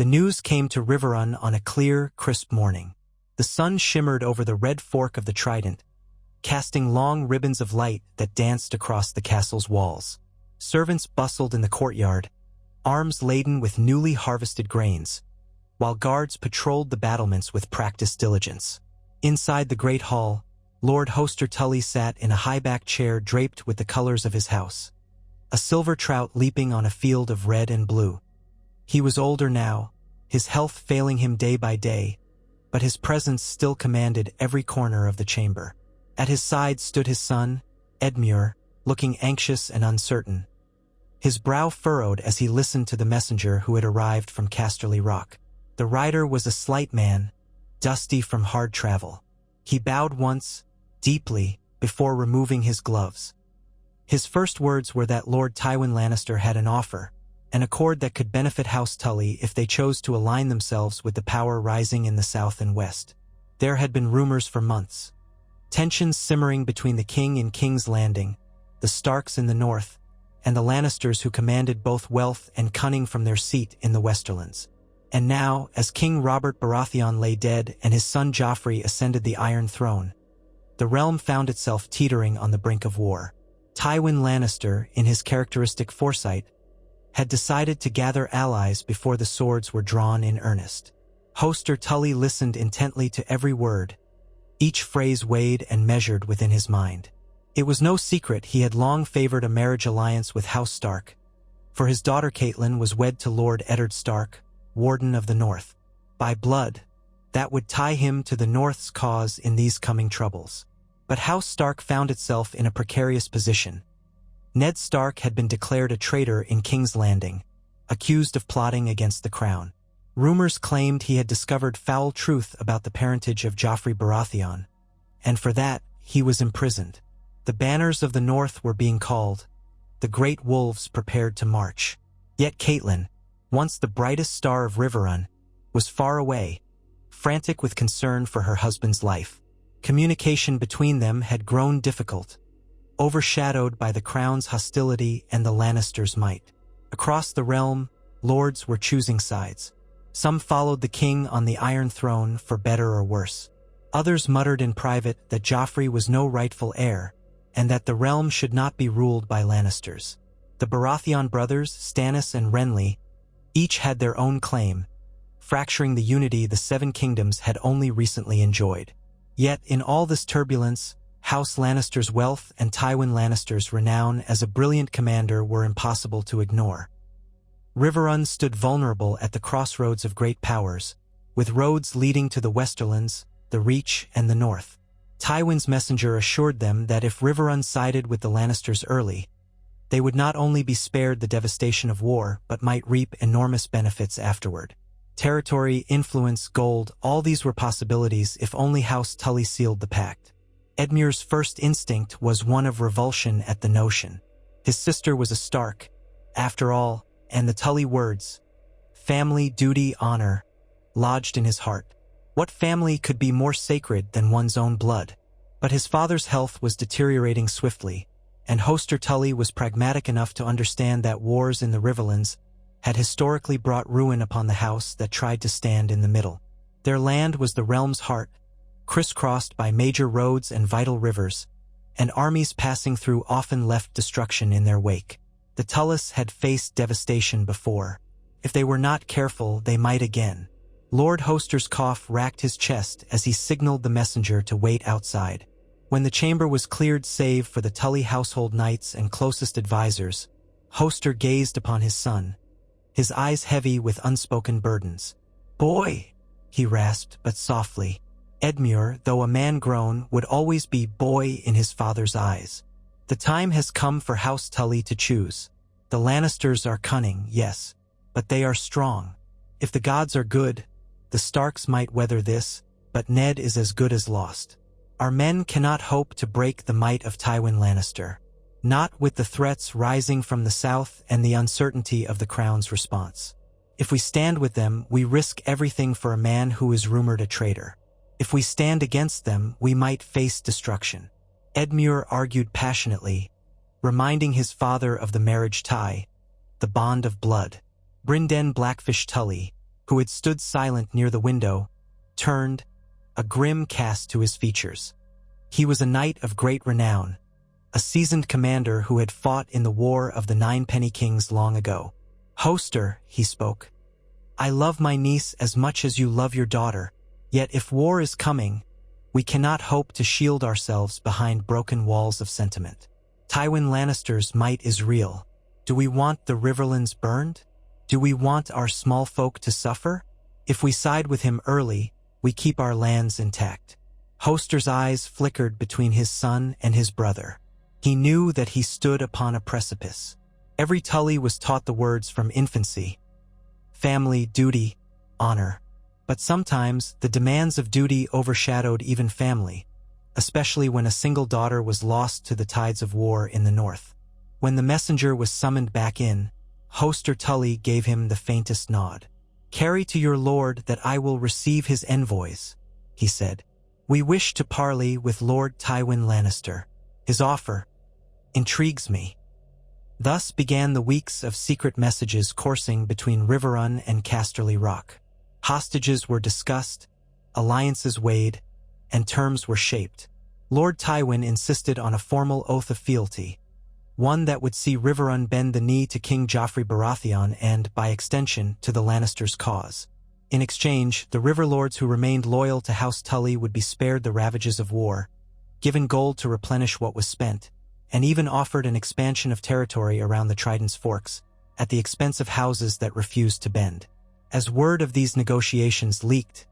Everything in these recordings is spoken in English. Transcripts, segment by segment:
The news came to Riverrun on a clear, crisp morning. The sun shimmered over the red fork of the trident, casting long ribbons of light that danced across the castle's walls. Servants bustled in the courtyard, arms laden with newly harvested grains, while guards patrolled the battlements with practiced diligence. Inside the great hall, Lord Hoster Tully sat in a high-backed chair draped with the colors of his house, a silver trout leaping on a field of red and blue. He was older now, his health failing him day by day, but his presence still commanded every corner of the chamber. At his side stood his son, Edmure, looking anxious and uncertain, his brow furrowed as he listened to the messenger who had arrived from Casterly Rock. The rider was a slight man, dusty from hard travel. He bowed once, deeply, before removing his gloves. His first words were that Lord Tywin Lannister had an offer, an accord that could benefit House Tully if they chose to align themselves with the power rising in the south and west. There had been rumors for months, tensions simmering between the king in King's Landing, the Starks in the north, and the Lannisters who commanded both wealth and cunning from their seat in the Westerlands. And now, as King Robert Baratheon lay dead and his son Joffrey ascended the Iron Throne, the realm found itself teetering on the brink of war. Tywin Lannister, in his characteristic foresight, had decided to gather allies before the swords were drawn in earnest. Hoster Tully listened intently to every word, each phrase weighed and measured within his mind. It was no secret he had long favored a marriage alliance with House Stark, for his daughter Catelyn was wed to Lord Eddard Stark, Warden of the North. By blood, that would tie him to the North's cause in these coming troubles. But House Stark found itself in a precarious position. Ned Stark had been declared a traitor in King's Landing, accused of plotting against the crown. Rumors claimed he had discovered foul truth about the parentage of Joffrey Baratheon, and for that he was imprisoned. The banners of the North were being called, the great wolves prepared to march. Yet Catelyn, once the brightest star of Riverrun, was far away, frantic with concern for her husband's life. Communication between them had grown difficult, overshadowed by the crown's hostility and the Lannisters' might. Across the realm, lords were choosing sides. Some followed the king on the Iron Throne for better or worse. Others muttered in private that Joffrey was no rightful heir, and that the realm should not be ruled by Lannisters. The Baratheon brothers, Stannis and Renly, each had their own claim, fracturing the unity the Seven Kingdoms had only recently enjoyed. Yet, in all this turbulence, House Lannister's wealth and Tywin Lannister's renown as a brilliant commander were impossible to ignore. Riverrun stood vulnerable at the crossroads of great powers, with roads leading to the Westerlands, the Reach, and the North. Tywin's messenger assured them that if Riverrun sided with the Lannisters early, they would not only be spared the devastation of war, but might reap enormous benefits afterward. Territory, influence, gold, all these were possibilities if only House Tully sealed the pact. Edmure's first instinct was one of revulsion at the notion. His sister was a Stark, after all, and the Tully words, family, duty, honor, lodged in his heart. What family could be more sacred than one's own blood? But his father's health was deteriorating swiftly, and Hoster Tully was pragmatic enough to understand that wars in the Riverlands had historically brought ruin upon the house that tried to stand in the middle. Their land was the realm's heart, crisscrossed by major roads and vital rivers, and armies passing through often left destruction in their wake. The Tullys had faced devastation before. If they were not careful, they might again. Lord Hoster's cough racked his chest as he signaled the messenger to wait outside. When the chamber was cleared save for the Tully household knights and closest advisors, Hoster gazed upon his son, his eyes heavy with unspoken burdens. "Boy," he rasped, but softly. Edmure, though a man grown, would always be boy in his father's eyes. The time has come for House Tully to choose. The Lannisters are cunning, yes, but they are strong. If the gods are good, the Starks might weather this, but Ned is as good as lost. Our men cannot hope to break the might of Tywin Lannister, not with the threats rising from the south and the uncertainty of the crown's response. If we stand with them, we risk everything for a man who is rumored a traitor. If we stand against them, we might face destruction. Edmure argued passionately, reminding his father of the marriage tie, the bond of blood. Brynden Blackfish Tully, who had stood silent near the window, turned, a grim cast to his features. He was a knight of great renown, a seasoned commander who had fought in the War of the Ninepenny Kings long ago. "Hoster," he spoke, "I love my niece as much as you love your daughter, yet if war is coming, we cannot hope to shield ourselves behind broken walls of sentiment. Tywin Lannister's might is real. Do we want the Riverlands burned? Do we want our small folk to suffer? If we side with him early, we keep our lands intact." Hoster's eyes flickered between his son and his brother. He knew that he stood upon a precipice. Every Tully was taught the words from infancy: family, duty, honor. But sometimes the demands of duty overshadowed even family, especially when a single daughter was lost to the tides of war in the north. When the messenger was summoned back in, Hoster Tully gave him the faintest nod. "Carry to your lord that I will receive his envoys," he said. "We wish to parley with Lord Tywin Lannister. His offer intrigues me." Thus began the weeks of secret messages coursing between Riverrun and Casterly Rock. Hostages were discussed, alliances weighed, and terms were shaped. Lord Tywin insisted on a formal oath of fealty, one that would see Riverrun bend the knee to King Joffrey Baratheon and, by extension, to the Lannisters' cause. In exchange, the Riverlords who remained loyal to House Tully would be spared the ravages of war, given gold to replenish what was spent, and even offered an expansion of territory around the Trident's forks, at the expense of houses that refused to bend. As word of these negotiations leaked,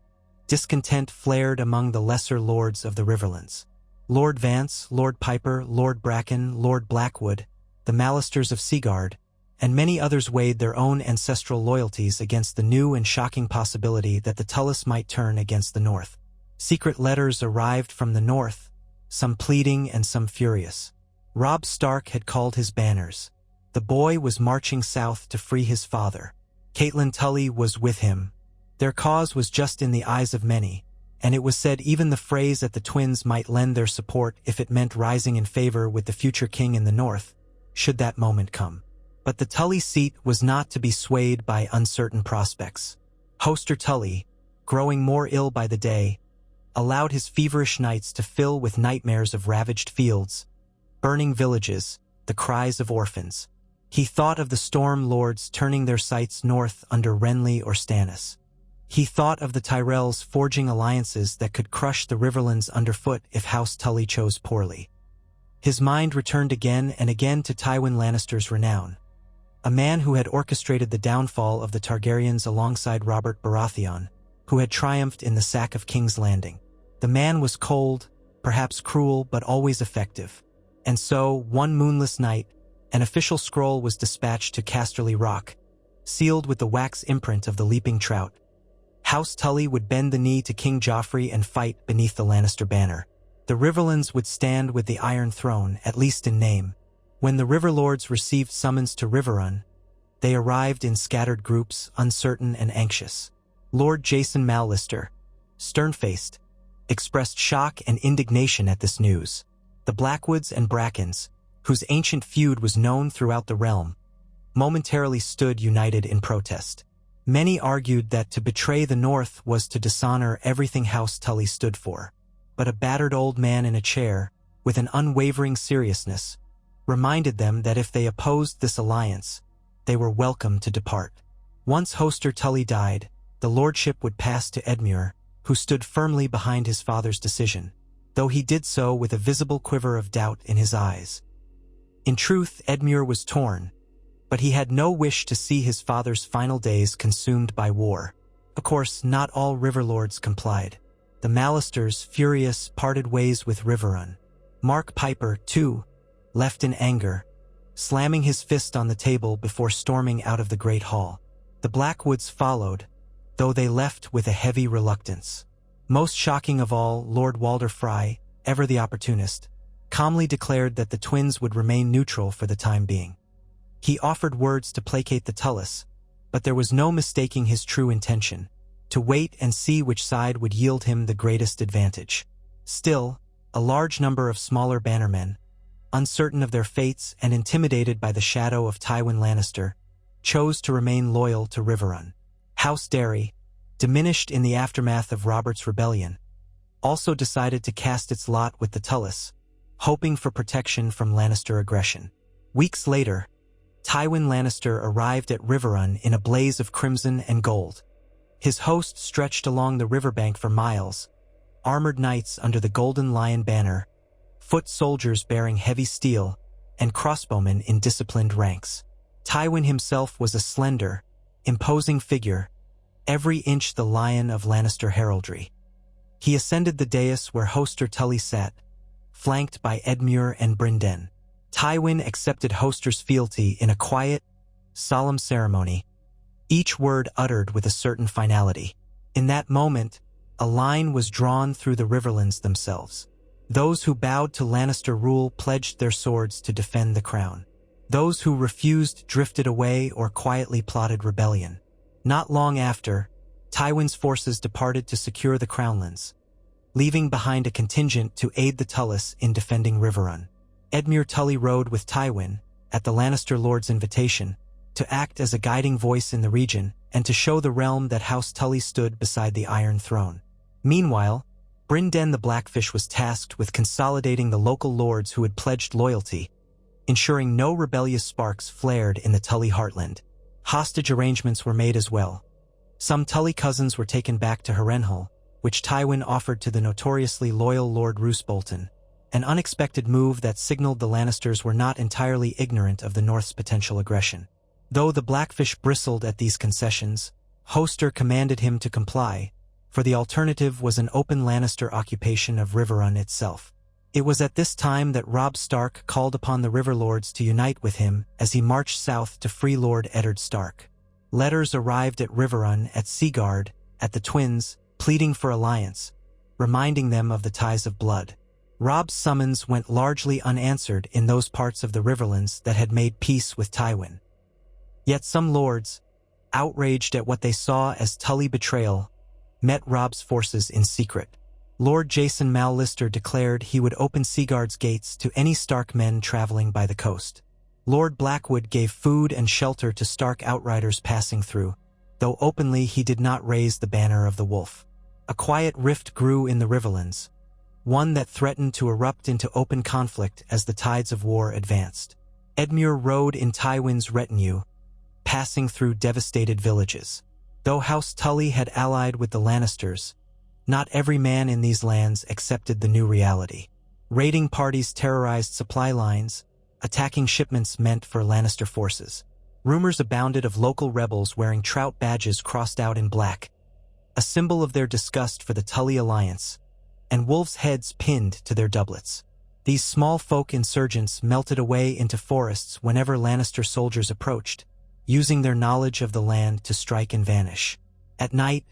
discontent flared among the lesser lords of the Riverlands. Lord Vance, Lord Piper, Lord Bracken, Lord Blackwood, the Mallisters of Seaguard, and many others weighed their own ancestral loyalties against the new and shocking possibility that the Tullys might turn against the North. Secret letters arrived from the North, some pleading and some furious. Robb Stark had called his banners. The boy was marching south to free his father. Catelyn Tully was with him. Their cause was just in the eyes of many, and it was said even the Freys at the Twins might lend their support if it meant rising in favor with the future king in the north, should that moment come. But the Tully seat was not to be swayed by uncertain prospects. Hoster Tully, growing more ill by the day, allowed his feverish nights to fill with nightmares of ravaged fields, burning villages, the cries of orphans. He thought of the Storm Lords turning their sights north under Renly or Stannis. He thought of the Tyrells forging alliances that could crush the Riverlands underfoot if House Tully chose poorly. His mind returned again and again to Tywin Lannister's renown, a man who had orchestrated the downfall of the Targaryens alongside Robert Baratheon, who had triumphed in the sack of King's Landing. The man was cold, perhaps cruel, but always effective. And so, one moonless night, an official scroll was dispatched to Casterly Rock, sealed with the wax imprint of the leaping trout. House Tully would bend the knee to King Joffrey and fight beneath the Lannister banner. The Riverlands would stand with the Iron Throne, at least in name. When the Riverlords received summons to Riverrun, they arrived in scattered groups, uncertain and anxious. Lord Jason Mallister, stern-faced, expressed shock and indignation at this news. The Blackwoods and Brackens, whose ancient feud was known throughout the realm, momentarily stood united in protest. Many argued that to betray the North was to dishonor everything House Tully stood for. But a battered old man in a chair, with an unwavering seriousness, reminded them that if they opposed this alliance, they were welcome to depart. Once Hoster Tully died, the lordship would pass to Edmure, who stood firmly behind his father's decision, though he did so with a visible quiver of doubt in his eyes. In truth, Edmure was torn, but he had no wish to see his father's final days consumed by war. Of course, not all Riverlords complied. The Mallisters, furious, parted ways with Riverrun. Mark Piper, too, left in anger, slamming his fist on the table before storming out of the Great Hall. The Blackwoods followed, though they left with a heavy reluctance. Most shocking of all, Lord Walder Frey, ever the opportunist, calmly declared that the twins would remain neutral for the time being. He offered words to placate the Tullys, but there was no mistaking his true intention: to wait and see which side would yield him the greatest advantage. Still, a large number of smaller bannermen, uncertain of their fates and intimidated by the shadow of Tywin Lannister, chose to remain loyal to Riverrun. House Derry, diminished in the aftermath of Robert's rebellion, also decided to cast its lot with the Tullys, hoping for protection from Lannister aggression. Weeks later, Tywin Lannister arrived at Riverrun in a blaze of crimson and gold. His host stretched along the riverbank for miles, armored knights under the Golden Lion banner, foot soldiers bearing heavy steel, and crossbowmen in disciplined ranks. Tywin himself was a slender, imposing figure, every inch the lion of Lannister heraldry. He ascended the dais where Hoster Tully sat, flanked by Edmure and Brynden. Tywin accepted Hoster's fealty in a quiet, solemn ceremony, each word uttered with a certain finality. In that moment, a line was drawn through the Riverlands themselves. Those who bowed to Lannister rule pledged their swords to defend the crown. Those who refused drifted away or quietly plotted rebellion. Not long after, Tywin's forces departed to secure the Crownlands, leaving behind a contingent to aid the Tullys in defending Riverrun. Edmure Tully rode with Tywin, at the Lannister Lord's invitation, to act as a guiding voice in the region and to show the realm that House Tully stood beside the Iron Throne. Meanwhile, Brynden the Blackfish was tasked with consolidating the local lords who had pledged loyalty, ensuring no rebellious sparks flared in the Tully heartland. Hostage arrangements were made as well. Some Tully cousins were taken back to Harrenhal, which Tywin offered to the notoriously loyal Lord Roose Bolton, an unexpected move that signaled the Lannisters were not entirely ignorant of the North's potential aggression. Though the Blackfish bristled at these concessions, Hoster commanded him to comply, for the alternative was an open Lannister occupation of Riverrun itself. It was at this time that Robb Stark called upon the Riverlords to unite with him as he marched south to free Lord Eddard Stark. Letters arrived at Riverrun at Seaguard, at the Twins, pleading for alliance, reminding them of the ties of blood. Robb's summons went largely unanswered in those parts of the Riverlands that had made peace with Tywin. Yet some lords, outraged at what they saw as Tully betrayal, met Robb's forces in secret. Lord Jason Mallister declared he would open Seaguard's gates to any Stark men traveling by the coast. Lord Blackwood gave food and shelter to Stark outriders passing through, though openly he did not raise the banner of the wolf. A quiet rift grew in the Riverlands, one that threatened to erupt into open conflict as the tides of war advanced. Edmure rode in Tywin's retinue, passing through devastated villages. Though House Tully had allied with the Lannisters, not every man in these lands accepted the new reality. Raiding parties terrorized supply lines, attacking shipments meant for Lannister forces. Rumors abounded of local rebels wearing trout badges crossed out in black, a symbol of their disgust for the Tully alliance, and wolves' heads pinned to their doublets. These small folk insurgents melted away into forests whenever Lannister soldiers approached, using their knowledge of the land to strike and vanish. At night,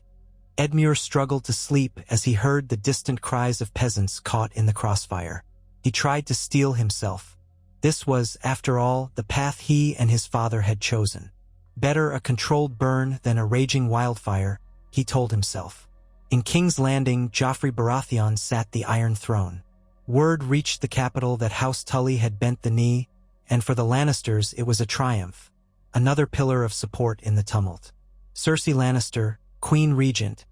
Edmure struggled to sleep as he heard the distant cries of peasants caught in the crossfire. He tried to steel himself. This was, after all, the path he and his father had chosen. Better a controlled burn than a raging wildfire, he told himself. In King's Landing, Joffrey Baratheon sat the Iron Throne. Word reached the capital that House Tully had bent the knee, and for the Lannisters it was a triumph, another pillar of support in the tumult. Cersei Lannister, Queen Regent,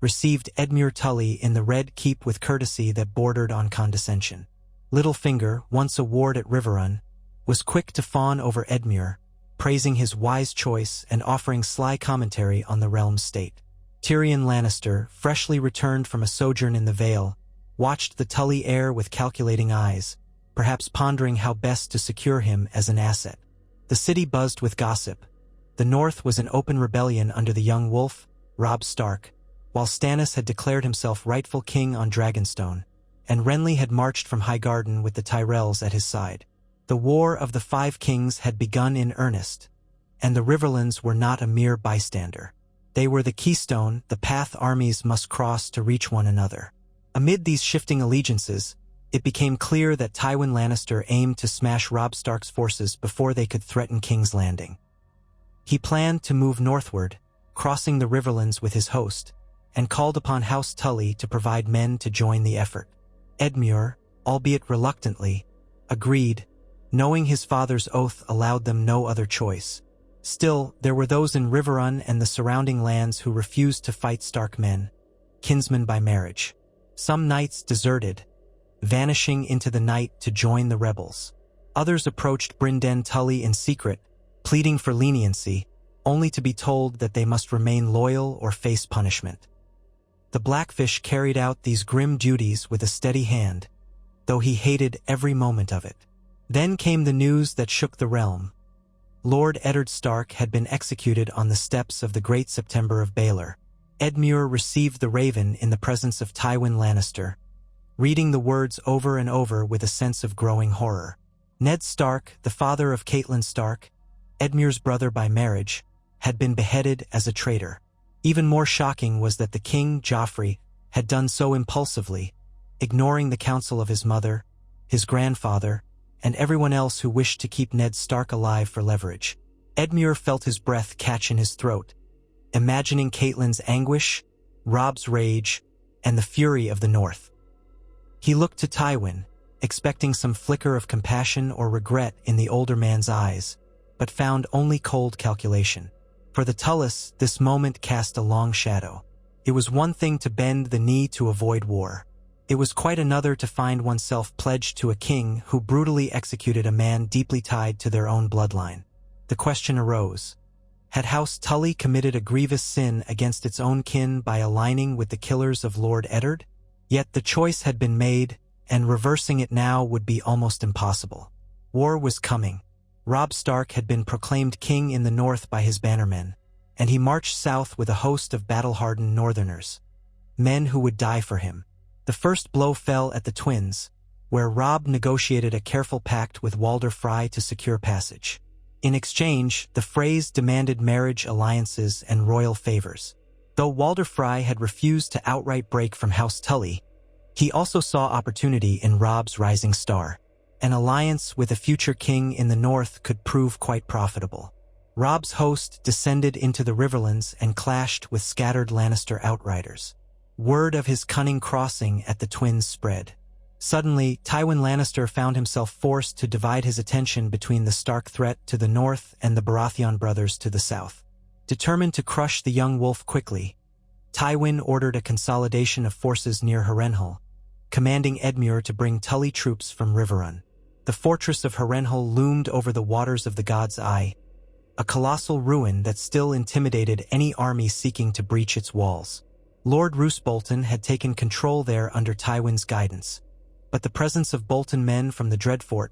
received Edmure Tully in the Red Keep with courtesy that bordered on condescension. Littlefinger, once a ward at Riverrun, was quick to fawn over Edmure, praising his wise choice and offering sly commentary on the realm's state. Tyrion Lannister, freshly returned from a sojourn in the Vale, watched the Tully heir with calculating eyes, perhaps pondering how best to secure him as an asset. The city buzzed with gossip. The North was in open rebellion under the young wolf, Robb Stark, while Stannis had declared himself rightful king on Dragonstone, and Renly had marched from Highgarden with the Tyrells at his side. The War of the Five Kings had begun in earnest, and the Riverlands were not a mere bystander. They were the keystone, the path armies must cross to reach one another. Amid these shifting allegiances, it became clear that Tywin Lannister aimed to smash Robb Stark's forces before they could threaten King's Landing. He planned to move northward, crossing the Riverlands with his host, and called upon House Tully to provide men to join the effort. Edmure, albeit reluctantly, agreed, knowing his father's oath allowed them no other choice. Still, there were those in Riverrun and the surrounding lands who refused to fight Stark men, kinsmen by marriage. Some knights deserted, vanishing into the night to join the rebels. Others approached Brynden Tully in secret, pleading for leniency, only to be told that they must remain loyal or face punishment. The Blackfish carried out these grim duties with a steady hand, though he hated every moment of it. Then came the news that shook the realm. Lord Eddard Stark had been executed on the steps of the Great September of Baelor. Edmure received the Raven in the presence of Tywin Lannister, reading the words over and over with a sense of growing horror. Ned Stark, the father of Catelyn Stark, Edmure's brother by marriage, had been beheaded as a traitor. Even more shocking was that the king, Joffrey, had done so impulsively, ignoring the counsel of his mother, his grandfather, and everyone else who wished to keep Ned Stark alive for leverage. Edmure felt his breath catch in his throat, imagining Catelyn's anguish, Robb's rage, and the fury of the North. He looked to Tywin, expecting some flicker of compassion or regret in the older man's eyes, but found only cold calculation. For the Tullys, this moment cast a long shadow. It was one thing to bend the knee to avoid war. It was quite another to find oneself pledged to a king who brutally executed a man deeply tied to their own bloodline. The question arose: had House Tully committed a grievous sin against its own kin by aligning with the killers of Lord Eddard? Yet the choice had been made, and reversing it now would be almost impossible. War was coming. Robb Stark had been proclaimed king in the north by his bannermen, and he marched south with a host of battle-hardened northerners, men who would die for him. The first blow fell at the Twins, where Robb negotiated a careful pact with Walder Frey to secure passage. In exchange, the Freys demanded marriage alliances and royal favors. Though Walder Frey had refused to outright break from House Tully, he also saw opportunity in Robb's rising star. An alliance with a future king in the north could prove quite profitable. Robb's host descended into the Riverlands and clashed with scattered Lannister outriders. Word of his cunning crossing at the Twins spread. Suddenly, Tywin Lannister found himself forced to divide his attention between the Stark threat to the north and the Baratheon brothers to the south. Determined to crush the young wolf quickly, Tywin ordered a consolidation of forces near Harrenhal, commanding Edmure to bring Tully troops from Riverrun. The fortress of Harrenhal loomed over the waters of the God's Eye, a colossal ruin that still intimidated any army seeking to breach its walls. Lord Roose Bolton had taken control there under Tywin's guidance, but the presence of Bolton men from the Dreadfort,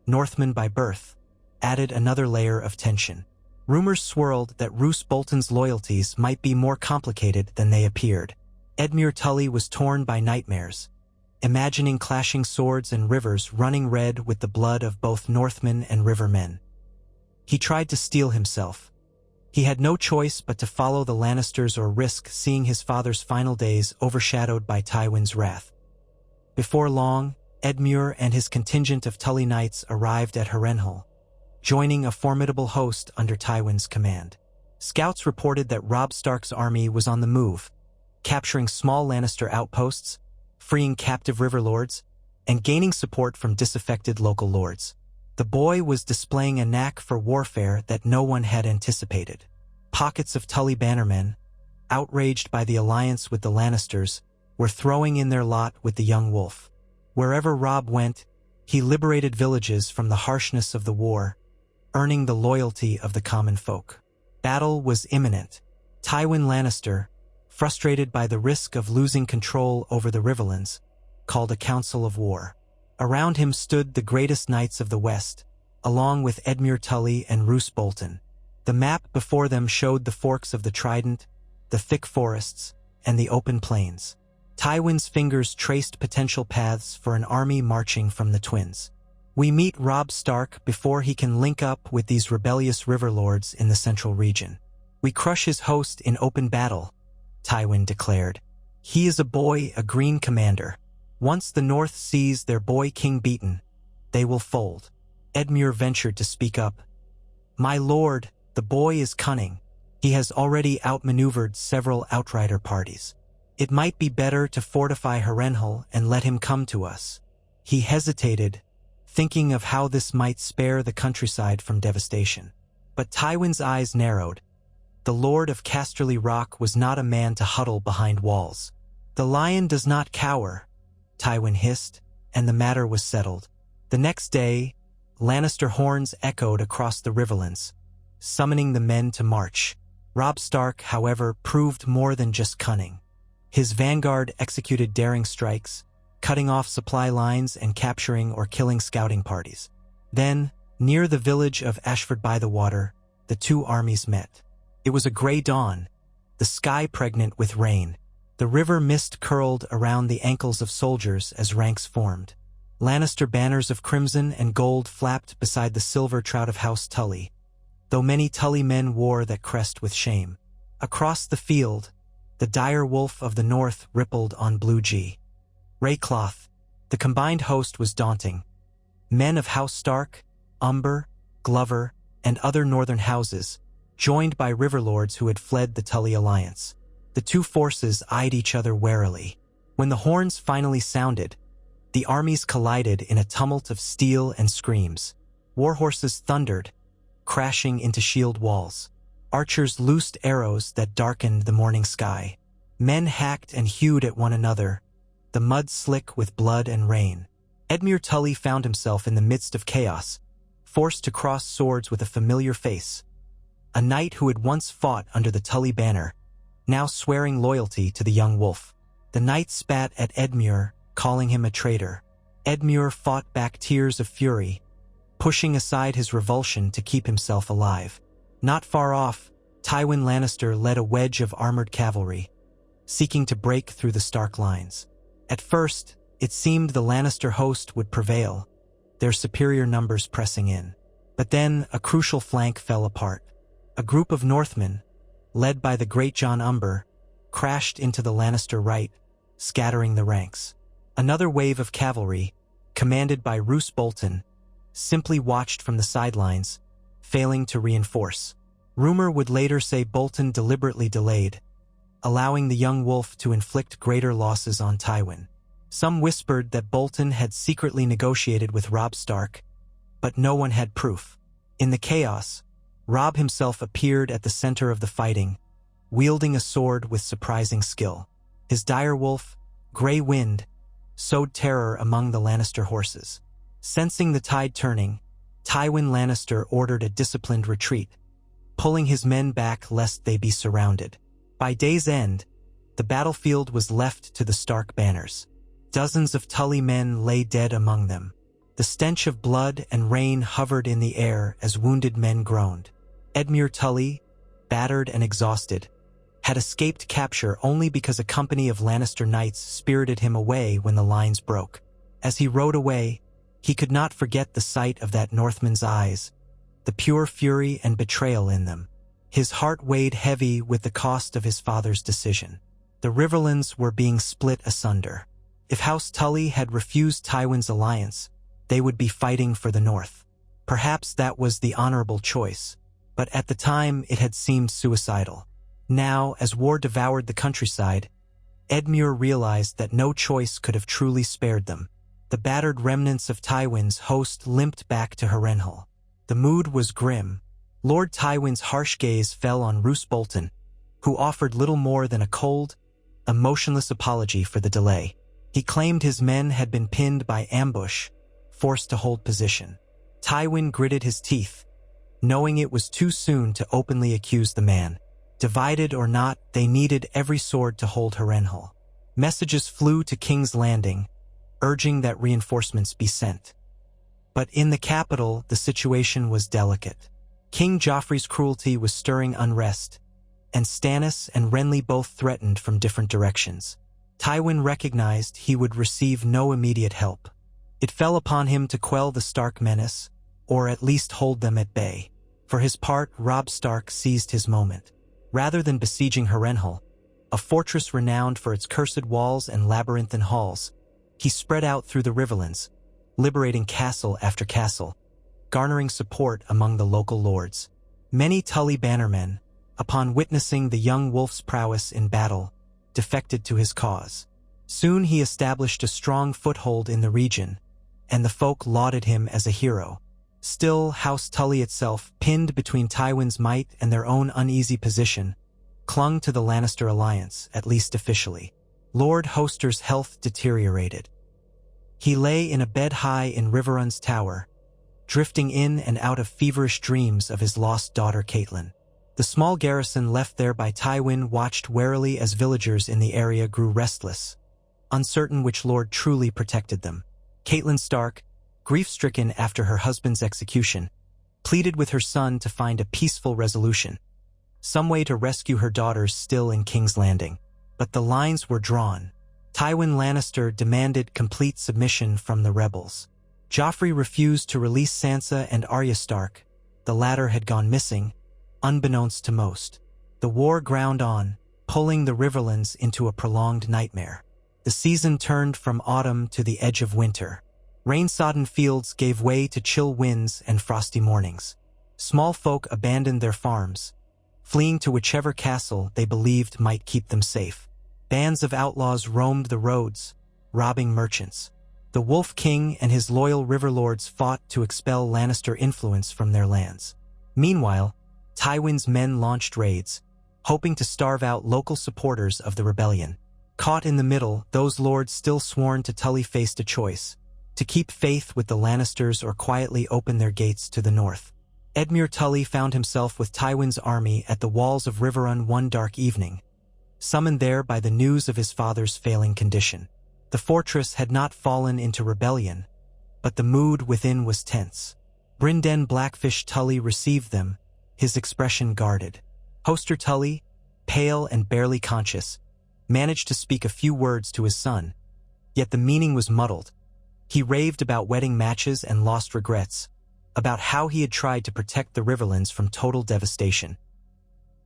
Northmen by birth, added another layer of tension. Rumors swirled that Roose Bolton's loyalties might be more complicated than they appeared. Edmure Tully was torn by nightmares, imagining clashing swords and rivers running red with the blood of both Northmen and rivermen. He tried to steel himself. He had no choice but to follow the Lannisters or risk seeing his father's final days overshadowed by Tywin's wrath. Before long, Edmure and his contingent of Tully knights arrived at Harrenhal, joining a formidable host under Tywin's command. Scouts reported that Robb Stark's army was on the move, capturing small Lannister outposts, freeing captive river lords, and gaining support from disaffected local lords. The boy was displaying a knack for warfare that no one had anticipated. Pockets of Tully bannermen, outraged by the alliance with the Lannisters, were throwing in their lot with the young wolf. Wherever Robb went, he liberated villages from the harshness of the war, earning the loyalty of the common folk. Battle was imminent. Tywin Lannister, frustrated by the risk of losing control over the Riverlands, called a council of war. Around him stood the greatest knights of the West, along with Edmure Tully and Roose Bolton. The map before them showed the forks of the Trident, the thick forests, and the open plains. Tywin's fingers traced potential paths for an army marching from the Twins. We meet Robb Stark before he can link up with these rebellious river lords in the central region. We crush his host in open battle, Tywin declared. He is a boy, a green commander. Once the North sees their boy king beaten, they will fold. Edmure ventured to speak up. My lord, the boy is cunning. He has already outmaneuvered several outrider parties. It might be better to fortify Harrenhal and let him come to us. He hesitated, thinking of how this might spare the countryside from devastation. But Tywin's eyes narrowed. The Lord of Casterly Rock was not a man to huddle behind walls. "The lion does not cower," Tywin hissed, and the matter was settled. The next day, Lannister horns echoed across the Riverlands, summoning the men to march. Robb Stark, however, proved more than just cunning. His vanguard executed daring strikes, cutting off supply lines and capturing or killing scouting parties. Then, near the village of Ashford-by-the-Water, the two armies met. It was a gray dawn, the sky pregnant with rain. The river mist curled around the ankles of soldiers as ranks formed. Lannister banners of crimson and gold flapped beside the silver trout of House Tully, though many Tully men wore that crest with shame. Across the field, the dire wolf of the north rippled on blue Raycloth. The combined host was daunting. Men of House Stark, Umber, Glover, and other northern houses, joined by riverlords who had fled the Tully alliance. The two forces eyed each other warily. When the horns finally sounded, the armies collided in a tumult of steel and screams. Warhorses thundered, crashing into shield walls. Archers loosed arrows that darkened the morning sky. Men hacked and hewed at one another, the mud slick with blood and rain. Edmure Tully found himself in the midst of chaos, forced to cross swords with a familiar face. A knight who had once fought under the Tully banner, now swearing loyalty to the young wolf. The knight spat at Edmure, calling him a traitor. Edmure fought back tears of fury, pushing aside his revulsion to keep himself alive. Not far off, Tywin Lannister led a wedge of armored cavalry, seeking to break through the Stark lines. At first, it seemed the Lannister host would prevail, their superior numbers pressing in. But then a crucial flank fell apart. A group of Northmen, led by the great Jon Umber, crashed into the Lannister right, scattering the ranks. Another wave of cavalry, commanded by Roose Bolton, simply watched from the sidelines, failing to reinforce. Rumor would later say Bolton deliberately delayed, allowing the young wolf to inflict greater losses on Tywin. Some whispered that Bolton had secretly negotiated with Robb Stark, but no one had proof. In the chaos, Robb himself appeared at the center of the fighting, wielding a sword with surprising skill. His direwolf, Grey Wind, sowed terror among the Lannister horses. Sensing the tide turning, Tywin Lannister ordered a disciplined retreat, pulling his men back lest they be surrounded. By day's end, the battlefield was left to the Stark banners. Dozens of Tully men lay dead among them. The stench of blood and rain hovered in the air as wounded men groaned. Edmure Tully, battered and exhausted, had escaped capture only because a company of Lannister knights spirited him away when the lines broke. As he rode away, he could not forget the sight of that Northman's eyes, the pure fury and betrayal in them. His heart weighed heavy with the cost of his father's decision. The Riverlands were being split asunder. If House Tully had refused Tywin's alliance, they would be fighting for the North. Perhaps that was the honorable choice, but at the time it had seemed suicidal. Now, as war devoured the countryside, Edmure realized that no choice could have truly spared them. The battered remnants of Tywin's host limped back to Harrenhal. The mood was grim. Lord Tywin's harsh gaze fell on Roose Bolton, who offered little more than a cold, emotionless apology for the delay. He claimed his men had been pinned by ambush, forced to hold position. Tywin gritted his teeth, knowing it was too soon to openly accuse the man. Divided or not, they needed every sword to hold Harrenhal. Messages flew to King's Landing, urging that reinforcements be sent. But in the capital, the situation was delicate. King Joffrey's cruelty was stirring unrest, and Stannis and Renly both threatened from different directions. Tywin recognized he would receive no immediate help. It fell upon him to quell the Stark menace, or at least hold them at bay. For his part, Robb Stark seized his moment. Rather than besieging Harrenhal, a fortress renowned for its cursed walls and labyrinthine halls, he spread out through the Riverlands, liberating castle after castle, garnering support among the local lords. Many Tully bannermen, upon witnessing the young wolf's prowess in battle, defected to his cause. Soon he established a strong foothold in the region, and the folk lauded him as a hero. Still, House Tully itself, pinned between Tywin's might and their own uneasy position, clung to the Lannister alliance, at least officially. Lord Hoster's health deteriorated. He lay in a bed high in Riverlands Tower, drifting in and out of feverish dreams of his lost daughter Catelyn. The small garrison left there by Tywin watched warily as villagers in the area grew restless, uncertain which lord truly protected them. Catelyn Stark, grief-stricken after her husband's execution, pleaded with her son to find a peaceful resolution, some way to rescue her daughters still in King's Landing. But the lines were drawn. Tywin Lannister demanded complete submission from the rebels. Joffrey refused to release Sansa and Arya Stark. The latter had gone missing, unbeknownst to most. The war ground on, pulling the Riverlands into a prolonged nightmare. The season turned from autumn to the edge of winter. Rain-sodden fields gave way to chill winds and frosty mornings. Small folk abandoned their farms, fleeing to whichever castle they believed might keep them safe. Bands of outlaws roamed the roads, robbing merchants. The Wolf King and his loyal river lords fought to expel Lannister influence from their lands. Meanwhile, Tywin's men launched raids, hoping to starve out local supporters of the rebellion. Caught in the middle, those lords still sworn to Tully faced a choice: to keep faith with the Lannisters or quietly open their gates to the north. Edmure Tully found himself with Tywin's army at the walls of Riverrun one dark evening, summoned there by the news of his father's failing condition. The fortress had not fallen into rebellion, but the mood within was tense. Brynden Blackfish Tully received them, his expression guarded. Hoster Tully, pale and barely conscious, managed to speak a few words to his son, yet the meaning was muddled. He raved about wedding matches and lost regrets, about how he had tried to protect the Riverlands from total devastation.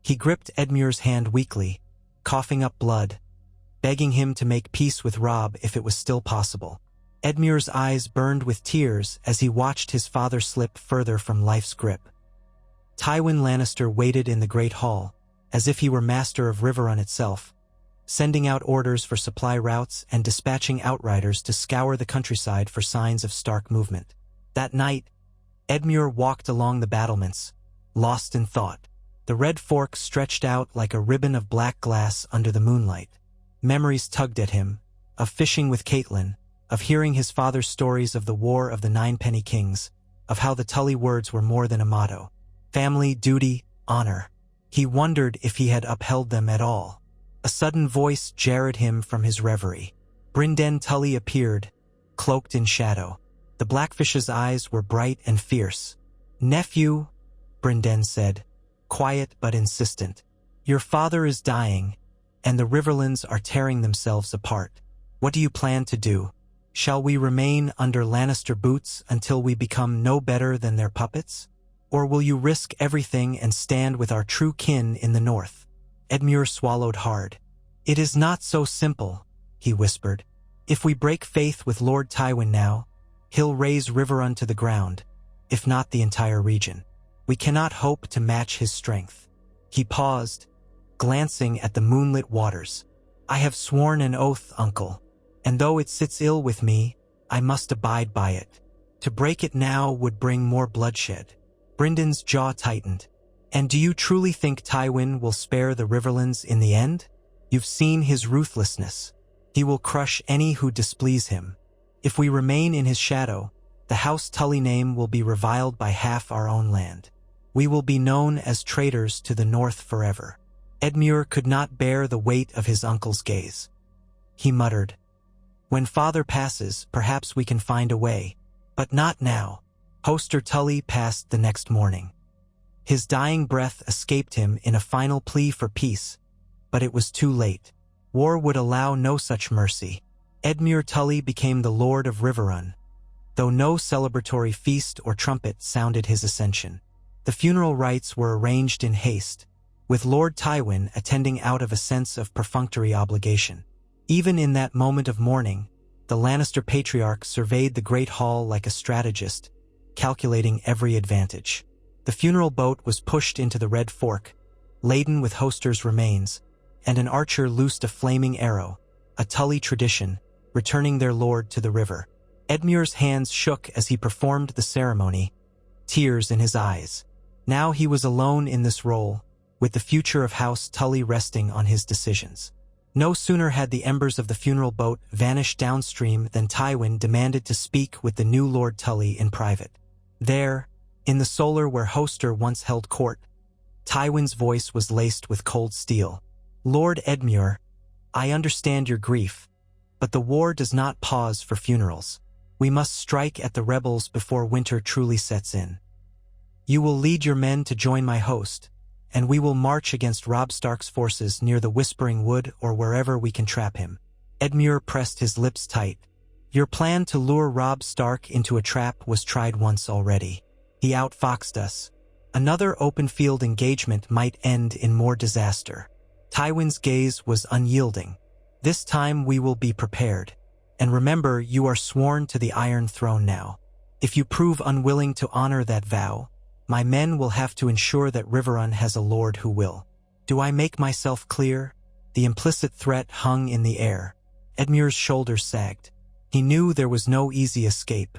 He gripped Edmure's hand weakly, coughing up blood, begging him to make peace with Robb if it was still possible. Edmure's eyes burned with tears as he watched his father slip further from life's grip. Tywin Lannister waited in the Great Hall, as if he were master of Riverrun itself, sending out orders for supply routes and dispatching outriders to scour the countryside for signs of Stark movement. That night, Edmure walked along the battlements, lost in thought. The Red Fork stretched out like a ribbon of black glass under the moonlight. Memories tugged at him, of fishing with Catelyn, of hearing his father's stories of the War of the Ninepenny Kings, of how the Tully words were more than a motto. Family, duty, honor. He wondered if he had upheld them at all. A sudden voice jarred him from his reverie. Brynden Tully appeared, cloaked in shadow. The Blackfish's eyes were bright and fierce. "Nephew," Brynden said, quiet but insistent, "your father is dying, and the Riverlands are tearing themselves apart. What do you plan to do? Shall we remain under Lannister boots until we become no better than their puppets? Or will you risk everything and stand with our true kin in the north?" Edmure swallowed hard. "It is not so simple," he whispered. "If we break faith with Lord Tywin now, he'll raze Riverrun to the ground, if not the entire region. We cannot hope to match his strength." He paused, glancing at the moonlit waters. "I have sworn an oath, uncle, and though it sits ill with me, I must abide by it. To break it now would bring more bloodshed." Brynden's jaw tightened. "And do you truly think Tywin will spare the Riverlands in the end? You've seen his ruthlessness. He will crush any who displease him. If we remain in his shadow, the House Tully name will be reviled by half our own land. We will be known as traitors to the north forever." Edmure could not bear the weight of his uncle's gaze. He muttered, "When father passes, perhaps we can find a way, but not now." Hoster Tully passed the next morning. His dying breath escaped him in a final plea for peace, but it was too late. War would allow no such mercy. Edmure Tully became the Lord of Riverrun, though no celebratory feast or trumpet sounded his ascension. The funeral rites were arranged in haste, with Lord Tywin attending out of a sense of perfunctory obligation. Even in that moment of mourning, the Lannister patriarch surveyed the Great Hall like a strategist, calculating every advantage. The funeral boat was pushed into the Red Fork, laden with Hoster's remains, and an archer loosed a flaming arrow, a Tully tradition, returning their lord to the river. Edmure's hands shook as he performed the ceremony, tears in his eyes. Now he was alone in this role, with the future of House Tully resting on his decisions. No sooner had the embers of the funeral boat vanished downstream than Tywin demanded to speak with the new Lord Tully in private. There, in the solar where Hoster once held court, Tywin's voice was laced with cold steel. "Lord Edmure, I understand your grief, but the war does not pause for funerals. We must strike at the rebels before winter truly sets in. You will lead your men to join my host, and we will march against Robb Stark's forces near the Whispering Wood or wherever we can trap him." Edmure pressed his lips tight. "Your plan to lure Robb Stark into a trap was tried once already. He outfoxed us. Another open-field engagement might end in more disaster." Tywin's gaze was unyielding. "This time we will be prepared. And remember, you are sworn to the Iron Throne now. If you prove unwilling to honor that vow, my men will have to ensure that Riverrun has a lord who will. Do I make myself clear?" The implicit threat hung in the air. Edmure's shoulders sagged. He knew there was no easy escape.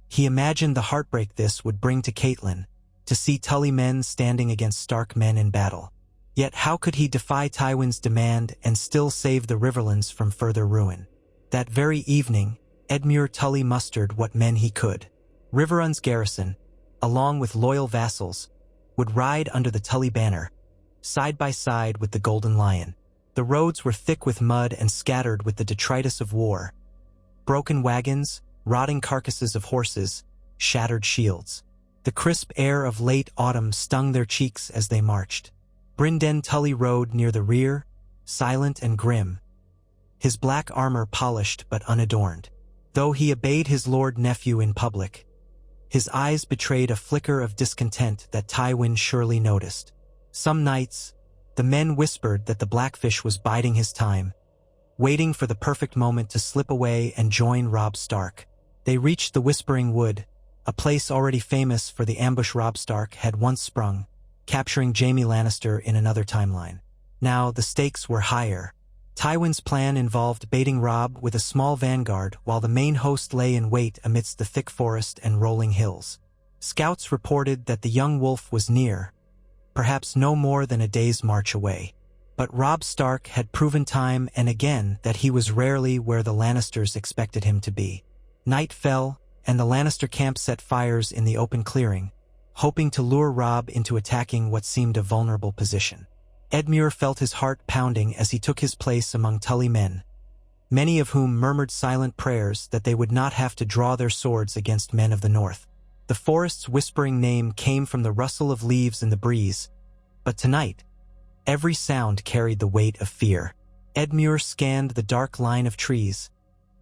He imagined the heartbreak this would bring to Catelyn, to see Tully men standing against Stark men in battle. Yet how could he defy Tywin's demand and still save the Riverlands from further ruin? That very evening, Edmure Tully mustered what men he could. Riverrun's garrison, along with loyal vassals, would ride under the Tully banner, side by side with the Golden Lion. The roads were thick with mud and scattered with the detritus of war. Broken wagons, rotting carcasses of horses, shattered shields. The crisp air of late autumn stung their cheeks as they marched. Brynden Tully rode near the rear, silent and grim, his black armor polished but unadorned. Though he obeyed his lord-nephew in public, his eyes betrayed a flicker of discontent that Tywin surely noticed. Some nights, the men whispered that the Blackfish was biding his time, waiting for the perfect moment to slip away and join Robb Stark. They reached the Whispering Wood, a place already famous for the ambush Robb Stark had once sprung, capturing Jaime Lannister in another timeline. Now the stakes were higher. Tywin's plan involved baiting Robb with a small vanguard while the main host lay in wait amidst the thick forest and rolling hills. Scouts reported that the young wolf was near, perhaps no more than a day's march away. But Robb Stark had proven time and again that he was rarely where the Lannisters expected him to be. Night fell, and the Lannister camp set fires in the open clearing, hoping to lure Robb into attacking what seemed a vulnerable position. Edmure felt his heart pounding as he took his place among Tully men, many of whom murmured silent prayers that they would not have to draw their swords against men of the north. The forest's whispering name came from the rustle of leaves in the breeze, but tonight, every sound carried the weight of fear. Edmure scanned the dark line of trees,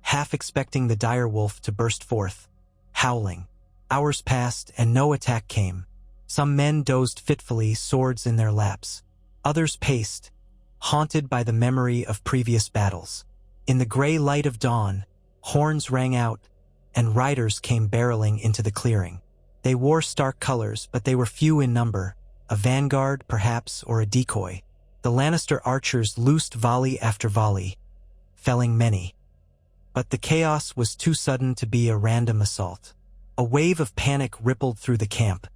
half expecting the direwolf to burst forth, howling. Hours passed and no attack came. Some men dozed fitfully, swords in their laps. Others paced, haunted by the memory of previous battles. In the gray light of dawn, horns rang out, and riders came barreling into the clearing. They wore Stark colors, but they were few in number, a vanguard, perhaps, or a decoy. The Lannister archers loosed volley after volley, felling many. But the chaos was too sudden to be a random assault. A wave of panic rippled through the camp.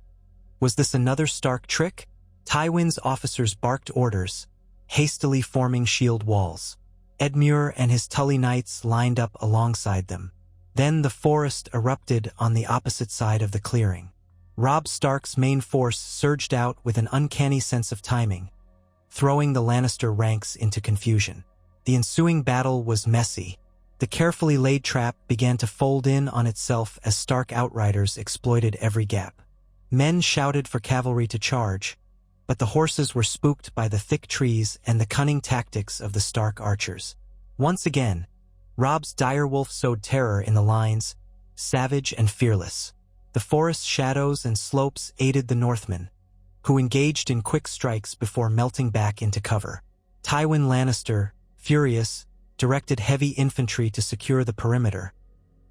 Was this another Stark trick? Tywin's officers barked orders, hastily forming shield walls. Edmure and his Tully knights lined up alongside them. Then the forest erupted on the opposite side of the clearing. Robb Stark's main force surged out with an uncanny sense of timing, throwing the Lannister ranks into confusion. The ensuing battle was messy. The carefully laid trap began to fold in on itself as Stark outriders exploited every gap. Men shouted for cavalry to charge, but the horses were spooked by the thick trees and the cunning tactics of the Stark archers. Once again, Robb's direwolf sowed terror in the lines, savage and fearless. The forest shadows and slopes aided the Northmen, who engaged in quick strikes before melting back into cover. Tywin Lannister, furious, directed heavy infantry to secure the perimeter,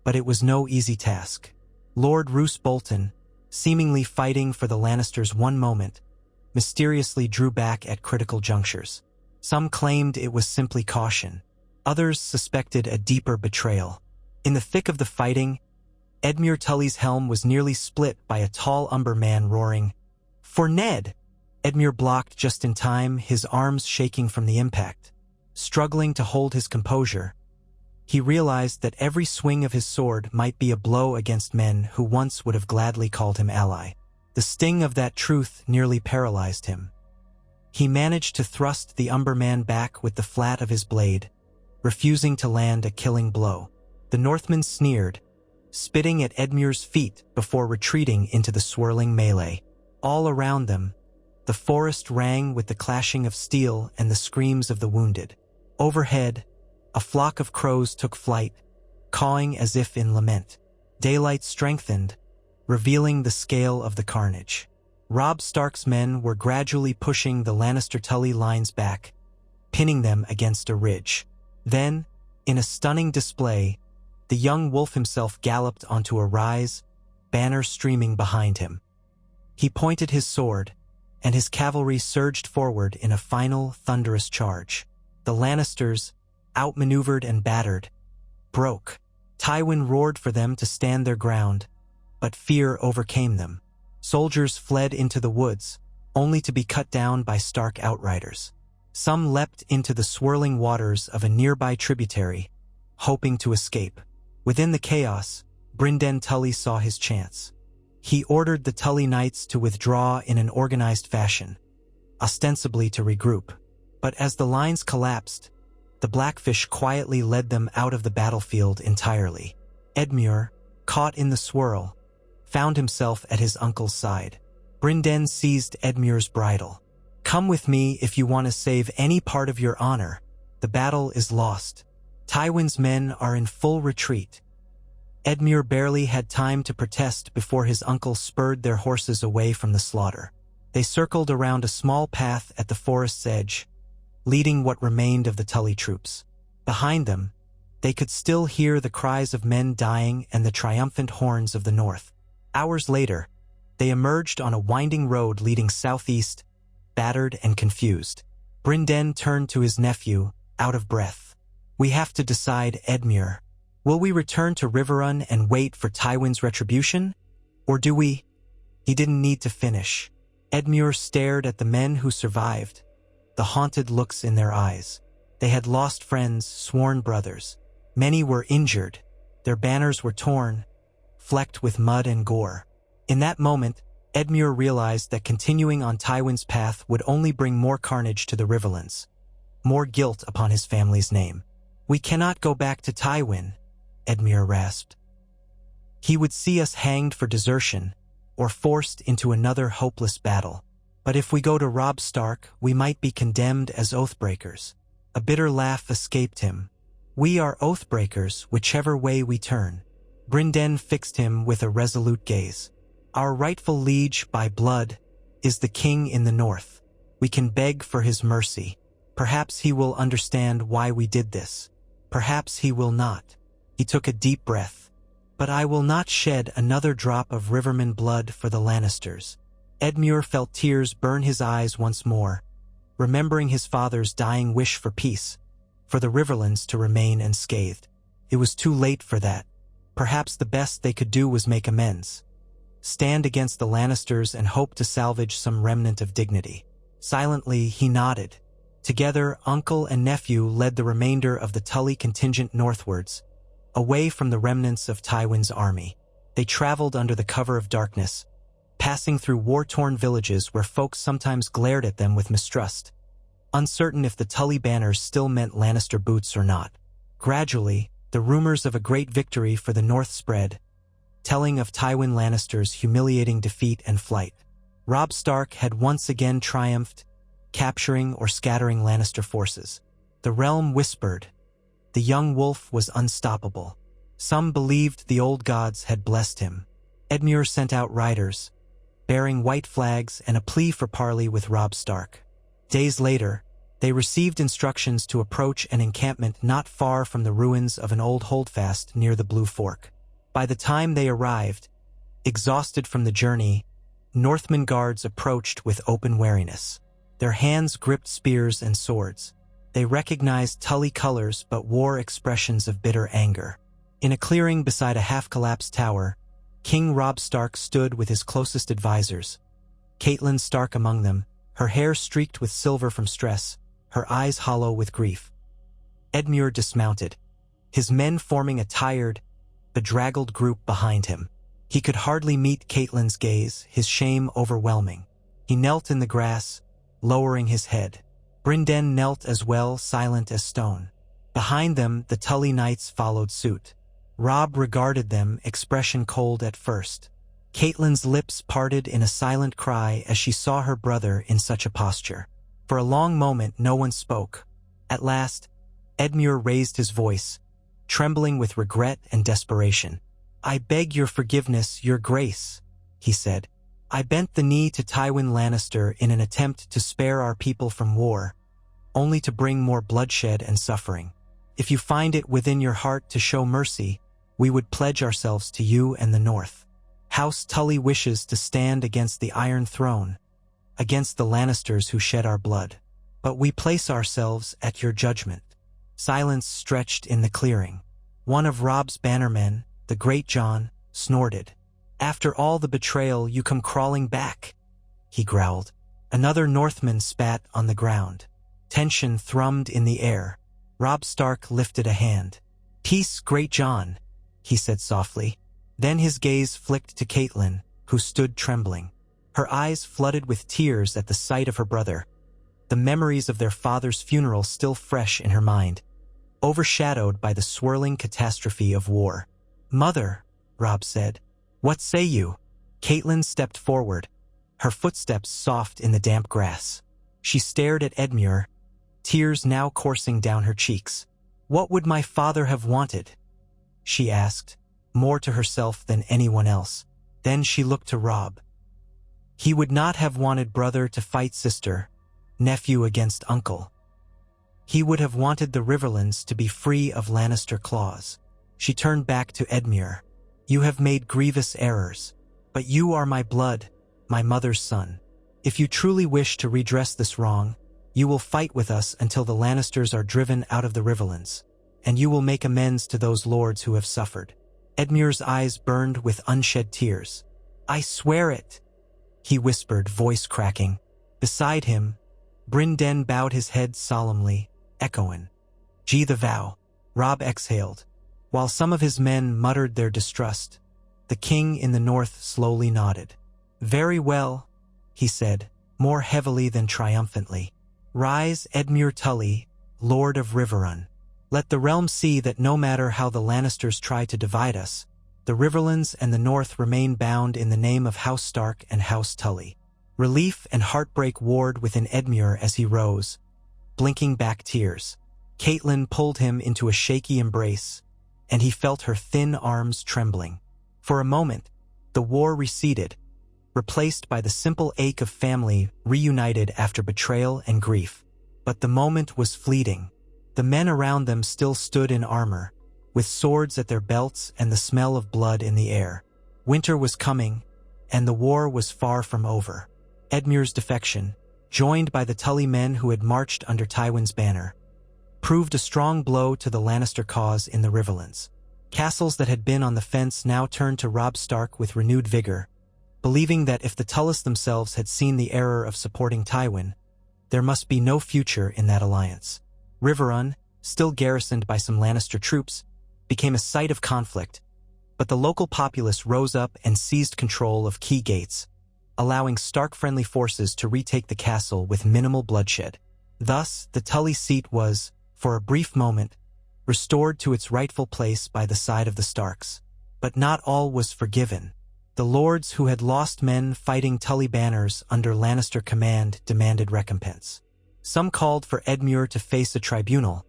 but it was no easy task. Lord Roose Bolton, seemingly fighting for the Lannisters one moment, mysteriously drew back at critical junctures. Some claimed it was simply caution. Others suspected a deeper betrayal. In the thick of the fighting, Edmure Tully's helm was nearly split by a tall umber man roaring, "For Ned!" Edmure blocked just in time, his arms shaking from the impact. Struggling to hold his composure, he realized that every swing of his sword might be a blow against men who once would have gladly called him ally. The sting of that truth nearly paralyzed him. He managed to thrust the umber man back with the flat of his blade, refusing to land a killing blow. The Northman sneered, spitting at Edmure's feet before retreating into the swirling melee. All around them, the forest rang with the clashing of steel and the screams of the wounded. Overhead, a flock of crows took flight, cawing as if in lament. Daylight strengthened, revealing the scale of the carnage. Robb Stark's men were gradually pushing the Lannister-Tully lines back, pinning them against a ridge. Then, in a stunning display, the young wolf himself galloped onto a rise, banner streaming behind him. He pointed his sword, and his cavalry surged forward in a final, thunderous charge. The Lannisters, outmaneuvered and battered, broke. Tywin roared for them to stand their ground, but fear overcame them. Soldiers fled into the woods, only to be cut down by Stark outriders. Some leapt into the swirling waters of a nearby tributary, hoping to escape. Within the chaos, Brynden Tully saw his chance. He ordered the Tully Knights to withdraw in an organized fashion, ostensibly to regroup. But as the lines collapsed, the Blackfish quietly led them out of the battlefield entirely. Edmure, caught in the swirl, found himself at his uncle's side. Brynden seized Edmure's bridle. "Come with me if you want to save any part of your honor. The battle is lost. Tywin's men are in full retreat." Edmure barely had time to protest before his uncle spurred their horses away from the slaughter. They circled around a small path at the forest's edge, leading what remained of the Tully troops. Behind them, they could still hear the cries of men dying and the triumphant horns of the north. Hours later, they emerged on a winding road leading southeast, battered and confused. Brynden turned to his nephew, out of breath. "We have to decide, Edmure. Will we return to Riverrun and wait for Tywin's retribution? Or do we—" He didn't need to finish. Edmure stared at the men who survived, the haunted looks in their eyes. They had lost friends, sworn brothers. Many were injured. Their banners were torn, flecked with mud and gore. In that moment, Edmure realized that continuing on Tywin's path would only bring more carnage to the Riverlands, more guilt upon his family's name. "We cannot go back to Tywin," Edmure rasped. "He would see us hanged for desertion, or forced into another hopeless battle. But if we go to Robb Stark, we might be condemned as oathbreakers." A bitter laugh escaped him. "We are oathbreakers whichever way we turn." Brynden fixed him with a resolute gaze. "Our rightful liege by blood is the king in the north. We can beg for his mercy. Perhaps he will understand why we did this. Perhaps he will not." He took a deep breath. "But I will not shed another drop of Riverman blood for the Lannisters." Edmure felt tears burn his eyes once more, remembering his father's dying wish for peace, for the Riverlands to remain unscathed. It was too late for that. Perhaps the best they could do was make amends, stand against the Lannisters and hope to salvage some remnant of dignity. Silently, he nodded. Together, uncle and nephew led the remainder of the Tully contingent northwards, away from the remnants of Tywin's army. They traveled under the cover of darkness, passing through war-torn villages where folks sometimes glared at them with mistrust, uncertain if the Tully banners still meant Lannister boots or not. Gradually, the rumors of a great victory for the North spread, telling of Tywin Lannister's humiliating defeat and flight. Robb Stark had once again triumphed, capturing or scattering Lannister forces. The realm whispered. The young wolf was unstoppable. Some believed the old gods had blessed him. Edmure sent out riders, bearing white flags and a plea for parley with Robb Stark. Days later, they received instructions to approach an encampment not far from the ruins of an old holdfast near the Blue Fork. By the time they arrived, exhausted from the journey, Northman guards approached with open wariness. Their hands gripped spears and swords. They recognized Tully colors but wore expressions of bitter anger. In a clearing beside a half-collapsed tower, King Robb Stark stood with his closest advisors, Catelyn Stark among them, her hair streaked with silver from stress, her eyes hollow with grief. Edmure dismounted, his men forming a tired, bedraggled group behind him. He could hardly meet Catelyn's gaze, his shame overwhelming. He knelt in the grass, lowering his head. Brynden knelt as well, silent as stone. Behind them, the Tully knights followed suit. Robb regarded them, expression cold at first. Catelyn's lips parted in a silent cry as she saw her brother in such a posture. For a long moment no one spoke. At last, Edmure raised his voice, trembling with regret and desperation. "I beg your forgiveness, your grace," he said. "I bent the knee to Tywin Lannister in an attempt to spare our people from war, only to bring more bloodshed and suffering. If you find it within your heart to show mercy, we would pledge ourselves to you and the North. House Tully wishes to stand against the Iron Throne, against the Lannisters who shed our blood. But we place ourselves at your judgment." Silence stretched in the clearing. One of Robb's bannermen, the Great John, snorted. "After all the betrayal, you come crawling back," he growled. Another Northman spat on the ground. Tension thrummed in the air. Robb Stark lifted a hand. "Peace, Great John," he said softly. Then his gaze flicked to Catelyn, who stood trembling. Her eyes flooded with tears at the sight of her brother, the memories of their father's funeral still fresh in her mind, overshadowed by the swirling catastrophe of war. "Mother," Robb said, "what say you?" Catelyn stepped forward, her footsteps soft in the damp grass. She stared at Edmure, tears now coursing down her cheeks. "What would my father have wanted?" she asked, more to herself than anyone else. Then she looked to Robb. He would not have wanted brother to fight sister, nephew against uncle. He would have wanted the Riverlands to be free of Lannister claws. She turned back to Edmure. "You have made grievous errors, but you are my blood, my mother's son. If you truly wish to redress this wrong, you will fight with us until the Lannisters are driven out of the Riverlands, and you will make amends to those lords who have suffered." Edmure's eyes burned with unshed tears. "I swear it," he whispered, voice cracking. Beside him, Brynden bowed his head solemnly, echoing, "Gee the vow." Robb exhaled. While some of his men muttered their distrust, the king in the north slowly nodded. "Very well," he said, more heavily than triumphantly. "Rise, Edmure Tully, Lord of Riverrun. Let the realm see that no matter how the Lannisters try to divide us, the Riverlands and the North remain bound in the name of House Stark and House Tully." Relief and heartbreak warred within Edmure as he rose, blinking back tears. Catelyn pulled him into a shaky embrace, and he felt her thin arms trembling. For a moment, the war receded, replaced by the simple ache of family reunited after betrayal and grief. But the moment was fleeting. The men around them still stood in armor, with swords at their belts and the smell of blood in the air. Winter was coming, and the war was far from over. Edmure's defection, joined by the Tully men who had marched under Tywin's banner, proved a strong blow to the Lannister cause in the Riverlands. Castles that had been on the fence now turned to Robb Stark with renewed vigor, believing that if the Tullys themselves had seen the error of supporting Tywin, there must be no future in that alliance. Riverrun, still garrisoned by some Lannister troops, became a site of conflict, but the local populace rose up and seized control of key gates, allowing Stark-friendly forces to retake the castle with minimal bloodshed. Thus, the Tully seat was, for a brief moment, restored to its rightful place by the side of the Starks. But not all was forgiven. The lords who had lost men fighting Tully banners under Lannister command demanded recompense. Some called for Edmure to face a tribunal,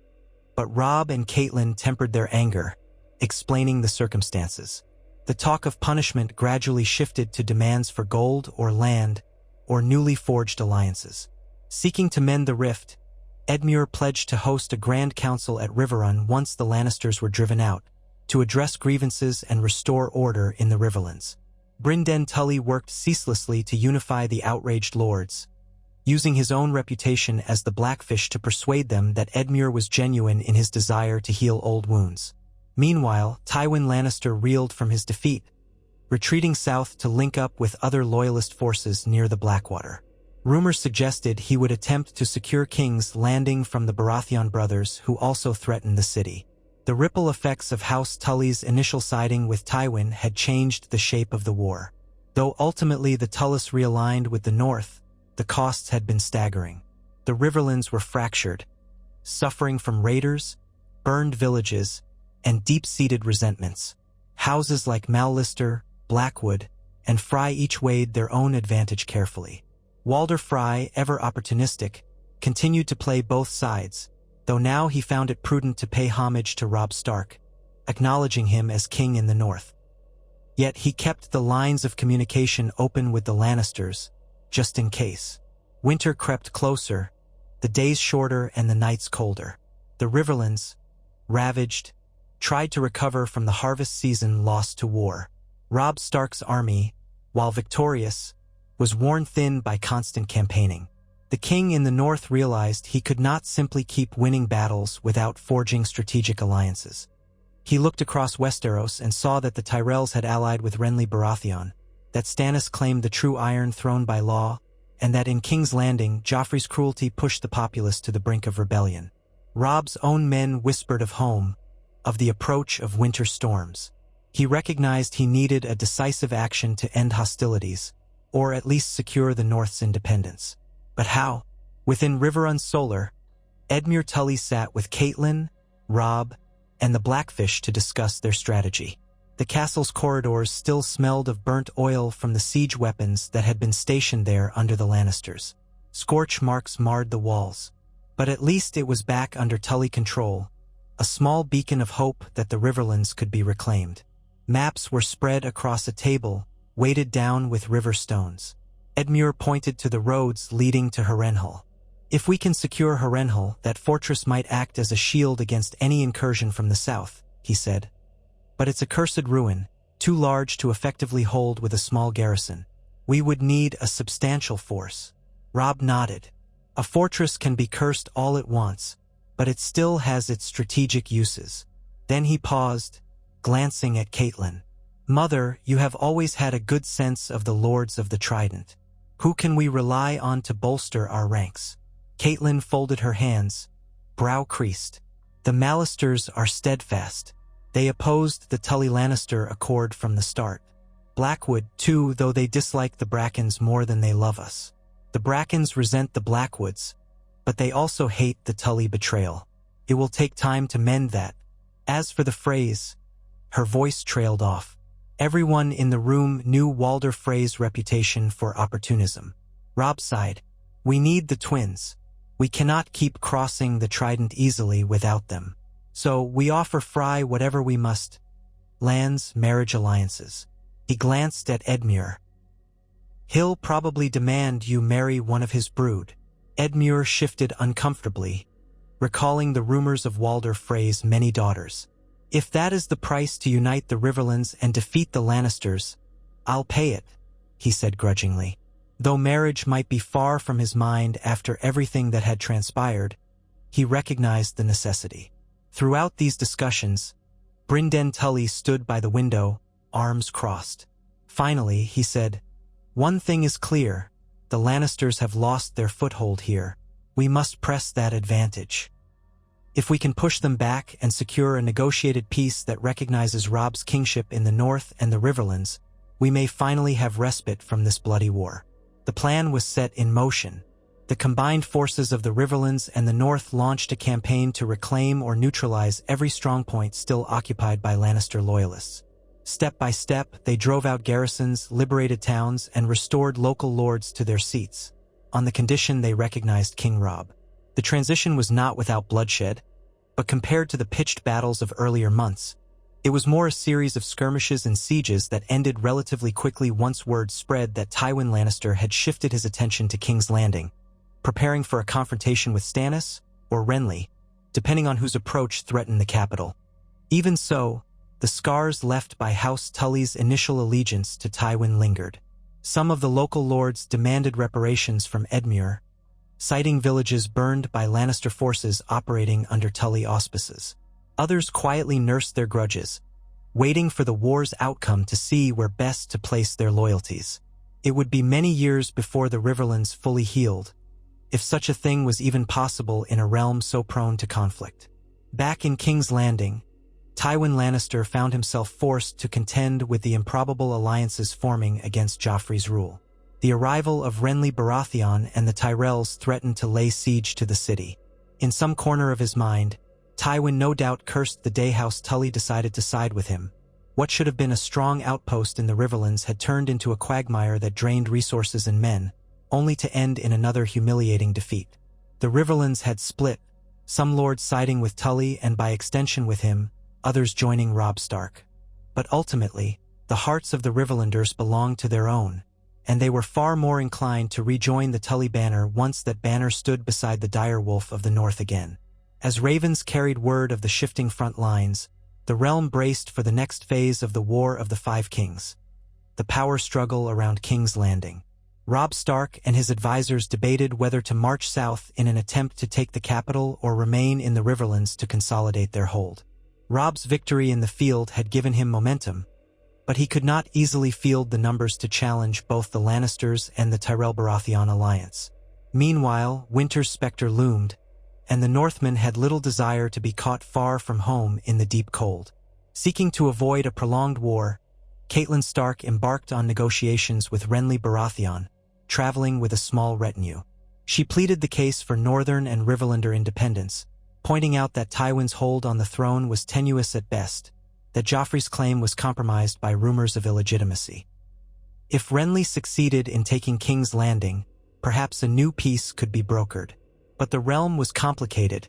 but Robb and Catelyn tempered their anger, explaining the circumstances. The talk of punishment gradually shifted to demands for gold or land or newly forged alliances. Seeking to mend the rift, Edmure pledged to host a grand council at Riverrun once the Lannisters were driven out, to address grievances and restore order in the Riverlands. Brynden Tully worked ceaselessly to unify the outraged lords, using his own reputation as the Blackfish to persuade them that Edmure was genuine in his desire to heal old wounds. Meanwhile, Tywin Lannister reeled from his defeat, retreating south to link up with other loyalist forces near the Blackwater. Rumors suggested he would attempt to secure King's Landing from the Baratheon brothers, who also threatened the city. The ripple effects of House Tully's initial siding with Tywin had changed the shape of the war. Though ultimately the Tullys realigned with the north, the costs had been staggering. The Riverlands were fractured, suffering from raiders, burned villages, and deep-seated resentments. Houses like Mallister, Blackwood, and Frey each weighed their own advantage carefully. Walder Frey, ever opportunistic, continued to play both sides, though now he found it prudent to pay homage to Robb Stark, acknowledging him as king in the north. Yet he kept the lines of communication open with the Lannisters, just in case. Winter crept closer, the days shorter and the nights colder. The Riverlands, ravaged, tried to recover from the harvest season lost to war. Robb Stark's army, while victorious, was worn thin by constant campaigning. The king in the north realized he could not simply keep winning battles without forging strategic alliances. He looked across Westeros and saw that the Tyrells had allied with Renly Baratheon, that Stannis claimed the true Iron Throne by law, and that in King's Landing, Joffrey's cruelty pushed the populace to the brink of rebellion. Robb's own men whispered of home, of the approach of winter storms. He recognized he needed a decisive action to end hostilities, or at least secure the North's independence. But how? Within Riverrun Solar, Edmure Tully sat with Catelyn, Robb, and the Blackfish to discuss their strategy. The castle's corridors still smelled of burnt oil from the siege weapons that had been stationed there under the Lannisters. Scorch marks marred the walls, but at least it was back under Tully control, a small beacon of hope that the Riverlands could be reclaimed. Maps were spread across a table, weighted down with river stones. Edmure pointed to the roads leading to Harrenhal. If we can secure Harrenhal, that fortress might act as a shield against any incursion from the south, he said. But it's a cursed ruin, too large to effectively hold with a small garrison. We would need a substantial force. Robb nodded. A fortress can be cursed all it wants, but it still has its strategic uses. Then he paused, glancing at Catelyn. Mother, you have always had a good sense of the Lords of the Trident. Who can we rely on to bolster our ranks? Catelyn folded her hands, brow creased. The Mallisters are steadfast. They opposed the Tully Lannister accord from the start. Blackwood, too, though they dislike the Brackens more than they love us. The Brackens resent the Blackwoods, but they also hate the Tully betrayal. It will take time to mend that. As for the Freys, her voice trailed off. Everyone in the room knew Walder Frey's reputation for opportunism. Robb sighed. We need the twins. We cannot keep crossing the Trident easily without them. So we offer Frey whatever we must. Lands, marriage alliances. He glanced at Edmure. He'll probably demand you marry one of his brood. Edmure shifted uncomfortably, recalling the rumors of Walder Frey's many daughters. If that is the price to unite the Riverlands and defeat the Lannisters, I'll pay it, he said grudgingly. Though marriage might be far from his mind after everything that had transpired, he recognized the necessity. Throughout these discussions, Brynden Tully stood by the window, arms crossed. Finally, he said, One thing is clear. The Lannisters have lost their foothold here. We must press that advantage. If we can push them back and secure a negotiated peace that recognizes Robb's kingship in the north and the Riverlands, we may finally have respite from this bloody war. The plan was set in motion. The combined forces of the Riverlands and the north launched a campaign to reclaim or neutralize every strongpoint still occupied by Lannister loyalists. Step by step, they drove out garrisons, liberated towns, and restored local lords to their seats, on the condition they recognized King Robb. The transition was not without bloodshed, but compared to the pitched battles of earlier months, it was more a series of skirmishes and sieges that ended relatively quickly once word spread that Tywin Lannister had shifted his attention to King's Landing, preparing for a confrontation with Stannis or Renly, depending on whose approach threatened the capital. Even so, the scars left by House Tully's initial allegiance to Tywin lingered. Some of the local lords demanded reparations from Edmure, citing villages burned by Lannister forces operating under Tully auspices. Others quietly nursed their grudges, waiting for the war's outcome to see where best to place their loyalties. It would be many years before the Riverlands fully healed, if such a thing was even possible in a realm so prone to conflict. Back in King's Landing, Tywin Lannister found himself forced to contend with the improbable alliances forming against Joffrey's rule. The arrival of Renly Baratheon and the Tyrells threatened to lay siege to the city. In some corner of his mind, Tywin no doubt cursed the day House Tully decided to side with him. What should have been a strong outpost in the Riverlands had turned into a quagmire that drained resources and men, only to end in another humiliating defeat. The Riverlands had split, some lords siding with Tully and by extension with him, others joining Robb Stark. But ultimately, the hearts of the Riverlanders belonged to their own, and they were far more inclined to rejoin the Tully banner once that banner stood beside the dire wolf of the north again. As ravens carried word of the shifting front lines, the realm braced for the next phase of the War of the Five Kings, the power struggle around King's Landing. Robb Stark and his advisors debated whether to march south in an attempt to take the capital or remain in the Riverlands to consolidate their hold. Robb's victory in the field had given him momentum, but he could not easily field the numbers to challenge both the Lannisters and the Tyrell Baratheon alliance. Meanwhile, winter's specter loomed, and the Northmen had little desire to be caught far from home in the deep cold. Seeking to avoid a prolonged war, Catelyn Stark embarked on negotiations with Renly Baratheon, traveling with a small retinue. She pleaded the case for Northern and Riverlander independence, pointing out that Tywin's hold on the throne was tenuous at best, that Joffrey's claim was compromised by rumors of illegitimacy. If Renly succeeded in taking King's Landing, perhaps a new peace could be brokered. But the realm was complicated,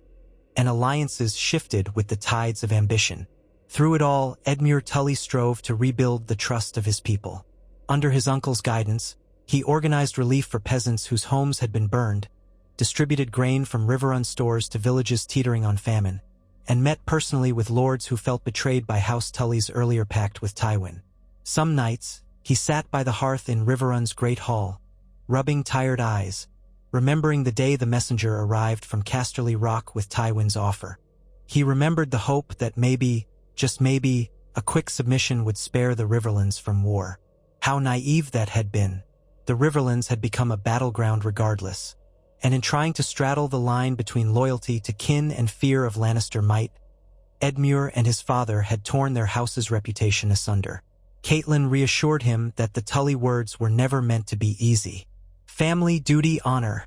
and alliances shifted with the tides of ambition. Through it all, Edmure Tully strove to rebuild the trust of his people. Under his uncle's guidance, he organized relief for peasants whose homes had been burned, distributed grain from Riverrun stores to villages teetering on famine, and met personally with lords who felt betrayed by House Tully's earlier pact with Tywin. Some nights, he sat by the hearth in Riverrun's great hall, rubbing tired eyes, remembering the day the messenger arrived from Casterly Rock with Tywin's offer. He remembered the hope that maybe, just maybe, a quick submission would spare the Riverlands from war. How naive that had been. The Riverlands had become a battleground regardless, and in trying to straddle the line between loyalty to kin and fear of Lannister might, Edmure and his father had torn their house's reputation asunder. Catelyn reassured him that the Tully words were never meant to be easy. "Family, duty, honor,"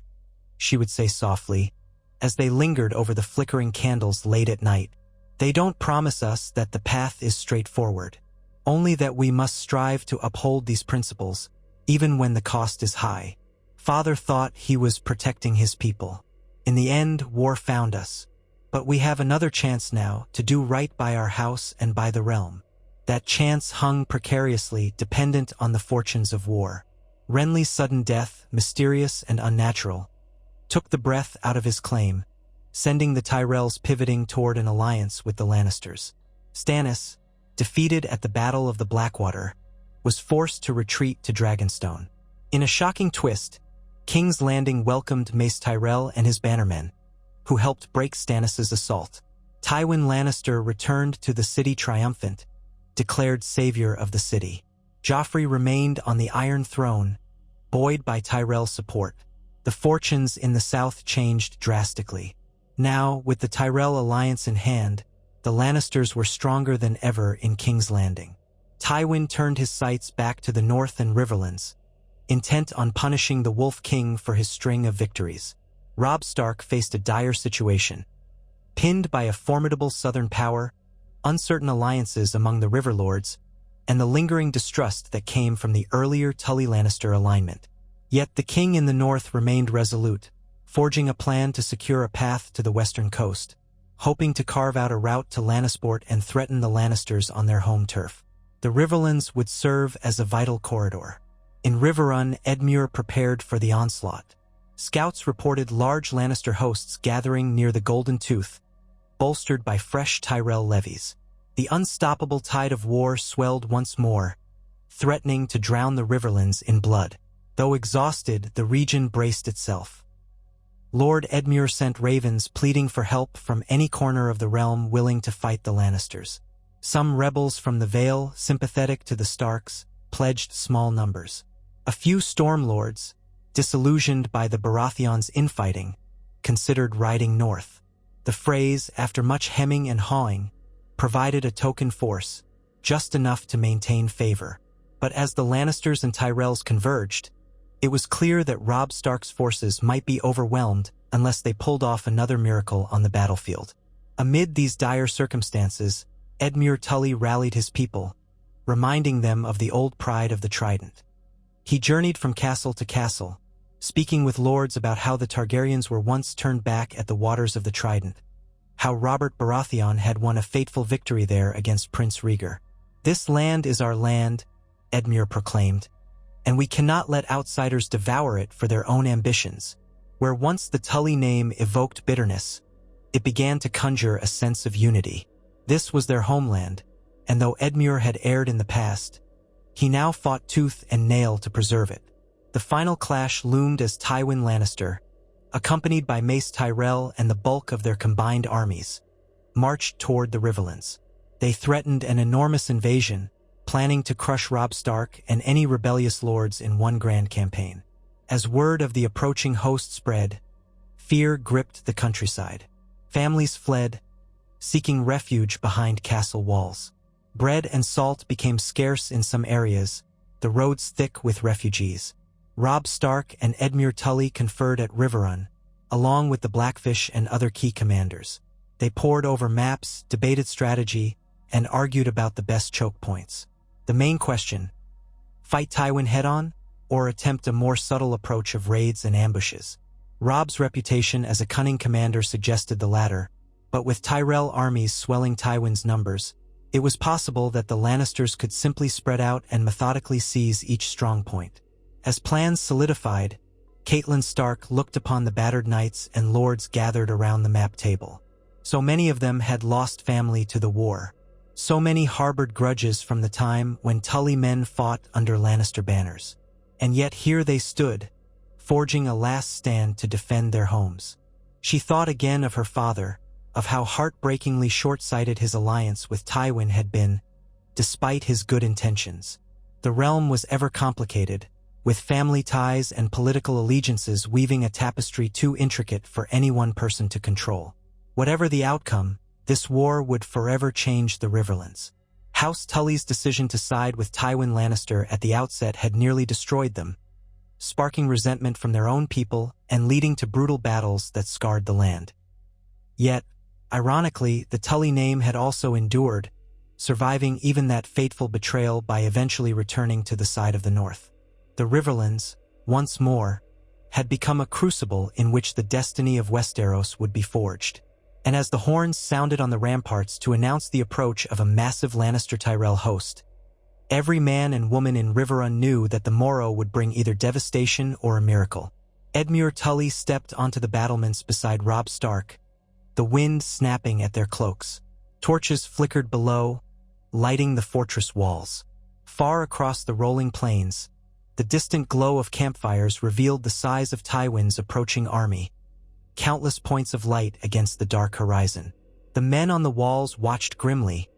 she would say softly, as they lingered over the flickering candles late at night. "They don't promise us that the path is straightforward, only that we must strive to uphold these principles, even when the cost is high." Father thought he was protecting his people. In the end, war found us. But we have another chance now to do right by our house and by the realm. That chance hung precariously dependent on the fortunes of war. Renly's sudden death, mysterious and unnatural, took the breath out of his claim, sending the Tyrells pivoting toward an alliance with the Lannisters. Stannis, defeated at the Battle of the Blackwater, was forced to retreat to Dragonstone. In a shocking twist, King's Landing welcomed Mace Tyrell and his bannermen, who helped break Stannis' assault. Tywin Lannister returned to the city triumphant, declared savior of the city. Joffrey remained on the Iron Throne, buoyed by Tyrell support. The fortunes in the south changed drastically. Now, with the Tyrell alliance in hand, the Lannisters were stronger than ever in King's Landing. Tywin turned his sights back to the north and Riverlands, intent on punishing the Wolf King for his string of victories. Robb Stark faced a dire situation. Pinned by a formidable southern power, uncertain alliances among the River Lords, and the lingering distrust that came from the earlier Tully Lannister alignment. Yet the king in the north remained resolute, forging a plan to secure a path to the western coast, hoping to carve out a route to Lannisport and threaten the Lannisters on their home turf. The Riverlands would serve as a vital corridor. In Riverrun, Edmure prepared for the onslaught. Scouts reported large Lannister hosts gathering near the Golden Tooth, bolstered by fresh Tyrell levies. The unstoppable tide of war swelled once more, threatening to drown the Riverlands in blood. Though exhausted, the region braced itself. Lord Edmure sent ravens pleading for help from any corner of the realm willing to fight the Lannisters. Some rebels from the Vale, sympathetic to the Starks, pledged small numbers. A few Stormlords, disillusioned by the Baratheons' infighting, considered riding north. The Freys, after much hemming and hawing, provided a token force, just enough to maintain favor. But as the Lannisters and Tyrells converged, it was clear that Robb Stark's forces might be overwhelmed unless they pulled off another miracle on the battlefield. Amid these dire circumstances, Edmure Tully rallied his people, reminding them of the old pride of the Trident. He journeyed from castle to castle, speaking with lords about how the Targaryens were once turned back at the waters of the Trident, how Robert Baratheon had won a fateful victory there against Prince Rhaegar. "This land is our land," Edmure proclaimed, "and we cannot let outsiders devour it for their own ambitions." Where once the Tully name evoked bitterness, it began to conjure a sense of unity. This was their homeland, and though Edmure had erred in the past, he now fought tooth and nail to preserve it. The final clash loomed as Tywin Lannister, accompanied by Mace Tyrell and the bulk of their combined armies, marched toward the Riverlands. They threatened an enormous invasion, planning to crush Robb Stark and any rebellious lords in one grand campaign. As word of the approaching host spread, fear gripped the countryside. Families fled, seeking refuge behind castle walls. Bread and salt became scarce in some areas, the roads thick with refugees. Robb Stark and Edmure Tully conferred at Riverrun, along with the Blackfish and other key commanders. They pored over maps, debated strategy, and argued about the best choke points. The main question: fight Tywin head-on, or attempt a more subtle approach of raids and ambushes? Robb's reputation as a cunning commander suggested the latter, but with Tyrell armies swelling Tywin's numbers, it was possible that the Lannisters could simply spread out and methodically seize each strong point. As plans solidified, Catelyn Stark looked upon the battered knights and lords gathered around the map table. So many of them had lost family to the war. So many harbored grudges from the time when Tully men fought under Lannister banners. And yet here they stood, forging a last stand to defend their homes. She thought again of her father, of how heartbreakingly short-sighted his alliance with Tywin had been, despite his good intentions. The realm was ever complicated, with family ties and political allegiances weaving a tapestry too intricate for any one person to control. Whatever the outcome, this war would forever change the Riverlands. House Tully's decision to side with Tywin Lannister at the outset had nearly destroyed them, sparking resentment from their own people and leading to brutal battles that scarred the land. Yet, ironically, the Tully name had also endured, surviving even that fateful betrayal by eventually returning to the side of the north. The Riverlands, once more, had become a crucible in which the destiny of Westeros would be forged. And as the horns sounded on the ramparts to announce the approach of a massive Lannister-Tyrell host, every man and woman in Riverrun knew that the morrow would bring either devastation or a miracle. Edmure Tully stepped onto the battlements beside Robb Stark, the wind snapping at their cloaks. Torches flickered below, lighting the fortress walls. Far across the rolling plains, the distant glow of campfires revealed the size of Tywin's approaching army, countless points of light against the dark horizon. The men on the walls watched grimly,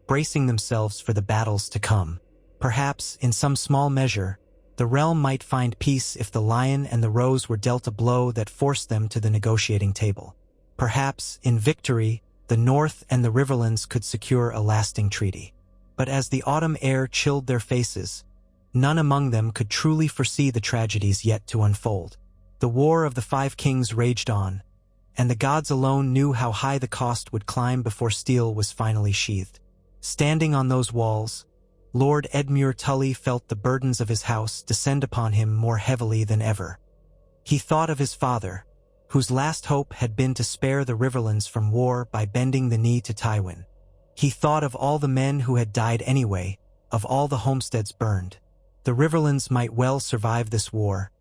bracing themselves for the battles to come. Perhaps, in some small measure, the realm might find peace if the Lion and the Rose were dealt a blow that forced them to the negotiating table. Perhaps, in victory, the North and the Riverlands could secure a lasting treaty. But as the autumn air chilled their faces, none among them could truly foresee the tragedies yet to unfold. The War of the Five Kings raged on, and the gods alone knew how high the cost would climb before steel was finally sheathed. Standing on those walls, Lord Edmure Tully felt the burdens of his house descend upon him more heavily than ever. He thought of his father, whose last hope had been to spare the Riverlands from war by bending the knee to Tywin. He thought of all the men who had died anyway, of all the homesteads burned. The Riverlands might well survive this war,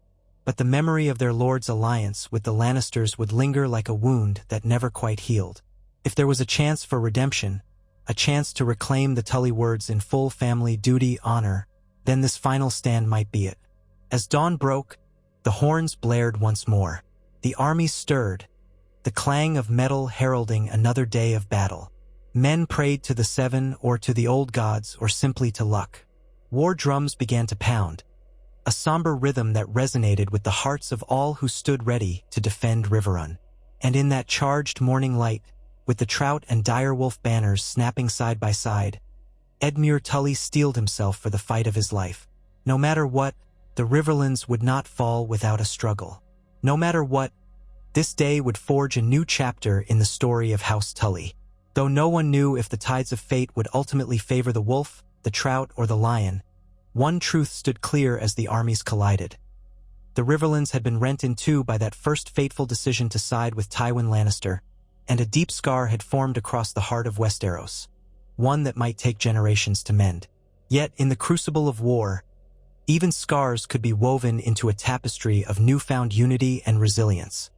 but the memory of their lord's alliance with the Lannisters would linger like a wound that never quite healed. If there was a chance for redemption, a chance to reclaim the Tully words in full family duty honor, then this final stand might be it. As dawn broke, the horns blared once more. The army stirred, the clang of metal heralding another day of battle. Men prayed to the Seven or to the old gods or simply to luck. War drums began to pound, a somber rhythm that resonated with the hearts of all who stood ready to defend Riverrun. And in that charged morning light, with the Trout and Direwolf banners snapping side by side, Edmure Tully steeled himself for the fight of his life. No matter what, the Riverlands would not fall without a struggle. No matter what, this day would forge a new chapter in the story of House Tully. Though no one knew if the tides of fate would ultimately favor the wolf, the trout, or the lion, one truth stood clear as the armies collided. The Riverlands had been rent in two by that first fateful decision to side with Tywin Lannister, and a deep scar had formed across the heart of Westeros, one that might take generations to mend. Yet, in the crucible of war, even scars could be woven into a tapestry of newfound unity and resilience.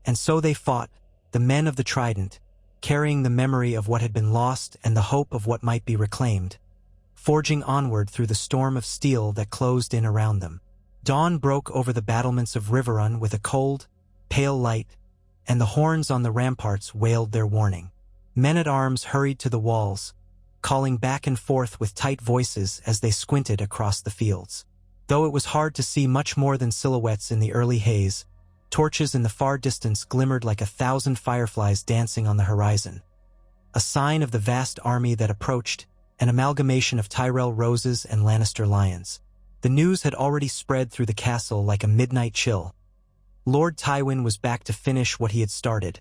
And so they fought, the men of the Trident, carrying the memory of what had been lost and the hope of what might be reclaimed, forging onward through the storm of steel that closed in around them. Dawn broke over the battlements of Riverrun with a cold, pale light, and the horns on the ramparts wailed their warning. Men-at-arms hurried to the walls, calling back and forth with tight voices as they squinted across the fields. Though it was hard to see much more than silhouettes in the early haze, torches in the far distance glimmered like 1,000 fireflies dancing on the horizon. A sign of the vast army that approached, an amalgamation of Tyrell roses and Lannister lions. The news had already spread through the castle like a midnight chill. Lord Tywin was back to finish what he had started,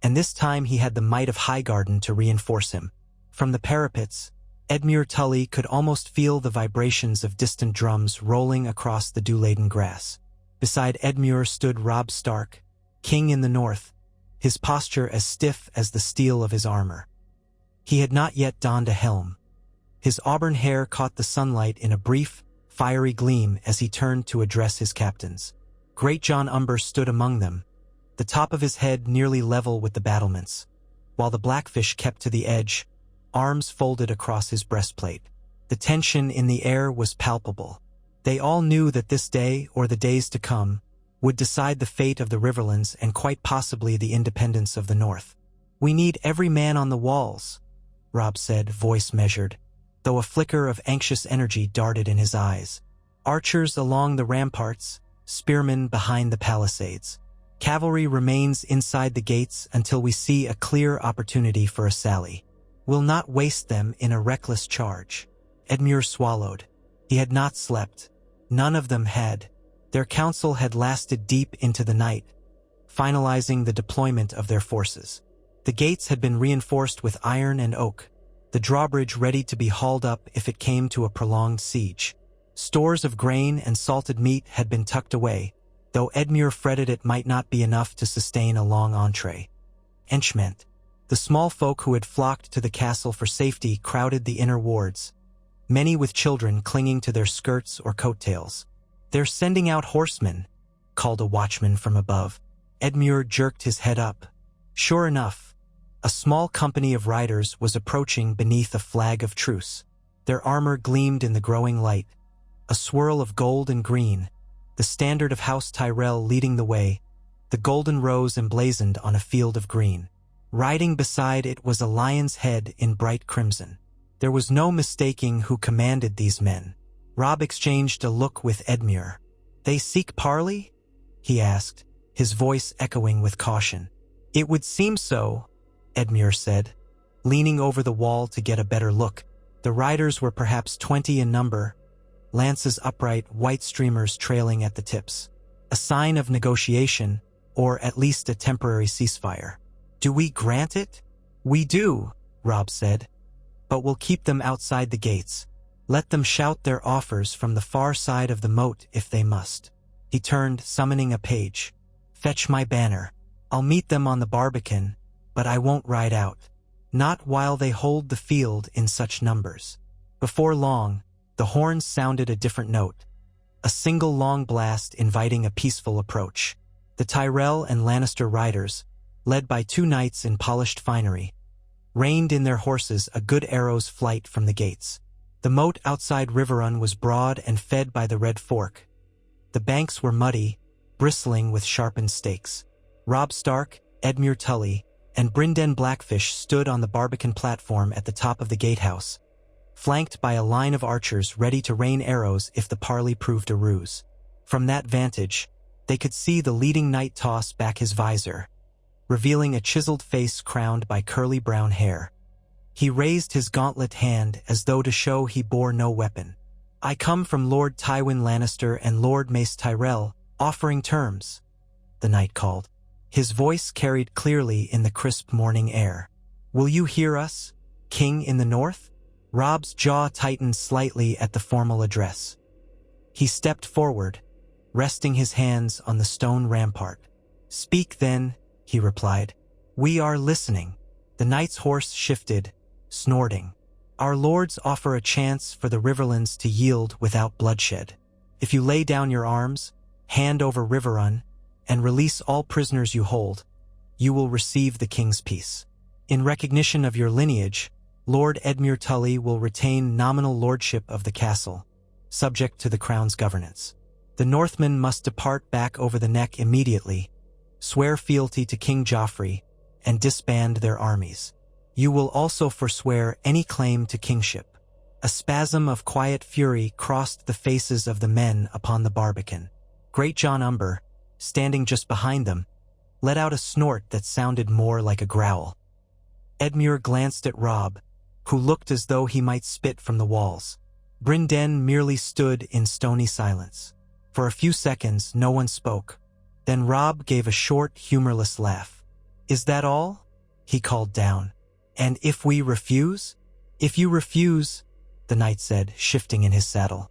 and this time he had the might of Highgarden to reinforce him. From the parapets, Edmure Tully could almost feel the vibrations of distant drums rolling across the dew-laden grass. Beside Edmure stood Robb Stark, king in the north, his posture as stiff as the steel of his armor. He had not yet donned a helm. His auburn hair caught the sunlight in a brief, fiery gleam as he turned to address his captains. Great Jon Umber stood among them, the top of his head nearly level with the battlements, while the Blackfish kept to the edge, arms folded across his breastplate. The tension in the air was palpable. They all knew that this day, or the days to come, would decide the fate of the Riverlands and quite possibly the independence of the North. "We need every man on the walls," Robb said, voice measured, though a flicker of anxious energy darted in his eyes. "Archers along the ramparts, spearmen behind the palisades. Cavalry remains inside the gates until we see a clear opportunity for a sally. We'll not waste them in a reckless charge." Edmure swallowed. He had not slept. None of them had. Their council had lasted deep into the night, finalizing the deployment of their forces. The gates had been reinforced with iron and oak, the drawbridge ready to be hauled up if it came to a prolonged siege. Stores of grain and salted meat had been tucked away, though Edmure fretted it might not be enough to sustain a long entree. Henchmen, the small folk who had flocked to the castle for safety, crowded the inner wards, many with children clinging to their skirts or coattails. "They're sending out horsemen," called a watchman from above. Edmure jerked his head up. Sure enough, a small company of riders was approaching beneath a flag of truce. Their armor gleamed in the growing light, a swirl of gold and green, the standard of House Tyrell leading the way, the golden rose emblazoned on a field of green. Riding beside it was a lion's head in bright crimson. There was no mistaking who commanded these men. Robb exchanged a look with Edmure. "They seek parley?" he asked, his voice echoing with caution. "It would seem so," Edmure said, leaning over the wall to get a better look. The riders were perhaps 20 in number, lances upright, white streamers trailing at the tips. A sign of negotiation, or at least a temporary ceasefire. "Do we grant it?" "We do," Robb said. "But we'll keep them outside the gates. Let them shout their offers from the far side of the moat if they must." He turned, summoning a page. "Fetch my banner. I'll meet them on the barbican, but I won't ride out. Not while they hold the field in such numbers." Before long, the horns sounded a different note, a single long blast inviting a peaceful approach. The Tyrell and Lannister riders, led by 2 knights in polished finery, reined in their horses a good arrow's flight from the gates. The moat outside Riverrun was broad and fed by the Red Fork. The banks were muddy, bristling with sharpened stakes. Robb Stark, Edmure Tully, and Brynden Blackfish stood on the Barbican platform at the top of the gatehouse, flanked by a line of archers ready to rain arrows if the parley proved a ruse. From that vantage, they could see the leading knight toss back his visor, revealing a chiseled face crowned by curly brown hair. He raised his gauntlet hand as though to show he bore no weapon. "I come from Lord Tywin Lannister and Lord Mace Tyrell, offering terms," the knight called. His voice carried clearly in the crisp morning air. "Will you hear us, King in the North?" Robb's jaw tightened slightly at the formal address. He stepped forward, resting his hands on the stone rampart. "Speak then," he replied. "We are listening." The knight's horse shifted, snorting. "Our lords offer a chance for the Riverlands to yield without bloodshed. If you lay down your arms, hand over Riverrun, and release all prisoners you hold, you will receive the king's peace. In recognition of your lineage, Lord Edmure Tully will retain nominal lordship of the castle, subject to the crown's governance. The Northmen must depart back over the neck immediately, swear fealty to King Joffrey, and disband their armies. You will also forswear any claim to kingship." A spasm of quiet fury crossed the faces of the men upon the Barbican. Great John Umber, standing just behind them, let out a snort that sounded more like a growl. Edmure glanced at Robb, who looked as though he might spit from the walls. Brynden merely stood in stony silence. For a few seconds, no one spoke. Then Robb gave a short, humorless laugh. "Is that all?" he called down. "And if we refuse?" "If you refuse," the knight said, shifting in his saddle,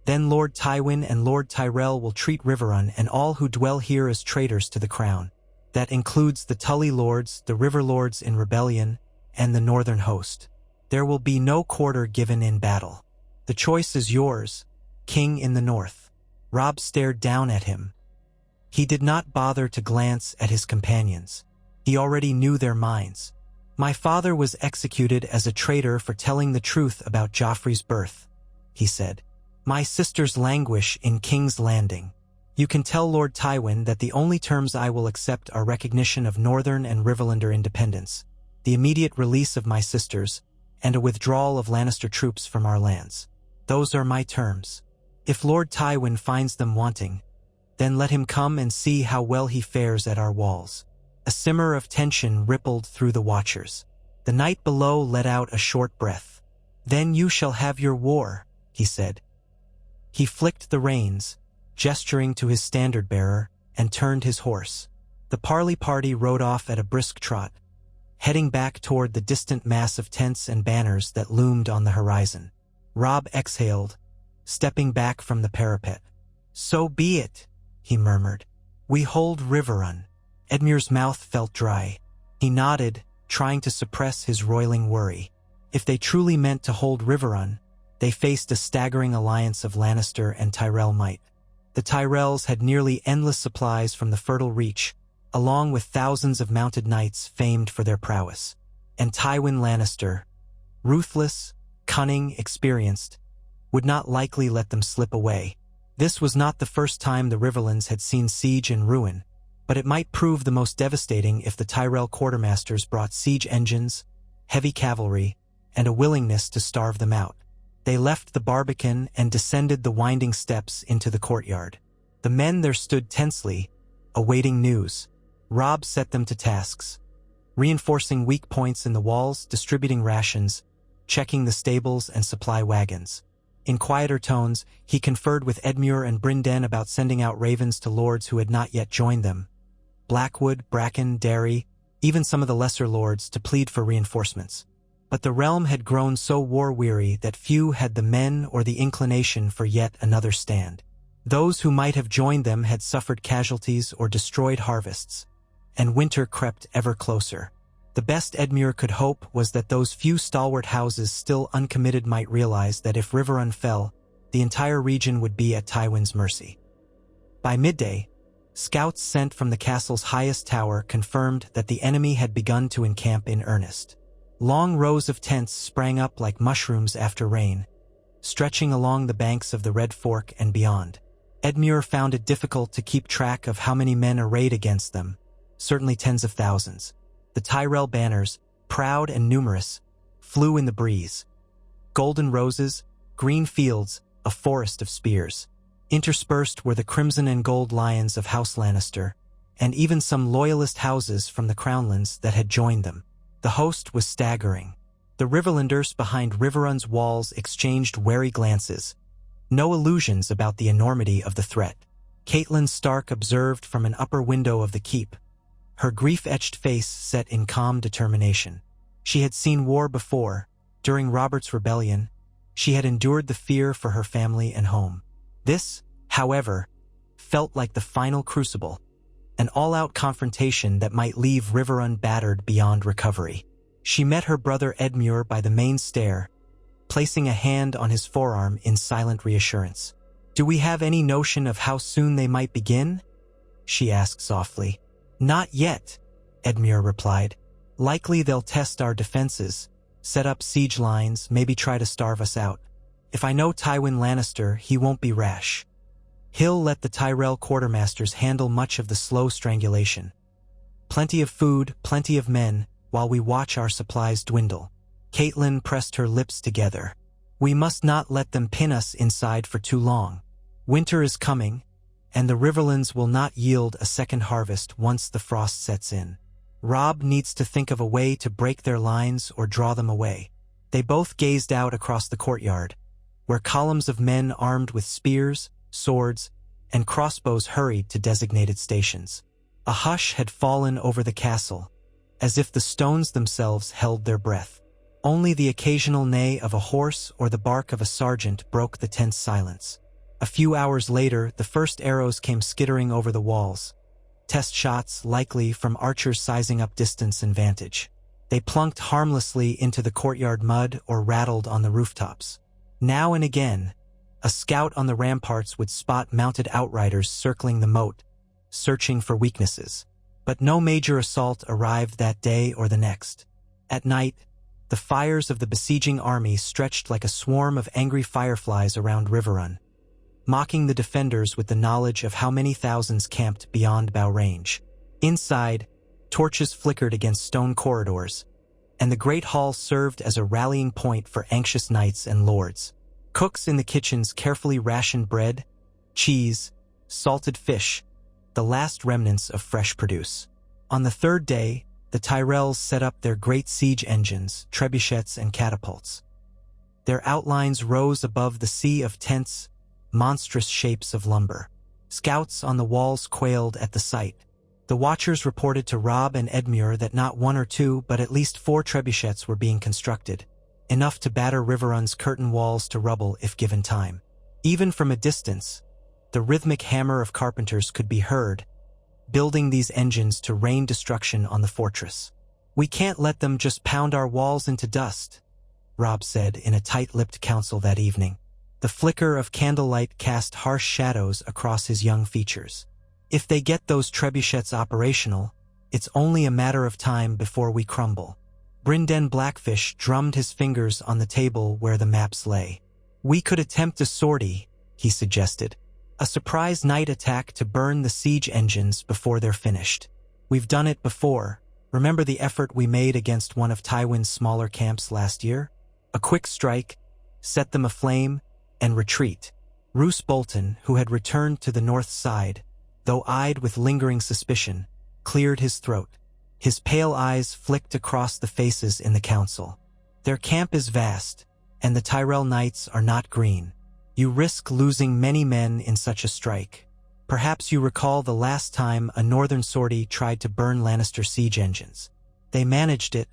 "then Lord Tywin and Lord Tyrell will treat Riverrun and all who dwell here as traitors to the crown. That includes the Tully lords, the River lords in rebellion, and the northern host. There will be no quarter given in battle. The choice is yours, King in the North." Robb stared down at him. He did not bother to glance at his companions. He already knew their minds. "My father was executed as a traitor for telling the truth about Joffrey's birth," he said. "My sisters languish in King's Landing. You can tell Lord Tywin that the only terms I will accept are recognition of Northern and Riverlander independence, the immediate release of my sisters, and a withdrawal of Lannister troops from our lands. Those are my terms. If Lord Tywin finds them wanting, then let him come and see how well he fares at our walls." A simmer of tension rippled through the watchers. The knight below let out a short breath. "Then you shall have your war," he said. He flicked the reins, gesturing to his standard-bearer, and turned his horse. The parley party rode off at a brisk trot, heading back toward the distant mass of tents and banners that loomed on the horizon. Robb exhaled, stepping back from the parapet. "So be it," he murmured. "We hold Riverrun." Edmure's mouth felt dry. He nodded, trying to suppress his roiling worry. If they truly meant to hold Riverrun, they faced a staggering alliance of Lannister and Tyrell might. The Tyrells had nearly endless supplies from the Fertile Reach, along with thousands of mounted knights famed for their prowess. And Tywin Lannister, ruthless, cunning, experienced, would not likely let them slip away. This was not the first time the Riverlands had seen siege and ruin, but it might prove the most devastating if the Tyrell quartermasters brought siege engines, heavy cavalry, and a willingness to starve them out. They left the Barbican and descended the winding steps into the courtyard. The men there stood tensely, awaiting news. Robb set them to tasks, reinforcing weak points in the walls, distributing rations, checking the stables and supply wagons. In quieter tones, he conferred with Edmure and Brynden about sending out ravens to lords who had not yet joined them. Blackwood, Bracken, Derry, even some of the lesser lords, to plead for reinforcements. But the realm had grown so war-weary that few had the men or the inclination for yet another stand. Those who might have joined them had suffered casualties or destroyed harvests, and winter crept ever closer. The best Edmure could hope was that those few stalwart houses still uncommitted might realize that if Riverrun fell, the entire region would be at Tywin's mercy. By midday, scouts sent from the castle's highest tower confirmed that the enemy had begun to encamp in earnest. Long rows of tents sprang up like mushrooms after rain, stretching along the banks of the Red Fork and beyond. Edmure found it difficult to keep track of how many men arrayed against them, certainly tens of thousands. The Tyrell banners, proud and numerous, flew in the breeze. Golden roses, green fields, a forest of spears. Interspersed were the crimson and gold lions of House Lannister, and even some loyalist houses from the Crownlands that had joined them. The host was staggering. The Riverlanders behind Riverrun's walls exchanged wary glances. No illusions about the enormity of the threat. Catelyn Stark observed from an upper window of the keep, her grief-etched face set in calm determination. She had seen war before. During Robert's rebellion, she had endured the fear for her family and home. This, however, felt like the final crucible, an all-out confrontation that might leave Riverrun battered beyond recovery. She met her brother Edmure by the main stair, placing a hand on his forearm in silent reassurance. "Do we have any notion of how soon they might begin?" she asked softly. "Not yet," Edmure replied. "Likely they'll test our defenses, set up siege lines, maybe try to starve us out. If I know Tywin Lannister, he won't be rash. He'll let the Tyrell quartermasters handle much of the slow strangulation. Plenty of food, plenty of men, while we watch our supplies dwindle." Catelyn pressed her lips together. "We must not let them pin us inside for too long. Winter is coming, and the Riverlands will not yield a second harvest once the frost sets in. Robb needs to think of a way to break their lines or draw them away." They both gazed out across the courtyard, where columns of men armed with spears, swords, and crossbows hurried to designated stations. A hush had fallen over the castle, as if the stones themselves held their breath. Only the occasional neigh of a horse or the bark of a sergeant broke the tense silence. A few hours later, the first arrows came skittering over the walls. Test shots, likely from archers sizing up distance and vantage. They plunked harmlessly into the courtyard mud or rattled on the rooftops. Now and again, a scout on the ramparts would spot mounted outriders circling the moat, searching for weaknesses. But no major assault arrived that day or the next. At night, the fires of the besieging army stretched like a swarm of angry fireflies around Riverrun, mocking the defenders with the knowledge of how many thousands camped beyond bow range. Inside, torches flickered against stone corridors, and the great hall served as a rallying point for anxious knights and lords. Cooks in the kitchens carefully rationed bread, cheese, salted fish, the last remnants of fresh produce. On the third day, the Tyrells set up their great siege engines, trebuchets, and catapults. Their outlines rose above the sea of tents, monstrous shapes of lumber. Scouts on the walls quailed at the sight. The watchers reported to Robb and Edmure that not one or two, but at least 4 trebuchets were being constructed, enough to batter Riverrun's curtain walls to rubble if given time. Even from a distance, the rhythmic hammer of carpenters could be heard, building these engines to rain destruction on the fortress. "We can't let them just pound our walls into dust," Robb said in a tight-lipped council that evening. The flicker of candlelight cast harsh shadows across his young features. "If they get those trebuchets operational, it's only a matter of time before we crumble." Brynden Blackfish drummed his fingers on the table where the maps lay. "We could attempt a sortie," he suggested. "A surprise night attack to burn the siege engines before they're finished. We've done it before. Remember the effort we made against one of Tywin's smaller camps last year? A quick strike, set them aflame, and retreat." Roose Bolton, who had returned to the north side, though eyed with lingering suspicion, cleared his throat. His pale eyes flicked across the faces in the council. "Their camp is vast, and the Tyrell Knights are not green. You risk losing many men in such a strike. Perhaps you recall the last time a northern sortie tried to burn Lannister siege engines. They managed it,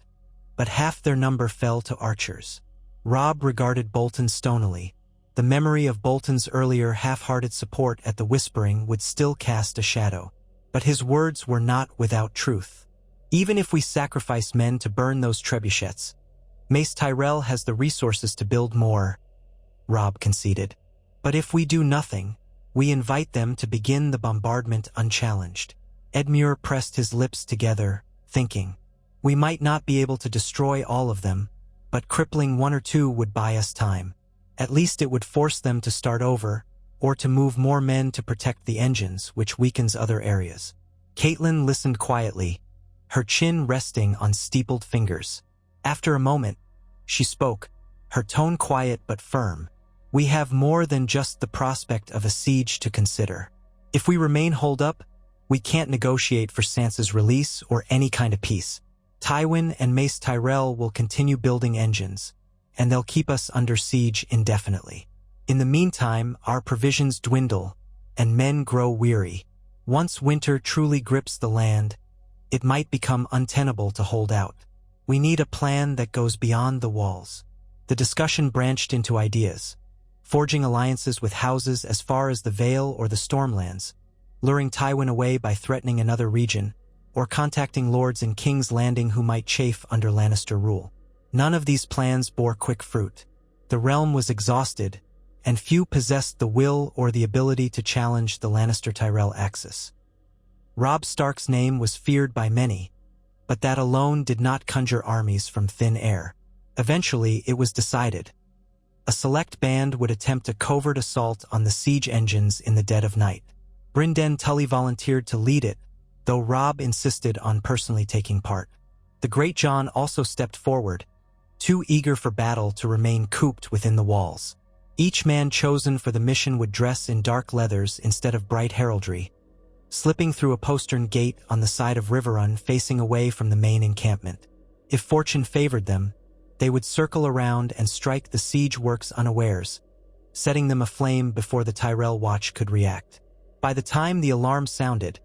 but half their number fell to archers." Robb regarded Bolton stonily. The memory of Bolton's earlier half-hearted support at the Whispering would still cast a shadow. But his words were not without truth. "Even if we sacrifice men to burn those trebuchets, Mace Tyrell has the resources to build more," Robb conceded. "But if we do nothing, we invite them to begin the bombardment unchallenged." Edmure pressed his lips together, thinking, "We might not be able to destroy all of them, but crippling 1 or 2 would buy us time. At least it would force them to start over, or to move more men to protect the engines, which weakens other areas. Catelyn listened quietly, her chin resting on steepled fingers. After a moment, she spoke, her tone quiet but firm. We have more than just the prospect of a siege to consider. If we remain holed up, we can't negotiate for Sansa's release or any kind of peace. Tywin and Mace Tyrell will continue building engines, and they'll keep us under siege indefinitely. In the meantime, our provisions dwindle, and men grow weary. Once winter truly grips the land, it might become untenable to hold out. We need a plan that goes beyond the walls. The discussion branched into ideas, forging alliances with houses as far as the Vale or the Stormlands, luring Tywin away by threatening another region, or contacting lords in King's Landing who might chafe under Lannister rule. None of these plans bore quick fruit. The realm was exhausted, and few possessed the will or the ability to challenge the Lannister-Tyrell axis. Robb Stark's name was feared by many, but that alone did not conjure armies from thin air. Eventually, it was decided. A select band would attempt a covert assault on the siege engines in the dead of night. Brynden Tully volunteered to lead it, though Robb insisted on personally taking part. The Great John also stepped forward, too eager for battle to remain cooped within the walls. Each man chosen for the mission would dress in dark leathers instead of bright heraldry, slipping through a postern gate on the side of Riverrun facing away from the main encampment. If fortune favored them, they would circle around and strike the siege works unawares, setting them aflame before the Tyrell Watch could react. By the time the alarm sounded,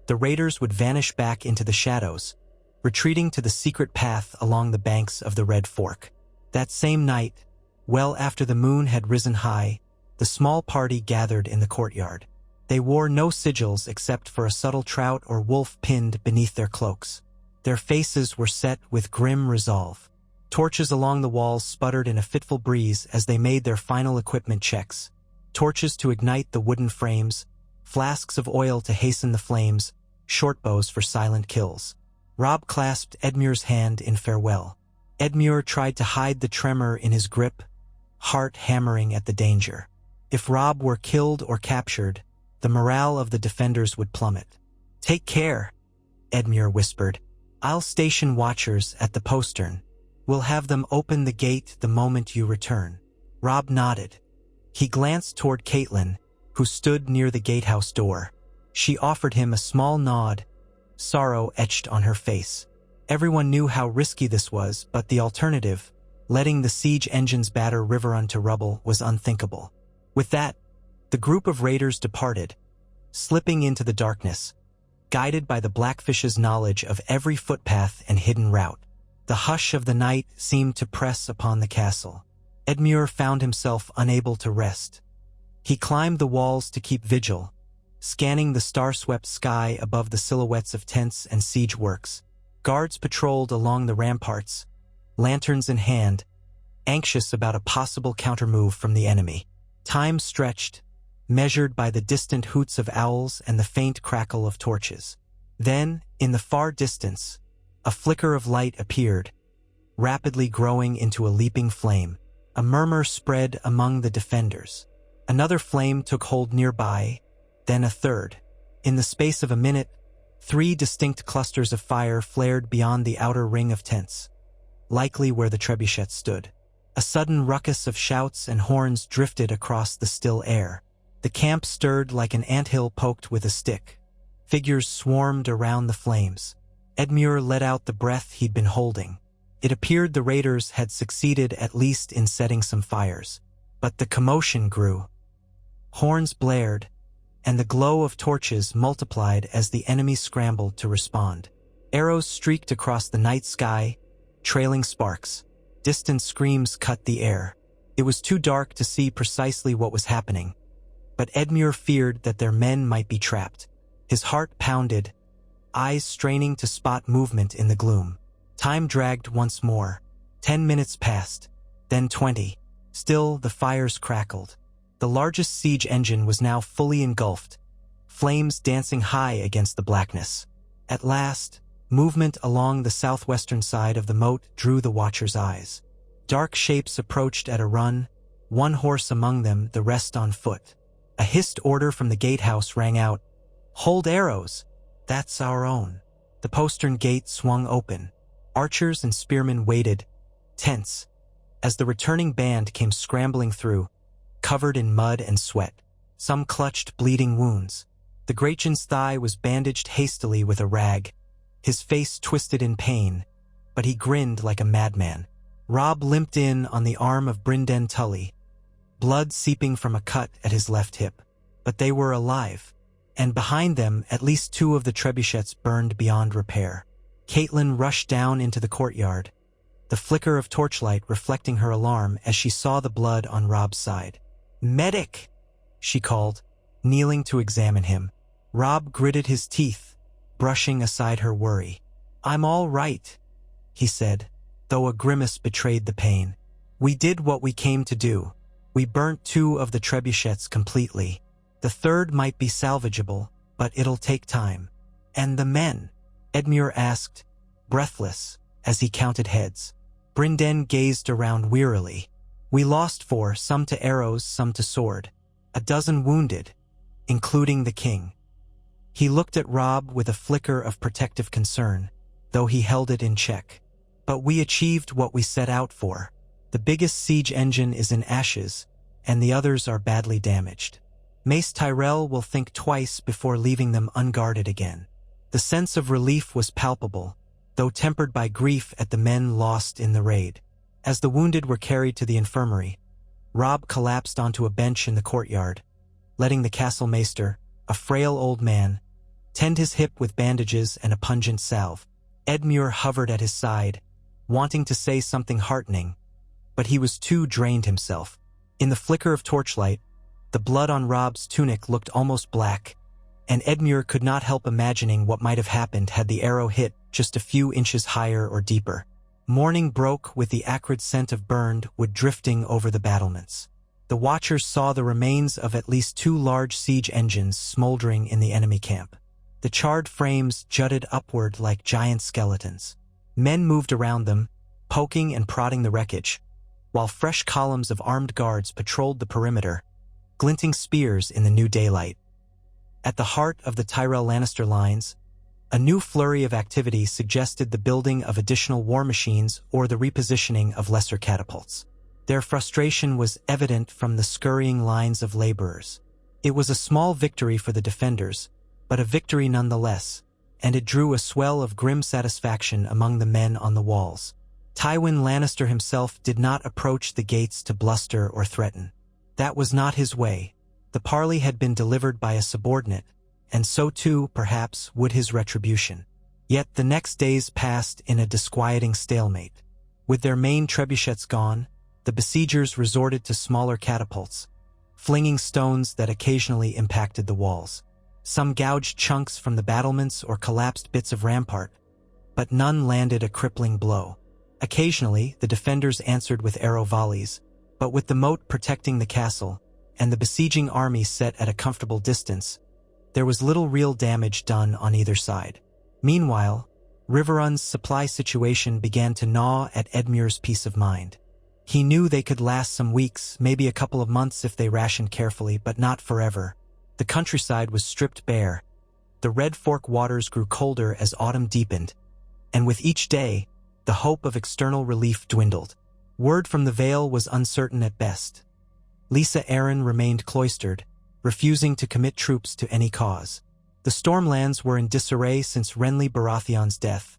the raiders would vanish back into the shadows, retreating to the secret path along the banks of the Red Fork. That same night, well after the moon had risen high, the small party gathered in the courtyard. They wore no sigils except for a subtle trout or wolf pinned beneath their cloaks. Their faces were set with grim resolve. Torches along the walls sputtered in a fitful breeze as they made their final equipment checks. Torches to ignite the wooden frames, flasks of oil to hasten the flames, shortbows for silent kills. Robb clasped Edmure's hand in farewell. Edmure tried to hide the tremor in his grip, heart hammering at the danger. If Robb were killed or captured, the morale of the defenders would plummet. "Take care," Edmure whispered. "I'll station watchers at the postern. We'll have them open the gate the moment you return." Robb nodded. He glanced toward Catelyn, who stood near the gatehouse door. She offered him a small nod, sorrow etched on her face. Everyone knew how risky this was, but the alternative, letting the siege engines batter Riverrun to rubble, was unthinkable. With that, the group of raiders departed, slipping into the darkness, guided by the Blackfish's knowledge of every footpath and hidden route. The hush of the night seemed to press upon the castle. Edmure found himself unable to rest. He climbed the walls to keep vigil, scanning the star-swept sky above the silhouettes of tents and siege works. Guards patrolled along the ramparts, lanterns in hand, anxious about a possible countermove from the enemy. Time stretched, measured by the distant hoots of owls and the faint crackle of torches. Then, in the far distance, a flicker of light appeared, rapidly growing into a leaping flame. A murmur spread among the defenders. Another flame took hold nearby, then a third. In the space of a minute, 3 distinct clusters of fire flared beyond the outer ring of tents, likely where the trebuchets stood. A sudden ruckus of shouts and horns drifted across the still air. The camp stirred like an anthill poked with a stick. Figures swarmed around the flames. Edmure let out the breath he'd been holding. It appeared the raiders had succeeded at least in setting some fires. But the commotion grew. Horns blared, and the glow of torches multiplied as the enemy scrambled to respond. Arrows streaked across the night sky, trailing sparks. Distant screams cut the air. It was too dark to see precisely what was happening, but Edmure feared that their men might be trapped. His heart pounded, eyes straining to spot movement in the gloom. Time dragged once more. 10 minutes passed, then 20. Still, the fires crackled. The largest siege engine was now fully engulfed, flames dancing high against the blackness. At last, movement along the southwestern side of the moat drew the watchers' eyes. Dark shapes approached at a run, one horse among them, the rest on foot. A hissed order from the gatehouse rang out. "Hold arrows! That's our own." The postern gate swung open. Archers and spearmen waited, tense, as the returning band came scrambling through, covered in mud and sweat. Some clutched bleeding wounds. The Grachan's thigh was bandaged hastily with a rag, his face twisted in pain, but he grinned like a madman. Robb limped in on the arm of Brynden Tully, blood seeping from a cut at his left hip. But they were alive, and behind them at least 2 of the trebuchets burned beyond repair. Catelyn rushed down into the courtyard, the flicker of torchlight reflecting her alarm as she saw the blood on Robb's side. "Medic!" she called, kneeling to examine him. Robb gritted his teeth, brushing aside her worry. "I'm all right," he said, though a grimace betrayed the pain. "We did what we came to do. We burnt 2 of the trebuchets completely. The 3rd might be salvageable, but it'll take time." "And the men?" Edmure asked, breathless, as he counted heads. Brynden gazed around wearily. "We lost 4, some to arrows, some to sword. A dozen wounded, including the king." He looked at Robb with a flicker of protective concern, though he held it in check. "But we achieved what we set out for. The biggest siege engine is in ashes, and the others are badly damaged. Mace Tyrell will think twice before leaving them unguarded again." The sense of relief was palpable, though tempered by grief at the men lost in the raid. As the wounded were carried to the infirmary, Robb collapsed onto a bench in the courtyard, letting the castle maester, a frail old man, tend his hip with bandages and a pungent salve. Edmure hovered at his side, wanting to say something heartening, but he was too drained himself. In the flicker of torchlight, the blood on Robb's tunic looked almost black, and Edmure could not help imagining what might have happened had the arrow hit just a few inches higher or deeper. Morning broke with the acrid scent of burned wood drifting over the battlements. The watchers saw the remains of at least 2 large siege engines smoldering in the enemy camp. The charred frames jutted upward like giant skeletons. Men moved around them, poking and prodding the wreckage, while fresh columns of armed guards patrolled the perimeter, glinting spears in the new daylight. At the heart of the Tyrell Lannister lines, a new flurry of activity suggested the building of additional war machines or the repositioning of lesser catapults. Their frustration was evident from the scurrying lines of laborers. It was a small victory for the defenders, but a victory nonetheless, and it drew a swell of grim satisfaction among the men on the walls. Tywin Lannister himself did not approach the gates to bluster or threaten. That was not his way. The parley had been delivered by a subordinate, and so too, perhaps, would his retribution. Yet the next days passed in a disquieting stalemate. With their main trebuchets gone, the besiegers resorted to smaller catapults, flinging stones that occasionally impacted the walls. Some gouged chunks from the battlements or collapsed bits of rampart, but none landed a crippling blow. Occasionally, the defenders answered with arrow volleys, but with the moat protecting the castle and the besieging army set at a comfortable distance, there was little real damage done on either side. Meanwhile, Riverrun's supply situation began to gnaw at Edmure's peace of mind. He knew they could last some weeks, maybe a couple of months if they rationed carefully, but not forever. The countryside was stripped bare. The Red Fork waters grew colder as autumn deepened, and with each day, the hope of external relief dwindled. Word from the Vale was uncertain at best. Lisa Arryn remained cloistered, refusing to commit troops to any cause. The Stormlands were in disarray since Renly Baratheon's death,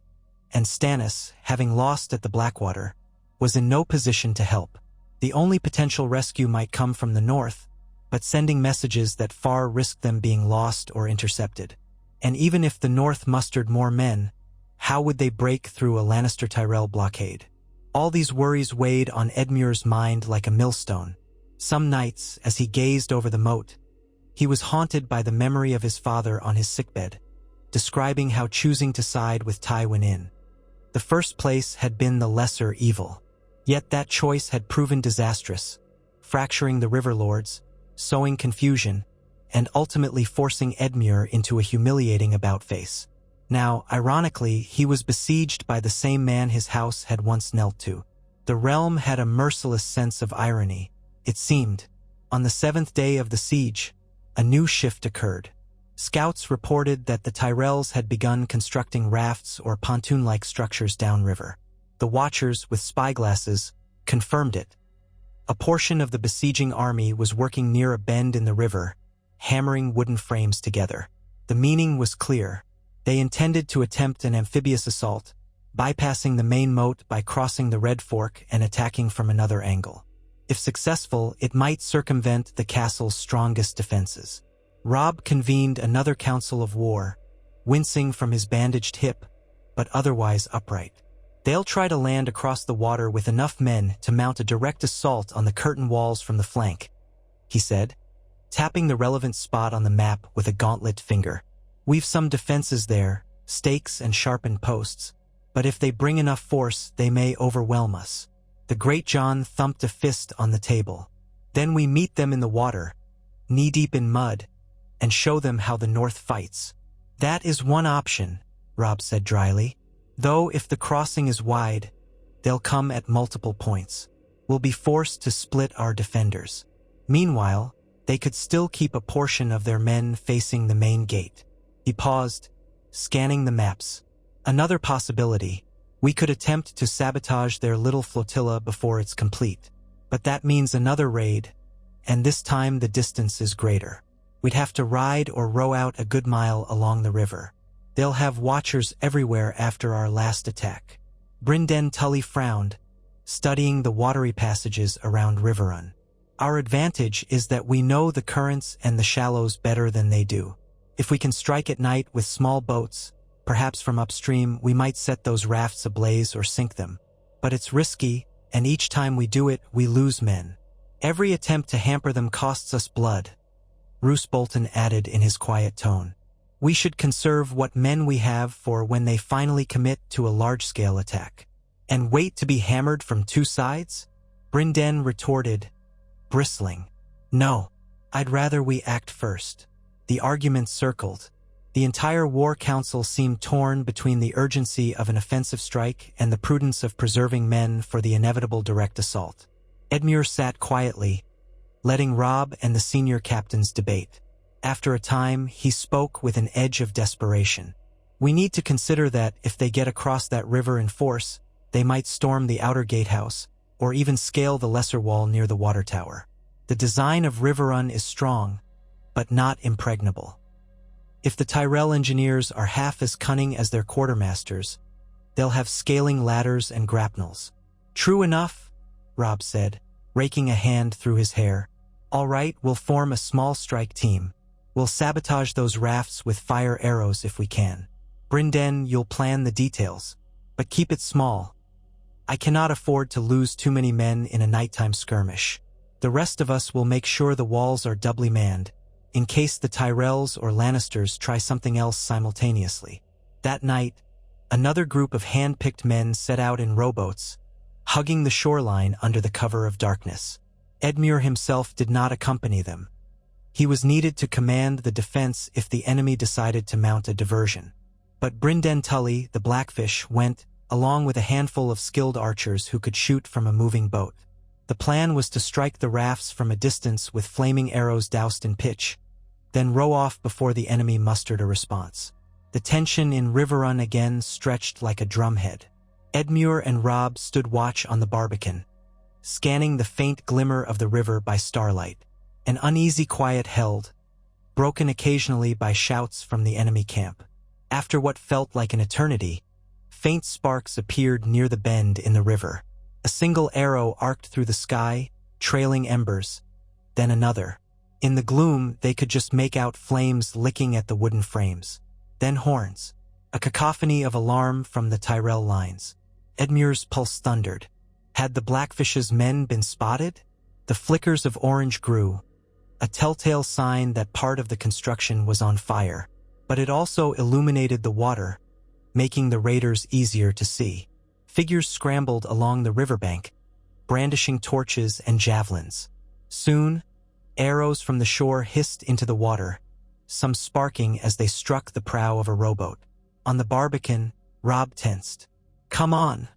and Stannis, having lost at the Blackwater, was in no position to help. The only potential rescue might come from the north, but sending messages that far risked them being lost or intercepted. And even if the north mustered more men, how would they break through a Lannister-Tyrell blockade? All these worries weighed on Edmure's mind like a millstone. Some nights, as he gazed over the moat, he was haunted by the memory of his father on his sickbed, describing how choosing to side with Tywin in the first place had been the lesser evil. Yet that choice had proven disastrous, fracturing the River Lords, sowing confusion, and ultimately forcing Edmure into a humiliating about-face. Now, ironically, he was besieged by the same man his house had once knelt to. The realm had a merciless sense of irony. It seemed, on the 7th day of the siege, a new shift occurred. Scouts reported that the Tyrells had begun constructing rafts or pontoon-like structures downriver. The Watchers, with spyglasses, confirmed it. A portion of the besieging army was working near a bend in the river, hammering wooden frames together. The meaning was clear. They intended to attempt an amphibious assault, bypassing the main moat by crossing the Red Fork and attacking from another angle. If successful, it might circumvent the castle's strongest defenses. Robb convened another council of war, wincing from his bandaged hip, but otherwise upright. They'll try to land across the water with enough men to mount a direct assault on the curtain walls from the flank, he said, tapping the relevant spot on the map with a gauntlet finger. We've some defenses there, stakes and sharpened posts, but if they bring enough force, they may overwhelm us. The Great John thumped a fist on the table. Then we meet them in the water, knee-deep in mud, and show them how the North fights. That is one option, Robb said dryly. Though if the crossing is wide, they'll come at multiple points. We'll be forced to split our defenders. Meanwhile, they could still keep a portion of their men facing the main gate. He paused, scanning the maps. Another possibility, we could attempt to sabotage their little flotilla before it's complete. But that means another raid, and this time the distance is greater. We'd have to ride or row out a good mile along the river. They'll have Watchers everywhere after our last attack. Brynden Tully frowned, studying the watery passages around Riverrun. Our advantage is that we know the currents and the shallows better than they do. If we can strike at night with small boats, perhaps from upstream, we might set those rafts ablaze or sink them. But it's risky, and each time we do it, we lose men. Every attempt to hamper them costs us blood, Roose Bolton added in his quiet tone. We should conserve what men we have for when they finally commit to a large-scale attack. And wait to be hammered from two sides? Brynden retorted, bristling. No, I'd rather we act first. The argument circled. The entire war council seemed torn between the urgency of an offensive strike and the prudence of preserving men for the inevitable direct assault. Edmure sat quietly, letting Robb and the senior captains debate. After a time, he spoke with an edge of desperation. We need to consider that if they get across that river in force, they might storm the outer gatehouse, or even scale the lesser wall near the water tower. The design of Riverrun is strong, but not impregnable. If the Tyrell engineers are half as cunning as their quartermasters, they'll have scaling ladders and grapnels. True enough, Robb said, raking a hand through his hair. All right, we'll form a small strike team. We'll sabotage those rafts with fire arrows if we can. Brynden, you'll plan the details, but keep it small. I cannot afford to lose too many men in a nighttime skirmish. The rest of us will make sure the walls are doubly manned, in case the Tyrells or Lannisters try something else simultaneously. That night, another group of hand-picked men set out in rowboats, hugging the shoreline under the cover of darkness. Edmure himself did not accompany them. He was needed to command the defense if the enemy decided to mount a diversion. But Brynden Tully, the Blackfish, went, along with a handful of skilled archers who could shoot from a moving boat. The plan was to strike the rafts from a distance with flaming arrows doused in pitch, then row off before the enemy mustered a response. The tension in Riverrun again stretched like a drumhead. Edmure and Robb stood watch on the barbican, scanning the faint glimmer of the river by starlight. An uneasy quiet held, broken occasionally by shouts from the enemy camp. After what felt like an eternity, faint sparks appeared near the bend in the river. A single arrow arced through the sky, trailing embers, then another. In the gloom, they could just make out flames licking at the wooden frames. Then horns, a cacophony of alarm from the Tyrell lines. Edmure's pulse thundered. Had the Blackfish's men been spotted? The flickers of orange grew, a telltale sign that part of the construction was on fire, but it also illuminated the water, making the raiders easier to see. Figures scrambled along the riverbank, brandishing torches and javelins. Soon, arrows from the shore hissed into the water, some sparking as they struck the prow of a rowboat. On the barbican, Robb tensed. "Come on,"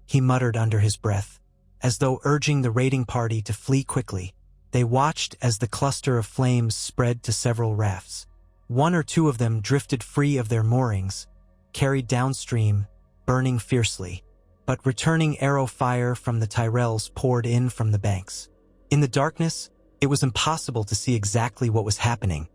he muttered under his breath, as though urging the raiding party to flee quickly. They watched as the cluster of flames spread to several rafts. One or two of them drifted free of their moorings, carried downstream, burning fiercely. But returning arrow fire from the Tyrells poured in from the banks. In the darkness, it was impossible to see exactly what was happening,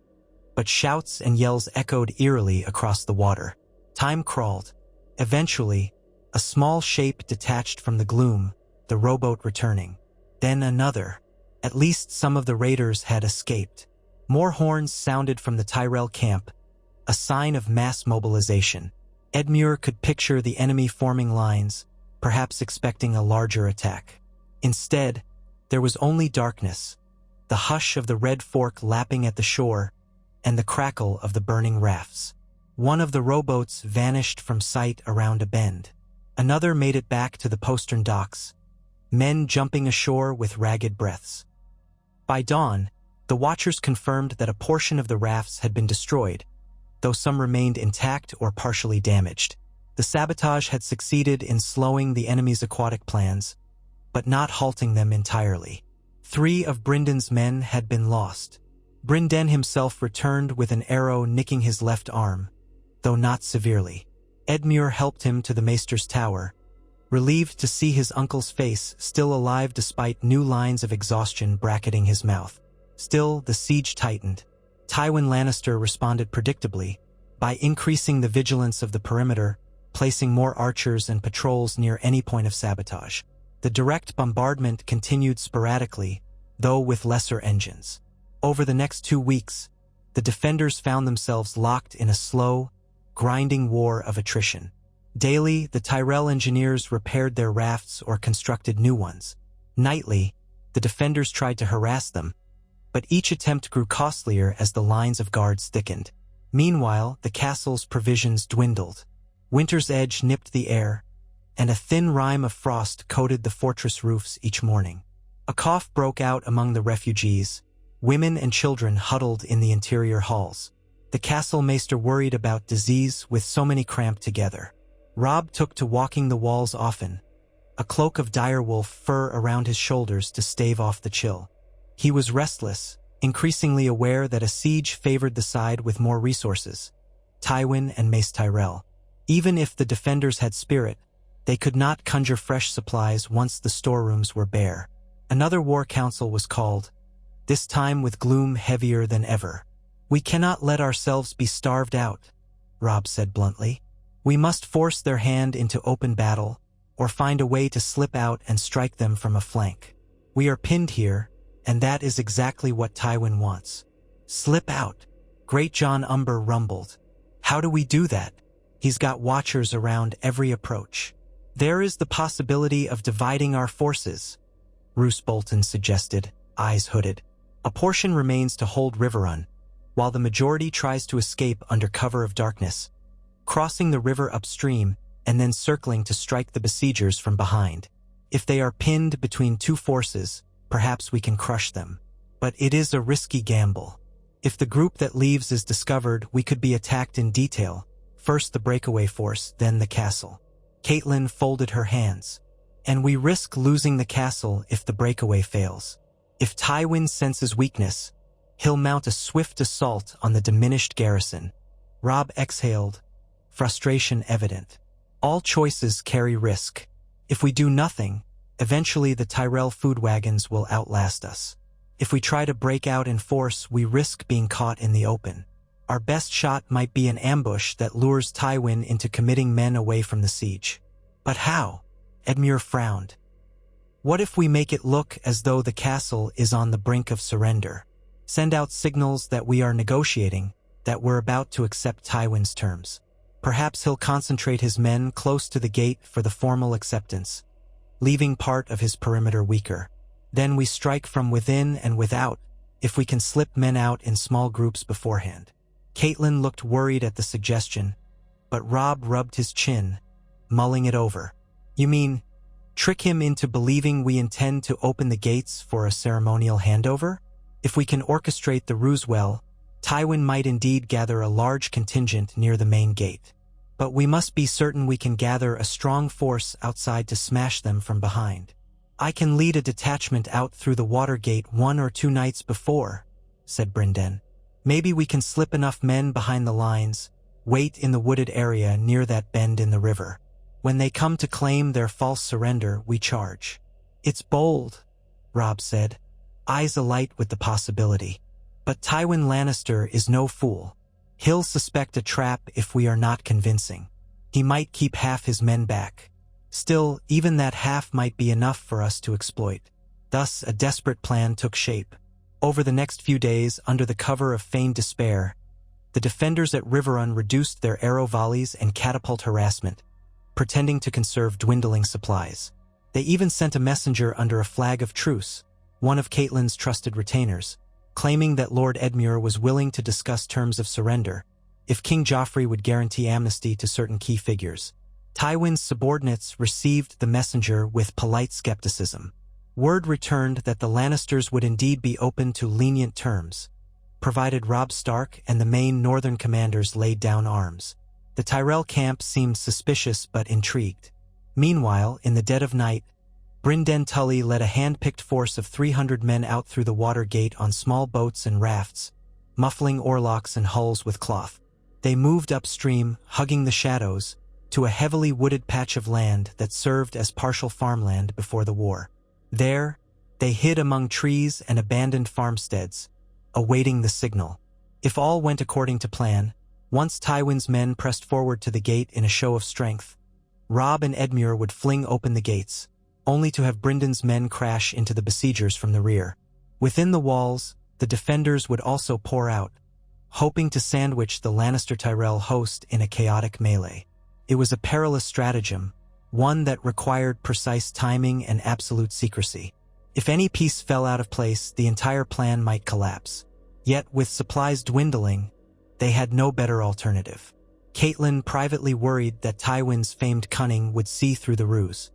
but shouts and yells echoed eerily across the water. Time crawled. Eventually, a small shape detached from the gloom, the rowboat returning. Then another. At least some of the raiders had escaped. More horns sounded from the Tyrell camp, a sign of mass mobilization. Edmure could picture the enemy forming lines, perhaps expecting a larger attack. Instead, there was only darkness, the hush of the Red Fork lapping at the shore, and the crackle of the burning rafts. One of the rowboats vanished from sight around a bend. Another made it back to the postern docks, men jumping ashore with ragged breaths. By dawn, the watchers confirmed that a portion of the rafts had been destroyed, though some remained intact or partially damaged. The sabotage had succeeded in slowing the enemy's aquatic plans, but not halting them entirely. 3 of Bryndon's men had been lost. Brynden himself returned with an arrow nicking his left arm, though not severely. Edmure helped him to the maester's tower, relieved to see his uncle's face still alive despite new lines of exhaustion bracketing his mouth. Still, the siege tightened. Tywin Lannister responded predictably, by increasing the vigilance of the perimeter, placing more archers and patrols near any point of sabotage. The direct bombardment continued sporadically, though with lesser engines. Over the next 2 weeks, the defenders found themselves locked in a slow, grinding war of attrition. Daily, the Tyrell engineers repaired their rafts or constructed new ones. Nightly, the defenders tried to harass them, but each attempt grew costlier as the lines of guards thickened. Meanwhile, the castle's provisions dwindled. Winter's edge nipped the air, and a thin rime of frost coated the fortress roofs each morning. A cough broke out among the refugees. Women and children huddled in the interior halls. The castle maester worried about disease with so many cramped together. Robb took to walking the walls often, a cloak of direwolf fur around his shoulders to stave off the chill. He was restless, increasingly aware that a siege favored the side with more resources, Tywin and Mace Tyrell. Even if the defenders had spirit, they could not conjure fresh supplies once the storerooms were bare. Another war council was called, this time with gloom heavier than ever. "We cannot let ourselves be starved out," Robb said bluntly. "We must force their hand into open battle, or find a way to slip out and strike them from a flank. We are pinned here, and that is exactly what Tywin wants." "Slip out," Great John Umber rumbled. "How do we do that? He's got watchers around every approach." "There is the possibility of dividing our forces," Roose Bolton suggested, eyes hooded. "A portion remains to hold Riverrun, while the majority tries to escape under cover of darkness, crossing the river upstream and then circling to strike the besiegers from behind. If they are pinned between 2 forces, perhaps we can crush them. But it is a risky gamble. If the group that leaves is discovered, we could be attacked in detail, first the breakaway force, then the castle." Catelyn folded her hands. "And we risk losing the castle if the breakaway fails. If Tywin senses weakness, he'll mount a swift assault on the diminished garrison." Robb exhaled, frustration evident. "All choices carry risk. If we do nothing, eventually the Tyrell food wagons will outlast us. If we try to break out in force, we risk being caught in the open. Our best shot might be an ambush that lures Tywin into committing men away from the siege." "But how?" Edmure frowned. "What if we make it look as though the castle is on the brink of surrender? Send out signals that we are negotiating, that we're about to accept Tywin's terms. Perhaps he'll concentrate his men close to the gate for the formal acceptance, leaving part of his perimeter weaker. Then we strike from within and without, if we can slip men out in small groups beforehand." Catelyn looked worried at the suggestion, but Robb rubbed his chin, mulling it over. "You mean, trick him into believing we intend to open the gates for a ceremonial handover? If we can orchestrate the ruse well, Tywin might indeed gather a large contingent near the main gate. But we must be certain we can gather a strong force outside to smash them from behind." "I can lead a detachment out through the water gate 1 or 2 nights before," said Brynden. "Maybe we can slip enough men behind the lines, wait in the wooded area near that bend in the river. When they come to claim their false surrender, we charge." "It's bold," Robb said, eyes alight with the possibility. "But Tywin Lannister is no fool. He'll suspect a trap if we are not convincing. He might keep half his men back. Still, even that half might be enough for us to exploit." Thus, a desperate plan took shape. Over the next few days, under the cover of feigned despair, the defenders at Riverrun reduced their arrow volleys and catapult harassment, pretending to conserve dwindling supplies. They even sent a messenger under a flag of truce, one of Catelyn's trusted retainers, claiming that Lord Edmure was willing to discuss terms of surrender if King Joffrey would guarantee amnesty to certain key figures. Tywin's subordinates received the messenger with polite skepticism. Word returned that the Lannisters would indeed be open to lenient terms, provided Robb Stark and the main northern commanders laid down arms. The Tyrell camp seemed suspicious but intrigued. Meanwhile, in the dead of night, Brynden Tully led a hand-picked force of 300 men out through the water gate on small boats and rafts, muffling oarlocks and hulls with cloth. They moved upstream, hugging the shadows, to a heavily wooded patch of land that served as partial farmland before the war. There, they hid among trees and abandoned farmsteads, awaiting the signal. If all went according to plan, once Tywin's men pressed forward to the gate in a show of strength, Robb and Edmure would fling open the gates, only to have Brynden's men crash into the besiegers from the rear. Within the walls, the defenders would also pour out, hoping to sandwich the Lannister-Tyrell host in a chaotic melee. It was a perilous stratagem, one that required precise timing and absolute secrecy. If any piece fell out of place, the entire plan might collapse. Yet, with supplies dwindling, they had no better alternative. Catelyn privately worried that Tywin's famed cunning would see through the ruse.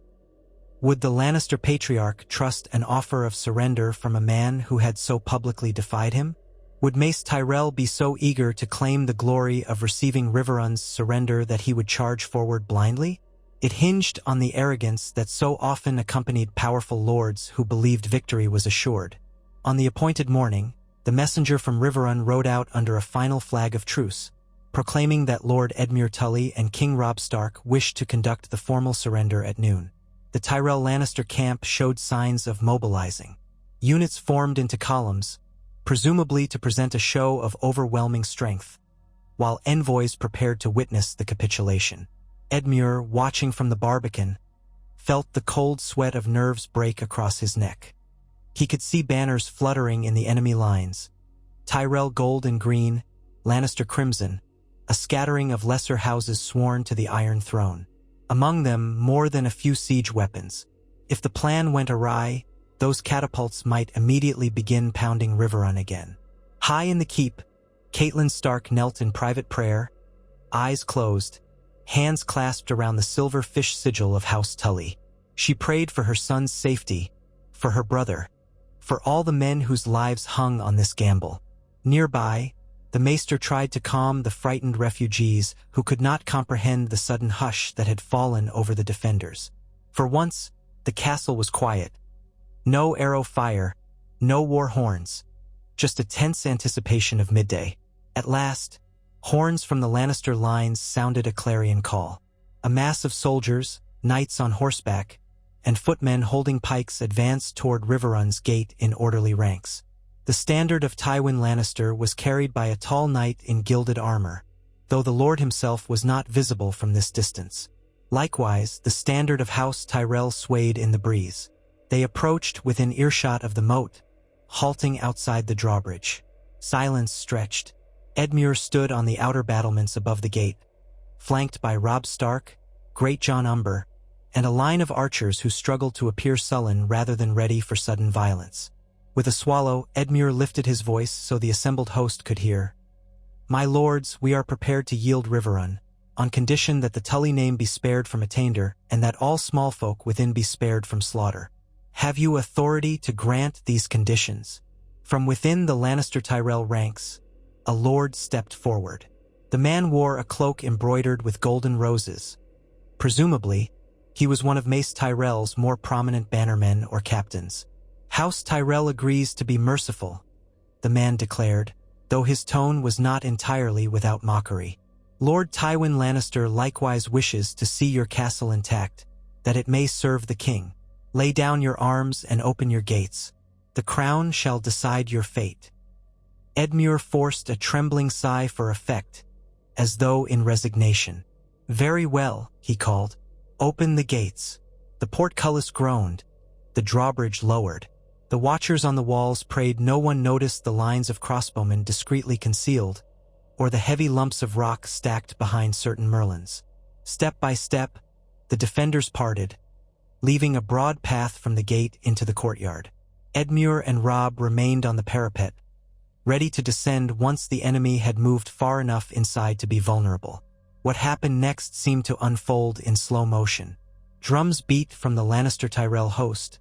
Would the Lannister patriarch trust an offer of surrender from a man who had so publicly defied him? Would Mace Tyrell be so eager to claim the glory of receiving Riverrun's surrender that he would charge forward blindly? It hinged on the arrogance that so often accompanied powerful lords who believed victory was assured. On the appointed morning, the messenger from Riverrun rode out under a final flag of truce, proclaiming that Lord Edmure Tully and King Robb Stark wished to conduct the formal surrender at noon. The Tyrell Lannister camp showed signs of mobilizing. Units formed into columns, presumably to present a show of overwhelming strength, while envoys prepared to witness the capitulation. Edmure, watching from the barbican, felt the cold sweat of nerves break across his neck. He could see banners fluttering in the enemy lines, Tyrell gold and green, Lannister crimson, a scattering of lesser houses sworn to the Iron Throne. Among them, more than a few siege weapons. If the plan went awry, those catapults might immediately begin pounding Riverrun again. High in the keep, Catelyn Stark knelt in private prayer, eyes closed, hands clasped around the silver fish sigil of House Tully. She prayed for her son's safety, for her brother, for all the men whose lives hung on this gamble. Nearby, the maester tried to calm the frightened refugees who could not comprehend the sudden hush that had fallen over the defenders. For once, the castle was quiet. No arrow fire, no war horns, just a tense anticipation of midday. At last, horns from the Lannister lines sounded a clarion call. A mass of soldiers, knights on horseback, and footmen holding pikes advanced toward Riverrun's gate in orderly ranks. The standard of Tywin Lannister was carried by a tall knight in gilded armor, though the lord himself was not visible from this distance. Likewise, the standard of House Tyrell swayed in the breeze. They approached within earshot of the moat, halting outside the drawbridge. Silence stretched. Edmure stood on the outer battlements above the gate, flanked by Robb Stark, Great John Umber, and a line of archers who struggled to appear sullen rather than ready for sudden violence. With a swallow, Edmure lifted his voice so the assembled host could hear. "My lords, we are prepared to yield Riverrun, on condition that the Tully name be spared from attainder and that all small folk within be spared from slaughter. Have you authority to grant these conditions?" From within the Lannister-Tyrell ranks, a lord stepped forward. The man wore a cloak embroidered with golden roses. Presumably, He was one of Mace Tyrell's more prominent bannermen or captains. "House Tyrell agrees to be merciful," the man declared, though his tone was not entirely without mockery. "Lord Tywin Lannister likewise wishes to see your castle intact, that it may serve the king. Lay down your arms and open your gates. The crown shall decide your fate." Edmure forced a trembling sigh for effect, as though in resignation. "Very well," he called. "Open the gates." The portcullis groaned. The drawbridge lowered. The watchers on the walls prayed no one noticed the lines of crossbowmen discreetly concealed, or the heavy lumps of rock stacked behind certain merlins. Step by step, the defenders parted, leaving a broad path from the gate into the courtyard. Edmure and Robb remained on the parapet, ready to descend once the enemy had moved far enough inside to be vulnerable. What happened next seemed to unfold in slow motion. Drums beat from the Lannister-Tyrell host,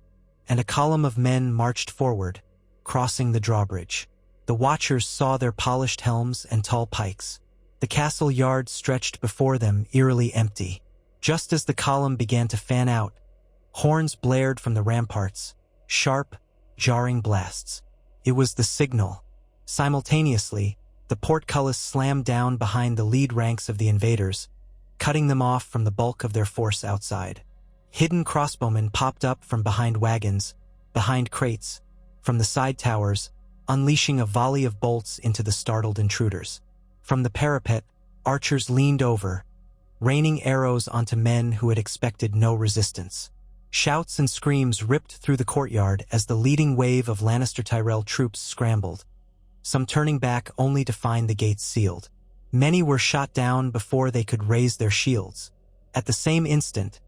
and a column of men marched forward, crossing the drawbridge. The watchers saw their polished helms and tall pikes. The castle yard stretched before them, eerily empty. Just as the column began to fan out, horns blared from the ramparts, sharp, jarring blasts. It was the signal. Simultaneously, the portcullis slammed down behind the lead ranks of the invaders, cutting them off from the bulk of their force outside. Hidden crossbowmen popped up from behind wagons, behind crates, from the side towers, unleashing a volley of bolts into the startled intruders. From the parapet, archers leaned over, raining arrows onto men who had expected no resistance. Shouts and screams ripped through the courtyard as the leading wave of Lannister-Tyrell troops scrambled, some turning back only to find the gates sealed. Many were shot down before they could raise their shields. At the same instant,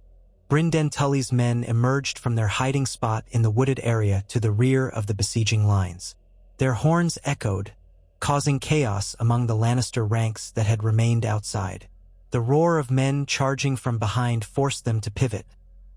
Brynden Tully's men emerged from their hiding spot in the wooded area to the rear of the besieging lines. Their horns echoed, causing chaos among the Lannister ranks that had remained outside. The roar of men charging from behind forced them to pivot,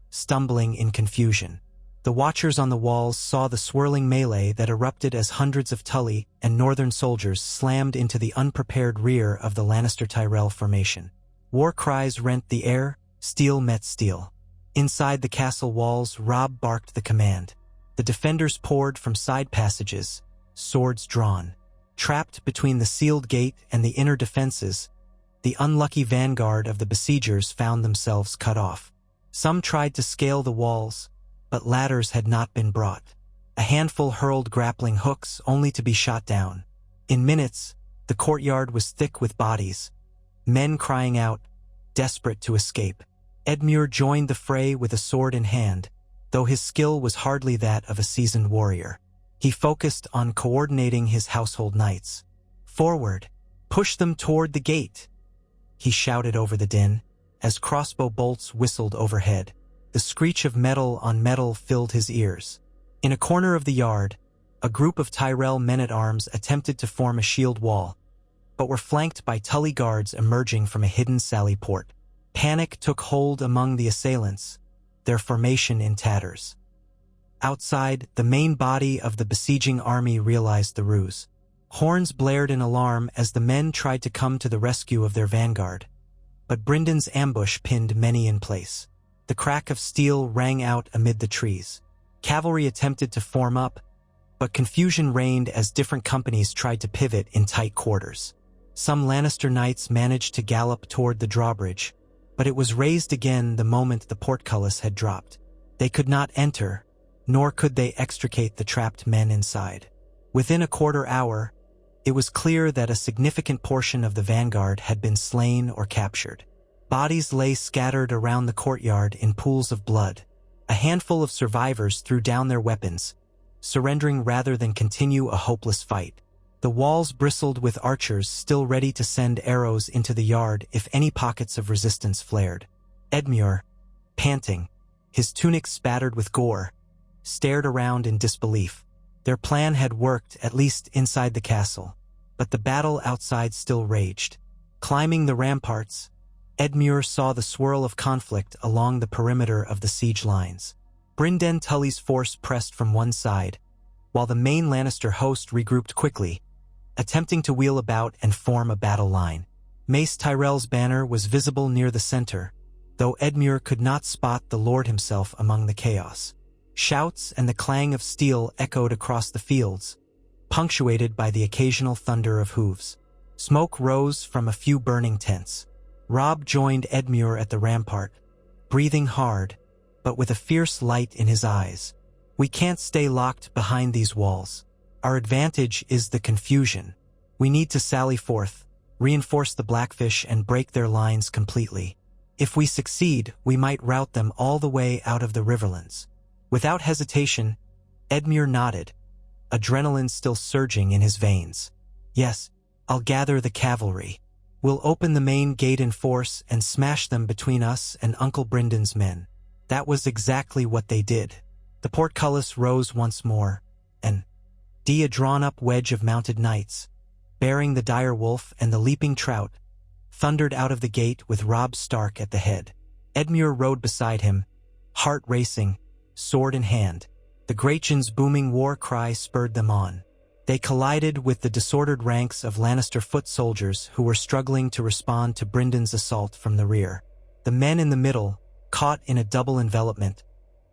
stumbling in confusion. The watchers on the walls saw the swirling melee that erupted as hundreds of Tully and northern soldiers slammed into the unprepared rear of the Lannister-Tyrell formation. War cries rent the air, steel met steel. Inside the castle walls, Robb barked the command. The defenders poured from side passages, swords drawn. Trapped between the sealed gate and the inner defenses, the unlucky vanguard of the besiegers found themselves cut off. Some tried to scale the walls, but ladders had not been brought. A handful hurled grappling hooks only to be shot down. In minutes, the courtyard was thick with bodies, men crying out, desperate to escape. Edmure joined the fray with a sword in hand, though his skill was hardly that of a seasoned warrior. He focused on coordinating his household knights. "Forward! Push them toward the gate!" he shouted over the din, as crossbow bolts whistled overhead. The screech of metal on metal filled his ears. In a corner of the yard, a group of Tyrell men-at-arms attempted to form a shield wall, but were flanked by Tully guards emerging from a hidden sally port. Panic took hold among the assailants, their formation in tatters. Outside, the main body of the besieging army realized the ruse. Horns blared in alarm as the men tried to come to the rescue of their vanguard, but Brynden's ambush pinned many in place. The crack of steel rang out amid the trees. Cavalry attempted to form up, but confusion reigned as different companies tried to pivot in tight quarters. Some Lannister knights managed to gallop toward the drawbridge, but it was raised again the moment the portcullis had dropped. They could not enter, nor could they extricate the trapped men inside. Within a quarter hour, it was clear that a significant portion of the vanguard had been slain or captured. Bodies lay scattered around the courtyard in pools of blood. A handful of survivors threw down their weapons, surrendering rather than continue a hopeless fight. The walls bristled with archers still ready to send arrows into the yard if any pockets of resistance flared. Edmure, panting, his tunic spattered with gore, stared around in disbelief. Their plan had worked, at least inside the castle, but the battle outside still raged. Climbing the ramparts, Edmure saw the swirl of conflict along the perimeter of the siege lines. Brynden Tully's force pressed from one side, while the main Lannister host regrouped quickly, attempting to wheel about and form a battle line. Mace Tyrell's banner was visible near the center, though Edmure could not spot the Lord himself among the chaos. Shouts and the clang of steel echoed across the fields, punctuated by the occasional thunder of hooves. Smoke rose from a few burning tents. Robb joined Edmure at the rampart, breathing hard, but with a fierce light in his eyes. "We can't stay locked behind these walls. Our advantage is the confusion. We need to sally forth, reinforce the Blackfish and break their lines completely. If we succeed, we might rout them all the way out of the Riverlands." Without hesitation, Edmure nodded, adrenaline still surging in his veins. "Yes, I'll gather the cavalry. We'll open the main gate in force and smash them between us and Uncle Bryndon's men." That was exactly what they did. The portcullis rose once more, and a drawn-up wedge of mounted knights, bearing the dire wolf and the leaping trout, thundered out of the gate with Robb Stark at the head. Edmure rode beside him, heart racing, sword in hand. The Grachan's booming war cry spurred them on. They collided with the disordered ranks of Lannister foot soldiers who were struggling to respond to Bryndon's assault from the rear. The men in the middle, caught in a double envelopment,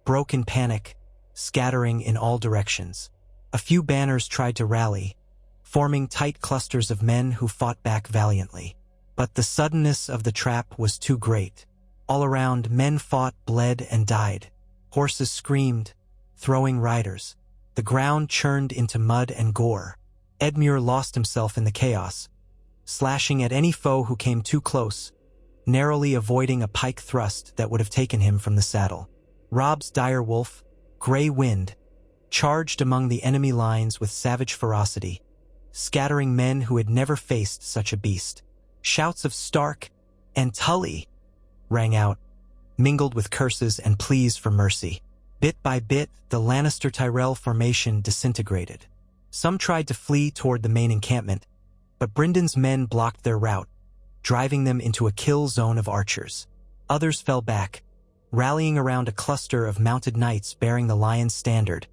broke in panic, scattering in all directions. A few banners tried to rally, forming tight clusters of men who fought back valiantly. But the suddenness of the trap was too great. All around, men fought, bled, and died. Horses screamed, throwing riders. The ground churned into mud and gore. Edmure lost himself in the chaos, slashing at any foe who came too close, narrowly avoiding a pike thrust that would have taken him from the saddle. Robb's dire wolf, Grey Wind, charged among the enemy lines with savage ferocity, scattering men who had never faced such a beast. Shouts of "Stark" and "Tully" rang out, mingled with curses and pleas for mercy. Bit by bit, the Lannister-Tyrell formation disintegrated. Some tried to flee toward the main encampment, but Bryndon's men blocked their route, driving them into a kill zone of archers. Others fell back, rallying around a cluster of mounted knights bearing the Lion's standard,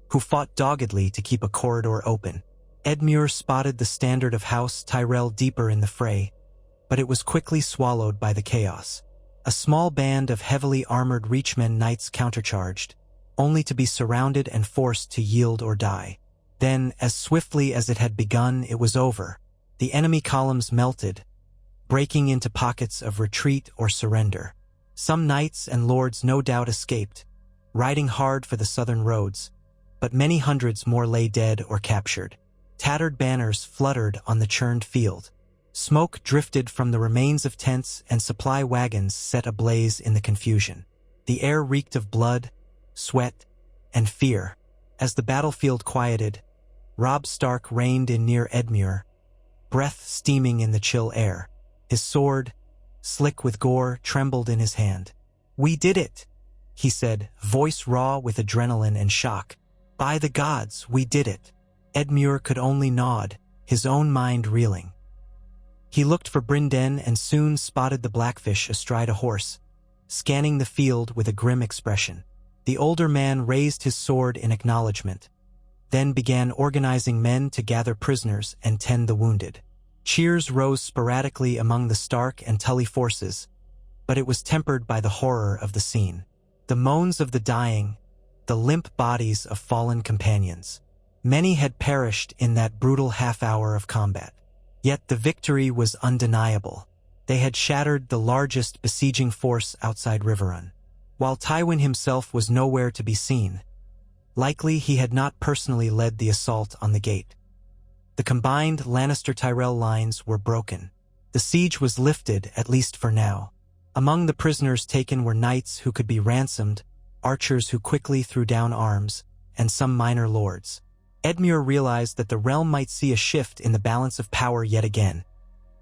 who fought doggedly to keep a corridor open. Edmure spotted the standard of House Tyrell deeper in the fray, but it was quickly swallowed by the chaos. A small band of heavily armored Reachmen knights countercharged, only to be surrounded and forced to yield or die. Then, as swiftly as it had begun, it was over. The enemy columns melted, breaking into pockets of retreat or surrender. Some knights and lords no doubt escaped, riding hard for the southern roads, but many hundreds more lay dead or captured. Tattered banners fluttered on the churned field. Smoke drifted from the remains of tents and supply wagons set ablaze in the confusion. The air reeked of blood, sweat, and fear. As the battlefield quieted, Robb Stark reined in near Edmure, breath steaming in the chill air. His sword, slick with gore, trembled in his hand. "We did it," he said, voice raw with adrenaline and shock. "By the gods, we did it." Edmure could only nod, his own mind reeling. He looked for Bryndon and soon spotted the Blackfish astride a horse, scanning the field with a grim expression. The older man raised his sword in acknowledgement, then began organizing men to gather prisoners and tend the wounded. Cheers rose sporadically among the Stark and Tully forces, but it was tempered by the horror of the scene. The moans of the dying, the limp bodies of fallen companions. Many had perished in that brutal half-hour of combat. Yet the victory was undeniable. They had shattered the largest besieging force outside Riverrun. While Tywin himself was nowhere to be seen, likely he had not personally led the assault on the gate. The combined Lannister-Tyrell lines were broken. The siege was lifted, at least for now. Among the prisoners taken were knights who could be ransomed, archers who quickly threw down arms, and some minor lords. Edmure realized that the realm might see a shift in the balance of power yet again,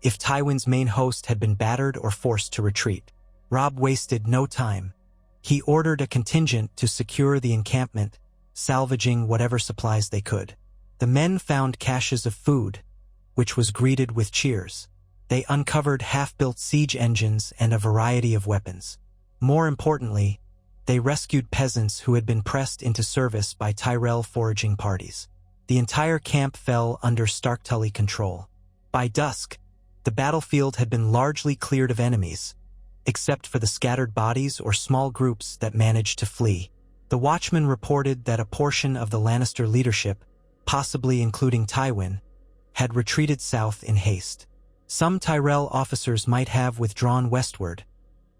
if Tywin's main host had been battered or forced to retreat. Robb wasted no time. He ordered a contingent to secure the encampment, salvaging whatever supplies they could. The men found caches of food, which was greeted with cheers. They uncovered half-built siege engines and a variety of weapons. More importantly, they rescued peasants who had been pressed into service by Tyrell foraging parties. The entire camp fell under Stark Tully control. By dusk, the battlefield had been largely cleared of enemies, except for the scattered bodies or small groups that managed to flee. The watchman reported that a portion of the Lannister leadership, possibly including Tywin, had retreated south in haste. Some Tyrell officers might have withdrawn westward,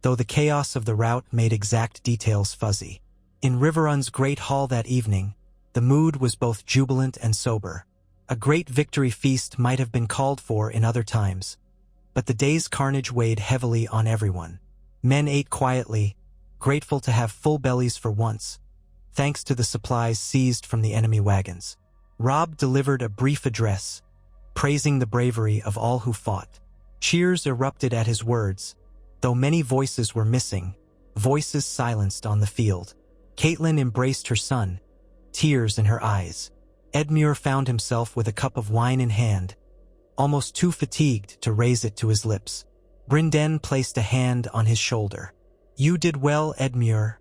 though the chaos of the rout made exact details fuzzy. In Riverrun's great hall that evening, the mood was both jubilant and sober. A great victory feast might have been called for in other times, but the day's carnage weighed heavily on everyone. Men ate quietly, grateful to have full bellies for once, thanks to the supplies seized from the enemy wagons. Robb delivered a brief address, praising the bravery of all who fought. Cheers erupted at his words, though many voices were missing, voices silenced on the field. Catelyn embraced her son, tears in her eyes. Edmure found himself with a cup of wine in hand, almost too fatigued to raise it to his lips. Brynden placed a hand on his shoulder. "You did well, Edmure,"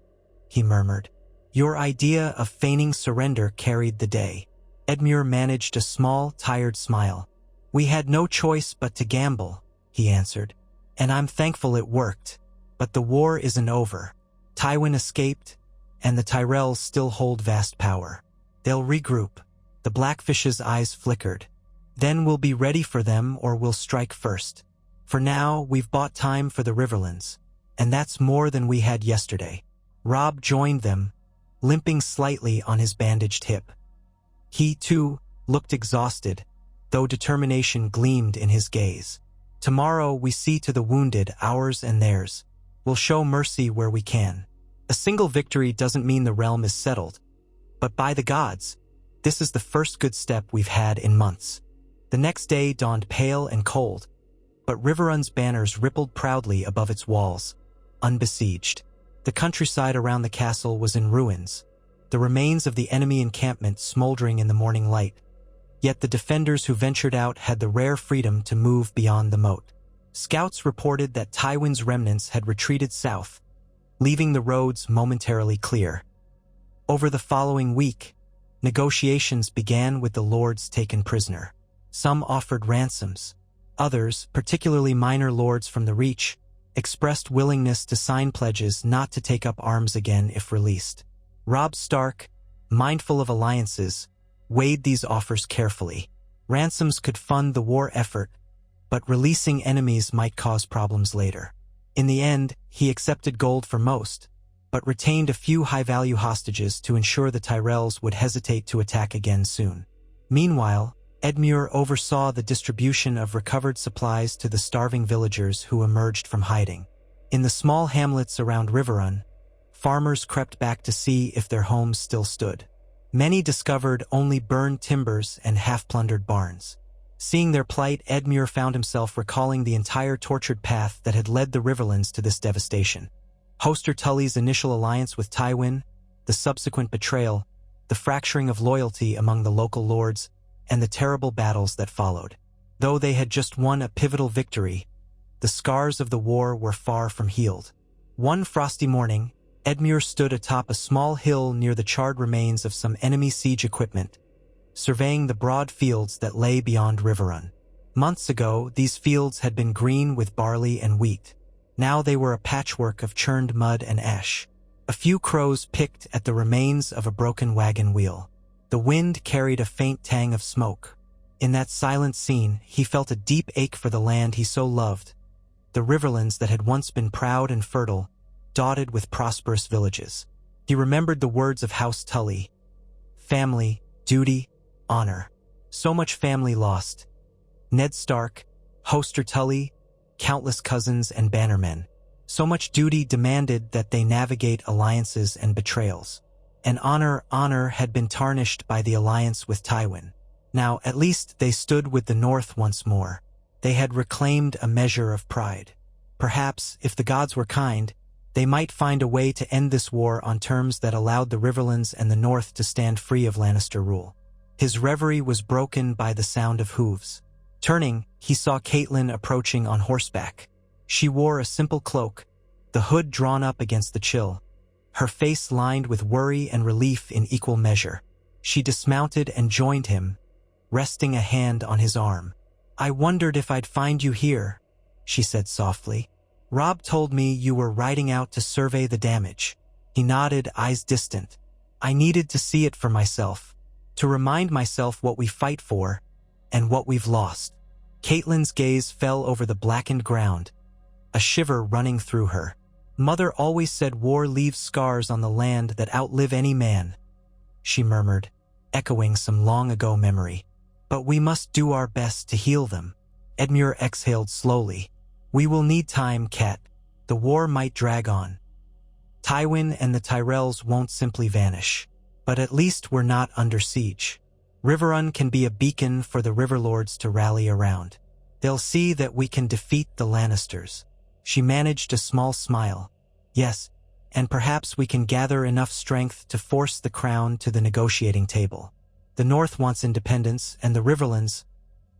he murmured. "Your idea of feigning surrender carried the day." Edmure managed a small, tired smile. "We had no choice but to gamble," he answered. "And I'm thankful it worked. But the war isn't over. Tywin escaped, and the Tyrells still hold vast power. They'll regroup." The Blackfish's eyes flickered. "Then we'll be ready for them, or we'll strike first. For now, we've bought time for the Riverlands, and that's more than we had yesterday." Robb joined them, limping slightly on his bandaged hip. He, too, looked exhausted, though determination gleamed in his gaze. "Tomorrow we see to the wounded, ours and theirs. We'll show mercy where we can. A single victory doesn't mean the realm is settled, but by the gods, this is the first good step we've had in months." The next day dawned pale and cold, but Riverrun's banners rippled proudly above its walls, unbesieged. The countryside around the castle was in ruins, the remains of the enemy encampment smoldering in the morning light. Yet the defenders who ventured out had the rare freedom to move beyond the moat. Scouts reported that Tywin's remnants had retreated south, leaving the roads momentarily clear. Over the following week, negotiations began with the lords taken prisoner. Some offered ransoms. Others, particularly minor lords from the Reach, expressed willingness to sign pledges not to take up arms again if released. Robb Stark, mindful of alliances, weighed these offers carefully. Ransoms could fund the war effort, but releasing enemies might cause problems later. In the end, he accepted gold for most, but retained a few high-value hostages to ensure the Tyrells would hesitate to attack again soon. Meanwhile, Edmure oversaw the distribution of recovered supplies to the starving villagers who emerged from hiding. In the small hamlets around Riverrun, farmers crept back to see if their homes still stood. Many discovered only burned timbers and half-plundered barns. Seeing their plight, Edmure found himself recalling the entire tortured path that had led the Riverlands to this devastation. Hoster Tully's initial alliance with Tywin, the subsequent betrayal, the fracturing of loyalty among the local lords, and the terrible battles that followed. Though they had just won a pivotal victory, the scars of the war were far from healed. One frosty morning, Edmure stood atop a small hill near the charred remains of some enemy siege equipment, surveying the broad fields that lay beyond Riverrun. Months ago, these fields had been green with barley and wheat. Now they were a patchwork of churned mud and ash. A few crows picked at the remains of a broken wagon wheel. The wind carried a faint tang of smoke. In that silent scene, he felt a deep ache for the land he so loved, the Riverlands that had once been proud and fertile, dotted with prosperous villages. He remembered the words of House Tully: family, duty, honor. So much family lost. Ned Stark, Hoster Tully, countless cousins and bannermen. So much duty demanded that they navigate alliances and betrayals. And honor had been tarnished by the alliance with Tywin. Now, at least they stood with the North once more. They had reclaimed a measure of pride. Perhaps, if the gods were kind, they might find a way to end this war on terms that allowed the Riverlands and the North to stand free of Lannister rule. His reverie was broken by the sound of hooves. Turning, he saw Catelyn approaching on horseback. She wore a simple cloak, the hood drawn up against the chill, her face lined with worry and relief in equal measure. She dismounted and joined him, resting a hand on his arm. "I wondered if I'd find you here," she said softly. Robb told me you were riding out to survey the damage. He nodded, eyes distant. I needed to see it for myself, to remind myself what we fight for and what we've lost. Catelyn's gaze fell over the blackened ground, a shiver running through her. Mother always said war leaves scars on the land that outlive any man, she murmured, echoing some long-ago memory. But we must do our best to heal them. Edmure exhaled slowly. We will need time, Cat. The war might drag on. Tywin and the Tyrells won't simply vanish. But at least we're not under siege. Riverrun can be a beacon for the Riverlords to rally around. They'll see that we can defeat the Lannisters. She managed a small smile. Yes, and perhaps we can gather enough strength to force the crown to the negotiating table. The North wants independence, and the Riverlands,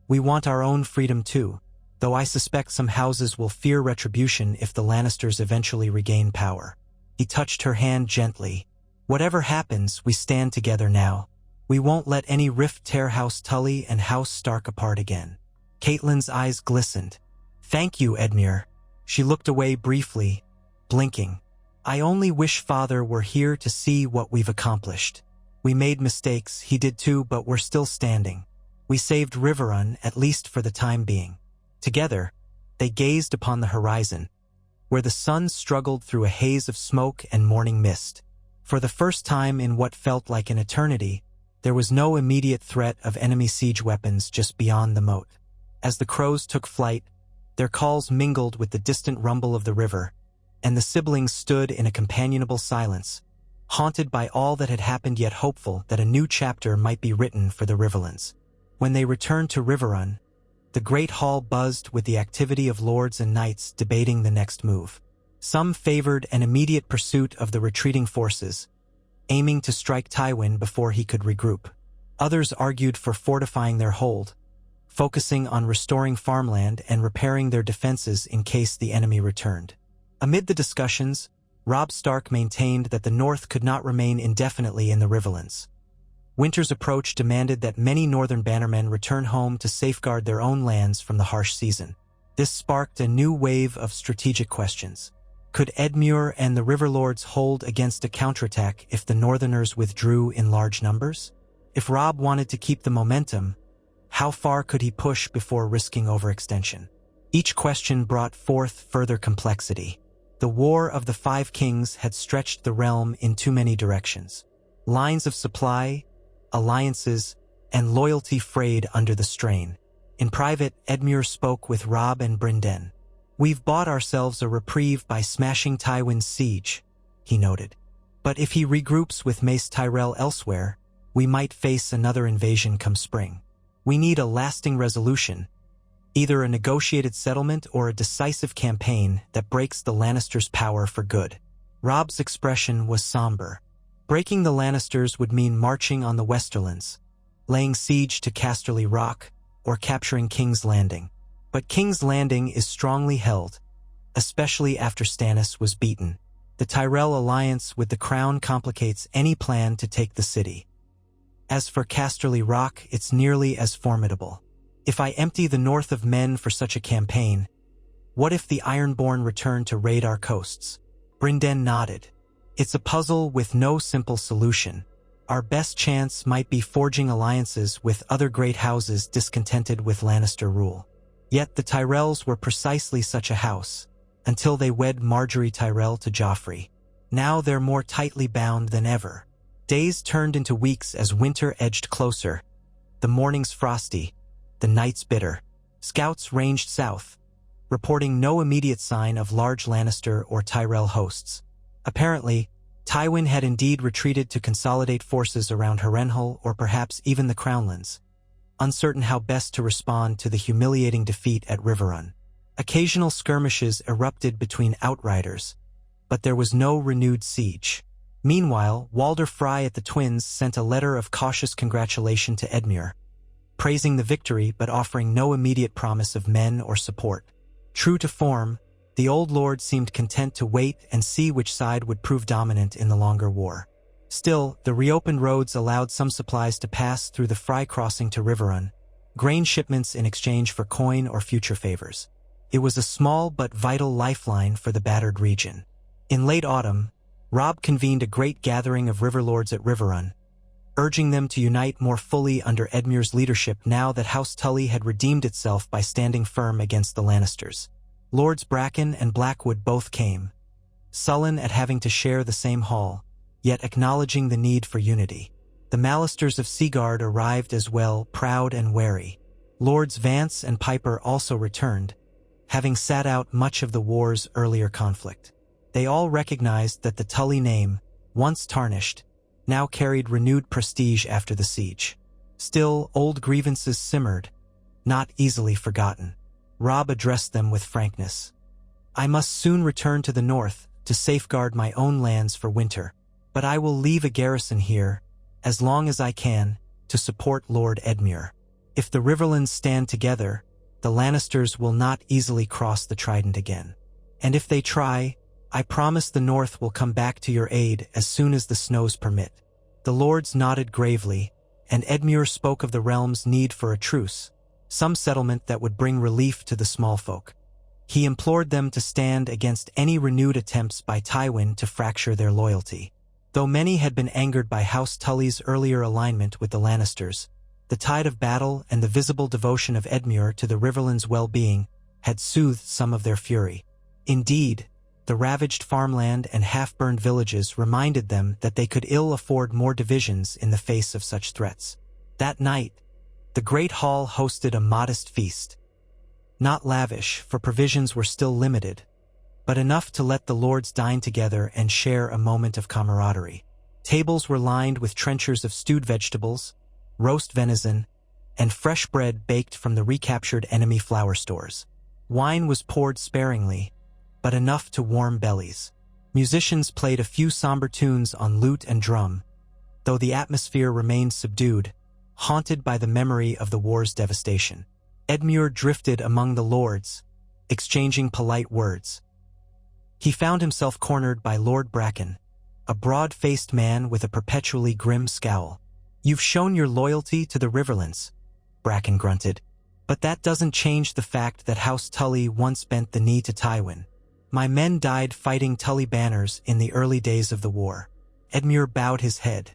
we want our own freedom too, though I suspect some houses will fear retribution if the Lannisters eventually regain power. He touched her hand gently. Whatever happens, we stand together now. We won't let any rift tear House Tully and House Stark apart again. Catelyn's eyes glistened. Thank you, Edmure. She looked away briefly, blinking. I only wish Father were here to see what we've accomplished. We made mistakes, he did too, but we're still standing. We saved Riverrun, at least for the time being. Together, they gazed upon the horizon, where the sun struggled through a haze of smoke and morning mist. For the first time in what felt like an eternity, there was no immediate threat of enemy siege weapons just beyond the moat. As the crows took flight, their calls mingled with the distant rumble of the river, and the siblings stood in a companionable silence, haunted by all that had happened yet hopeful that a new chapter might be written for the Riverlands. When they returned to Riverrun, the great hall buzzed with the activity of lords and knights debating the next move. Some favored an immediate pursuit of the retreating forces, aiming to strike Tywin before he could regroup. Others argued for fortifying their hold, focusing on restoring farmland and repairing their defenses in case the enemy returned. Amid the discussions, Robb Stark maintained that the North could not remain indefinitely in the Riverlands. Winter's approach demanded that many northern bannermen return home to safeguard their own lands from the harsh season. This sparked a new wave of strategic questions. Could Edmure and the Riverlords hold against a counterattack if the Northerners withdrew in large numbers? If Robb wanted to keep the momentum, how far could he push before risking overextension? Each question brought forth further complexity. The War of the Five Kings had stretched the realm in too many directions. Lines of supply, alliances, and loyalty frayed under the strain. In private, Edmure spoke with Robb and Brynden. We've bought ourselves a reprieve by smashing Tywin's siege, he noted. But if he regroups with Mace Tyrell elsewhere, we might face another invasion come spring. We need a lasting resolution, either a negotiated settlement or a decisive campaign that breaks the Lannisters' power for good. Robb's expression was somber. Breaking the Lannisters would mean marching on the Westerlands, laying siege to Casterly Rock, or capturing King's Landing. But King's Landing is strongly held, especially after Stannis was beaten. The Tyrell alliance with the Crown complicates any plan to take the city. As for Casterly Rock, it's nearly as formidable. If I empty the north of men for such a campaign, what if the Ironborn return to raid our coasts? Brynden nodded. It's a puzzle with no simple solution. Our best chance might be forging alliances with other great houses discontented with Lannister rule. Yet the Tyrells were precisely such a house, until they wed Margaery Tyrell to Joffrey. Now they're more tightly bound than ever. Days turned into weeks as winter edged closer, the mornings frosty, the nights bitter. Scouts ranged south, reporting no immediate sign of large Lannister or Tyrell hosts. Apparently, Tywin had indeed retreated to consolidate forces around Harrenhal or perhaps even the Crownlands, uncertain how best to respond to the humiliating defeat at Riverrun. Occasional skirmishes erupted between outriders, but there was no renewed siege. Meanwhile, Walder Frey at the Twins sent a letter of cautious congratulation to Edmure, praising the victory but offering no immediate promise of men or support. True to form, the old lord seemed content to wait and see which side would prove dominant in the longer war. Still, the reopened roads allowed some supplies to pass through the Frey crossing to Riverrun, grain shipments in exchange for coin or future favors. It was a small but vital lifeline for the battered region. In late autumn, Robb convened a great gathering of Riverlords at Riverrun, urging them to unite more fully under Edmure's leadership now that House Tully had redeemed itself by standing firm against the Lannisters. Lords Bracken and Blackwood both came, sullen at having to share the same hall, yet acknowledging the need for unity. The Mallisters of Seaguard arrived as well, proud and wary. Lords Vance and Piper also returned, having sat out much of the war's earlier conflict. They all recognized that the Tully name, once tarnished, now carried renewed prestige after the siege. Still, old grievances simmered, not easily forgotten. Robb addressed them with frankness. "I must soon return to the north to safeguard my own lands for winter, but I will leave a garrison here, as long as I can, to support Lord Edmure. If the Riverlands stand together, the Lannisters will not easily cross the Trident again. And if they try, I promise the North will come back to your aid as soon as the snows permit." The lords nodded gravely, and Edmure spoke of the realm's need for a truce, some settlement that would bring relief to the small folk. He implored them to stand against any renewed attempts by Tywin to fracture their loyalty. Though many had been angered by House Tully's earlier alignment with the Lannisters, the tide of battle and the visible devotion of Edmure to the Riverlands' well-being had soothed some of their fury. Indeed, the ravaged farmland and half-burned villages reminded them that they could ill afford more divisions in the face of such threats. That night, the Great Hall hosted a modest feast. Not lavish, for provisions were still limited, but enough to let the lords dine together and share a moment of camaraderie. Tables were lined with trenchers of stewed vegetables, roast venison, and fresh bread baked from the recaptured enemy flour stores. Wine was poured sparingly, but enough to warm bellies. Musicians played a few somber tunes on lute and drum, though the atmosphere remained subdued, haunted by the memory of the war's devastation. Edmure drifted among the lords, exchanging polite words. He found himself cornered by Lord Bracken, a broad-faced man with a perpetually grim scowl. "You've shown your loyalty to the Riverlands," Bracken grunted, "but that doesn't change the fact that House Tully once bent the knee to Tywin. My men died fighting Tully banners in the early days of the war." Edmure bowed his head.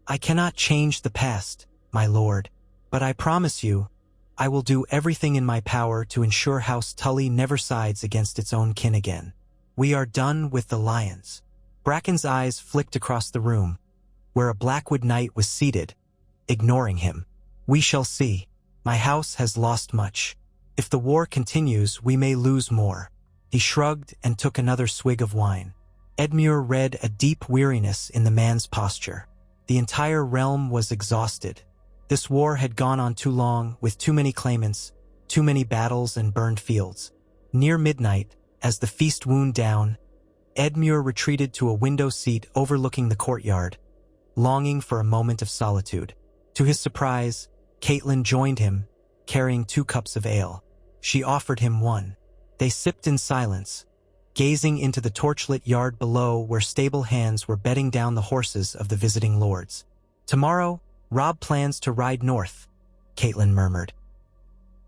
"I cannot change the past, my lord, but I promise you, I will do everything in my power to ensure House Tully never sides against its own kin again. We are done with the lions." Bracken's eyes flicked across the room, where a Blackwood knight was seated, ignoring him. "We shall see. My house has lost much. If the war continues, we may lose more." He shrugged and took another swig of wine. Edmure read a deep weariness in the man's posture. The entire realm was exhausted. This war had gone on too long, with too many claimants, too many battles and burned fields. Near midnight, as the feast wound down, Edmure retreated to a window seat overlooking the courtyard, longing for a moment of solitude. To his surprise, Caitlin joined him, carrying 2 cups of ale. She offered him one. They sipped in silence, gazing into the torchlit yard below where stable hands were bedding down the horses of the visiting lords. "Tomorrow, Robb plans to ride north," Caitlin murmured.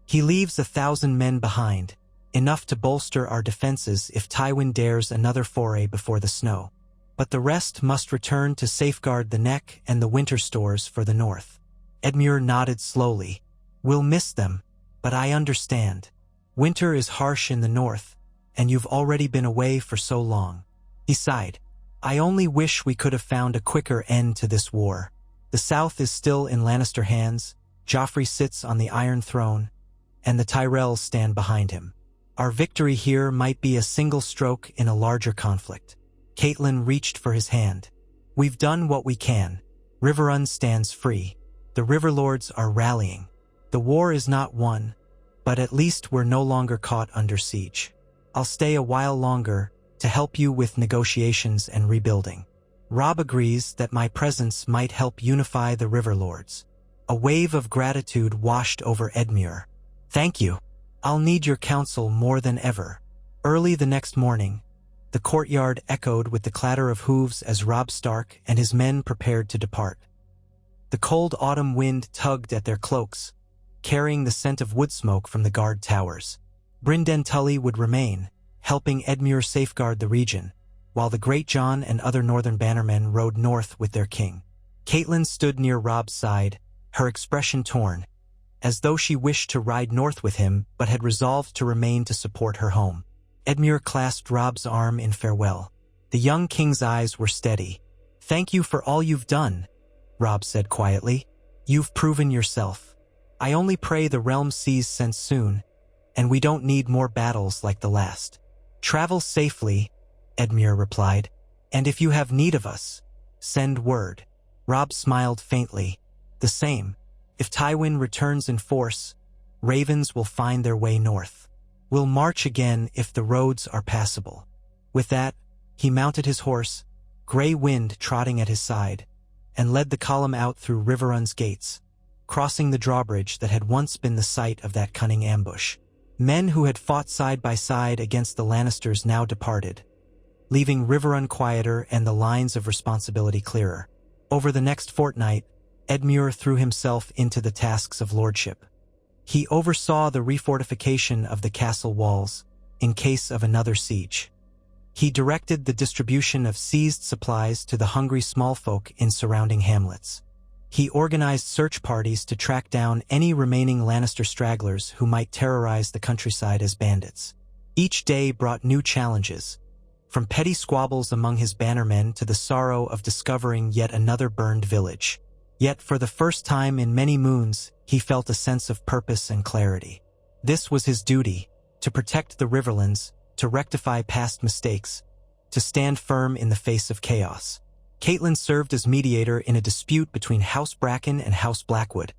"He leaves 1,000 men behind, enough to bolster our defenses if Tywin dares another foray before the snow. But the rest must return to safeguard the neck and the winter stores for the north." Edmure nodded slowly. "We'll miss them, but I understand. Winter is harsh in the north, and you've already been away for so long." He sighed. "I only wish we could have found a quicker end to this war. The south is still in Lannister hands, Joffrey sits on the Iron Throne, and the Tyrells stand behind him. Our victory here might be a single stroke in a larger conflict." Caitlin reached for his hand. "We've done what we can. Riverrun stands free. The Riverlords are rallying. The war is not won, but at least we're no longer caught under siege. I'll stay a while longer to help you with negotiations and rebuilding." Robb agrees that my presence might help unify the Riverlords. A wave of gratitude washed over Edmure. "Thank you. I'll need your counsel more than ever." Early the next morning, the courtyard echoed with the clatter of hooves as Robb Stark and his men prepared to depart. The cold autumn wind tugged at their cloaks, carrying the scent of wood smoke from the guard towers. Brynden Tully would remain, helping Edmure safeguard the region, while the Great John and other northern bannermen rode north with their king. Catelyn stood near Robb's side, her expression torn, as though she wished to ride north with him but had resolved to remain to support her home. Edmure clasped Robb's arm in farewell. The young king's eyes were steady. "Thank you for all you've done," Robb said quietly. "You've proven yourself. I only pray the realm sees sense soon, and we don't need more battles like the last." "Travel safely," Edmure replied, "and if you have need of us, send word." Robb smiled faintly. "The same. If Tywin returns in force, ravens will find their way north. We'll march again if the roads are passable." With that, he mounted his horse, Grey Wind trotting at his side, and led the column out through Riverlands gates, crossing the drawbridge that had once been the site of that cunning ambush. Men who had fought side by side against the Lannisters now departed, leaving Riverrun quieter and the lines of responsibility clearer. Over the next fortnight, Edmure threw himself into the tasks of lordship. He oversaw the refortification of the castle walls, in case of another siege. He directed the distribution of seized supplies to the hungry smallfolk in surrounding hamlets. He organized search parties to track down any remaining Lannister stragglers who might terrorize the countryside as bandits. Each day brought new challenges, from petty squabbles among his bannermen to the sorrow of discovering yet another burned village. Yet for the first time in many moons, he felt a sense of purpose and clarity. This was his duty, to protect the Riverlands, to rectify past mistakes, to stand firm in the face of chaos. Catelyn served as mediator in a dispute between House Bracken and House Blackwood,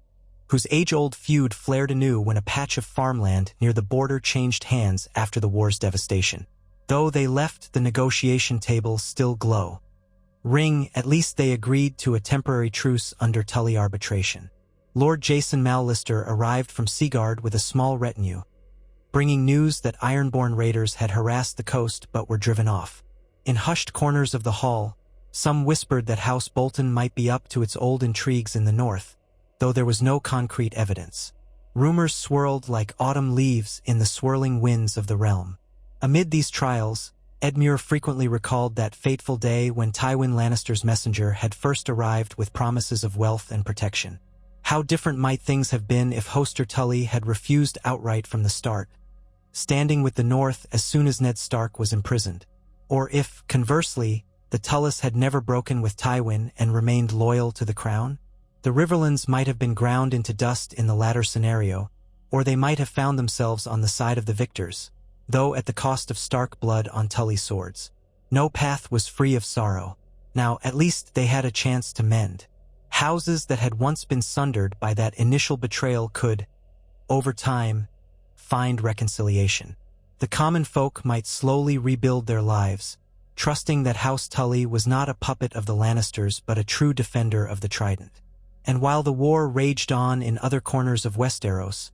whose age-old feud flared anew when a patch of farmland near the border changed hands after the war's devastation. Though they left the negotiation table still glow. At least they agreed to a temporary truce under Tully arbitration. Lord Jason Mallister arrived from Seaguard with a small retinue, bringing news that Ironborn raiders had harassed the coast but were driven off. In hushed corners of the hall, some whispered that House Bolton might be up to its old intrigues in the north, though there was no concrete evidence. Rumors swirled like autumn leaves in the swirling winds of the realm. Amid these trials, Edmure frequently recalled that fateful day when Tywin Lannister's messenger had first arrived with promises of wealth and protection. How different might things have been if Hoster Tully had refused outright from the start, standing with the North as soon as Ned Stark was imprisoned. Or if, conversely, the Tullys had never broken with Tywin and remained loyal to the crown? The Riverlands might have been ground into dust in the latter scenario, or they might have found themselves on the side of the victors, though at the cost of Stark blood on Tully swords. No path was free of sorrow. Now, at least they had a chance to mend. Houses that had once been sundered by that initial betrayal could, over time, find reconciliation. The common folk might slowly rebuild their lives, trusting that House Tully was not a puppet of the Lannisters but a true defender of the Trident. And while the war raged on in other corners of Westeros,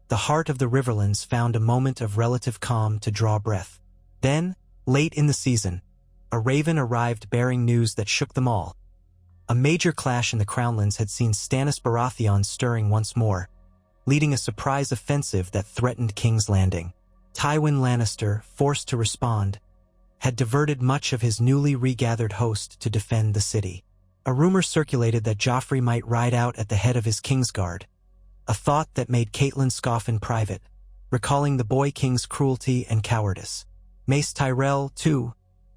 the heart of the Riverlands found a moment of relative calm to draw breath. Then, late in the season, a raven arrived bearing news that shook them all. A major clash in the Crownlands had seen Stannis Baratheon stirring once more, leading a surprise offensive that threatened King's Landing. Tywin Lannister, forced to respond, had diverted much of his newly regathered host to defend the city. A rumor circulated that Joffrey might ride out at the head of his Kingsguard, a thought that made Catelyn scoff in private, recalling the Boy King's cruelty and cowardice. Mace Tyrell, too,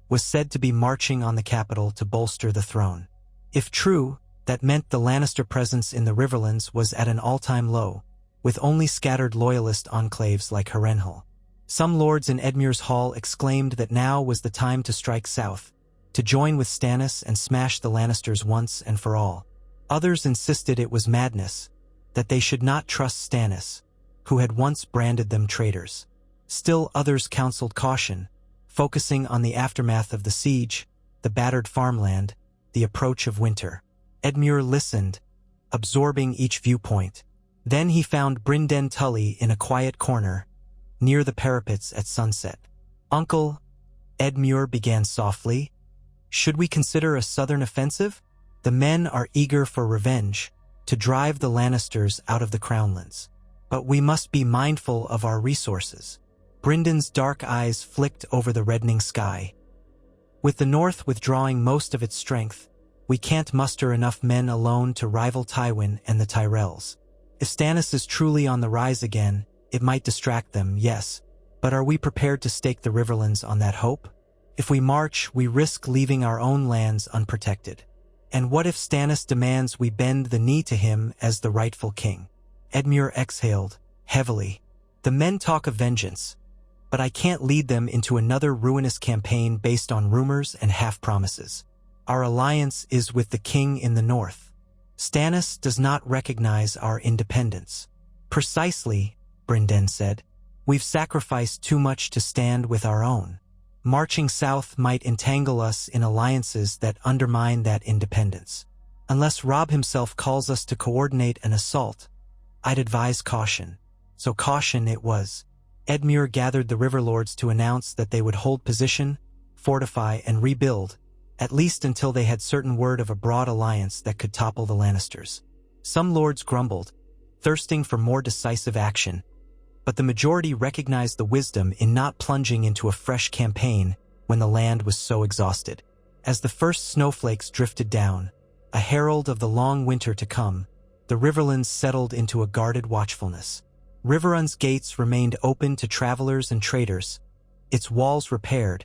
was said to be marching on the capital to bolster the throne. If true, that meant the Lannister presence in the Riverlands was at an all-time low, with only scattered loyalist enclaves like Harrenhal. Some lords in Edmure's hall exclaimed that now was the time to strike south, to join with Stannis and smash the Lannisters once and for all. Others insisted it was madness, that they should not trust Stannis, who had once branded them traitors. Still others counseled caution, focusing on the aftermath of the siege, the battered farmland, the approach of winter. Edmure listened, absorbing each viewpoint. Then he found Brynden Tully in a quiet corner, near the parapets at sunset. "Uncle," Edmure began softly, "should we consider a southern offensive? The men are eager for revenge, to drive the Lannisters out of the Crownlands. But we must be mindful of our resources. Bryndon's dark eyes flicked over the reddening sky. With the North withdrawing most of its strength, we can't muster enough men alone to rival Tywin and the Tyrells. If Stannis is truly on the rise again, it might distract them, yes, but are we prepared to stake the Riverlands on that hope? If we march, we risk leaving our own lands unprotected. And what if Stannis demands we bend the knee to him as the rightful king? Edmure exhaled, heavily. The men talk of vengeance, but I can't lead them into another ruinous campaign based on rumors and half-promises. Our alliance is with the king in the north. Stannis does not recognize our independence. Precisely, Brynden said. We've sacrificed too much to stand with our own. Marching south might entangle us in alliances that undermine that independence. Unless Robb himself calls us to coordinate an assault, I'd advise caution. So caution it was. Edmure gathered the Riverlords to announce that they would hold position, fortify, and rebuild, at least until they had certain word of a broad alliance that could topple the Lannisters. Some lords grumbled, thirsting for more decisive action, but the majority recognized the wisdom in not plunging into a fresh campaign when the land was so exhausted. As the first snowflakes drifted down, a herald of the long winter to come, the Riverlands settled into a guarded watchfulness. Riverrun's gates remained open to travelers and traders, its walls repaired,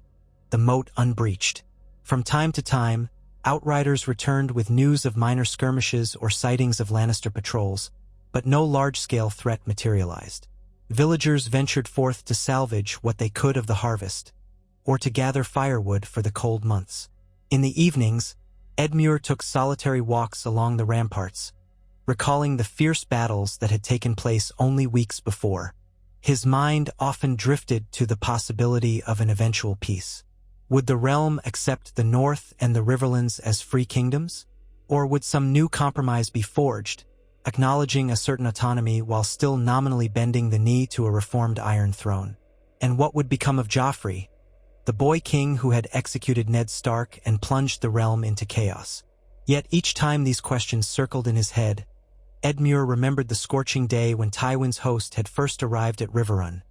the moat unbreached. From time to time, outriders returned with news of minor skirmishes or sightings of Lannister patrols, but no large-scale threat materialized. Villagers ventured forth to salvage what they could of the harvest, or to gather firewood for the cold months. In the evenings, Edmure took solitary walks along the ramparts, recalling the fierce battles that had taken place only weeks before. His mind often drifted to the possibility of an eventual peace. Would the realm accept the North and the Riverlands as free kingdoms? Or would some new compromise be forged, acknowledging a certain autonomy while still nominally bending the knee to a reformed Iron Throne? And what would become of Joffrey, the boy king who had executed Ned Stark and plunged the realm into chaos? Yet each time these questions circled in his head, Edmure remembered the scorching day when Tywin's host had first arrived at Riverrun,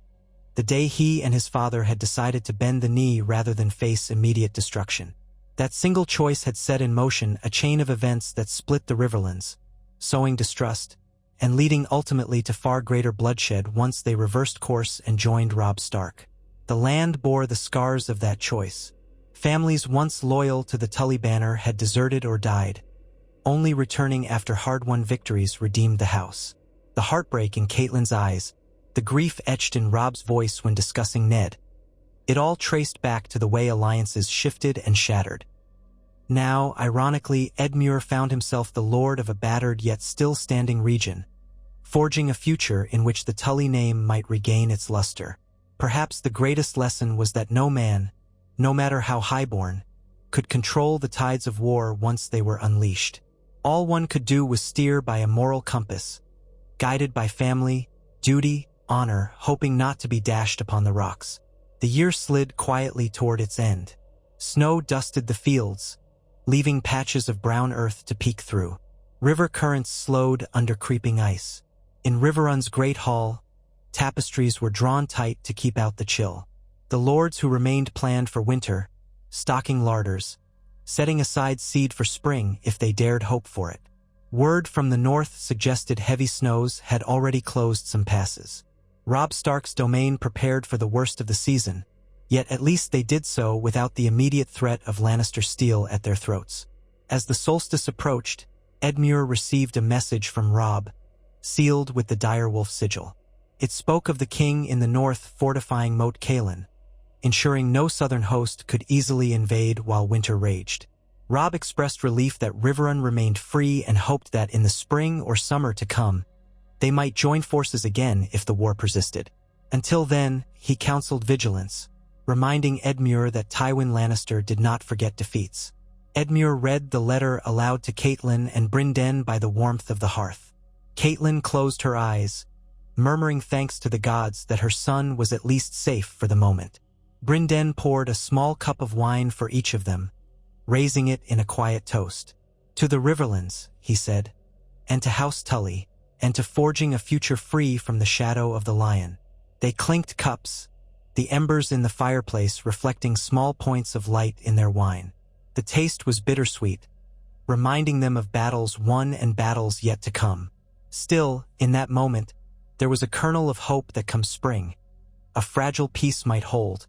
the day he and his father had decided to bend the knee rather than face immediate destruction. That single choice had set in motion a chain of events that split the Riverlands, sowing distrust, and leading ultimately to far greater bloodshed once they reversed course and joined Robb Stark. The land bore the scars of that choice. Families once loyal to the Tully banner had deserted or died, only returning after hard-won victories redeemed the house. The heartbreak in Catelyn's eyes, the grief etched in Robb's voice when discussing Ned, it all traced back to the way alliances shifted and shattered. Now, ironically, Edmure found himself the lord of a battered yet still standing region, forging a future in which the Tully name might regain its luster. Perhaps the greatest lesson was that no man, no matter how highborn, could control the tides of war once they were unleashed. All one could do was steer by a moral compass, guided by family, duty, honor, hoping not to be dashed upon the rocks. The year slid quietly toward its end. Snow dusted the fields, leaving patches of brown earth to peek through. River currents slowed under creeping ice. In Riverrun's great hall, tapestries were drawn tight to keep out the chill. The lords who remained planned for winter, stocking larders, setting aside seed for spring if they dared hope for it. Word from the north suggested heavy snows had already closed some passes. Robb Stark's domain prepared for the worst of the season, yet at least they did so without the immediate threat of Lannister steel at their throats. As the solstice approached, Edmure received a message from Robb, sealed with the direwolf sigil. It spoke of the king in the north fortifying Moat Cailin, ensuring no southern host could easily invade while winter raged. Robb expressed relief that Riverrun remained free and hoped that in the spring or summer to come, they might join forces again if the war persisted. Until then, he counseled vigilance, reminding Edmure that Tywin Lannister did not forget defeats. Edmure read the letter aloud to Catelyn and Brynden by the warmth of the hearth. Catelyn closed her eyes, murmuring thanks to the gods that her son was at least safe for the moment. Brynden poured a small cup of wine for each of them, raising it in a quiet toast. "To the Riverlands," he said, "and to House Tully, and to forging a future free from the shadow of the lion." They clinked cups, the embers in the fireplace reflecting small points of light in their wine. The taste was bittersweet, reminding them of battles won and battles yet to come. Still, in that moment, there was a kernel of hope that come spring, a fragile peace might hold,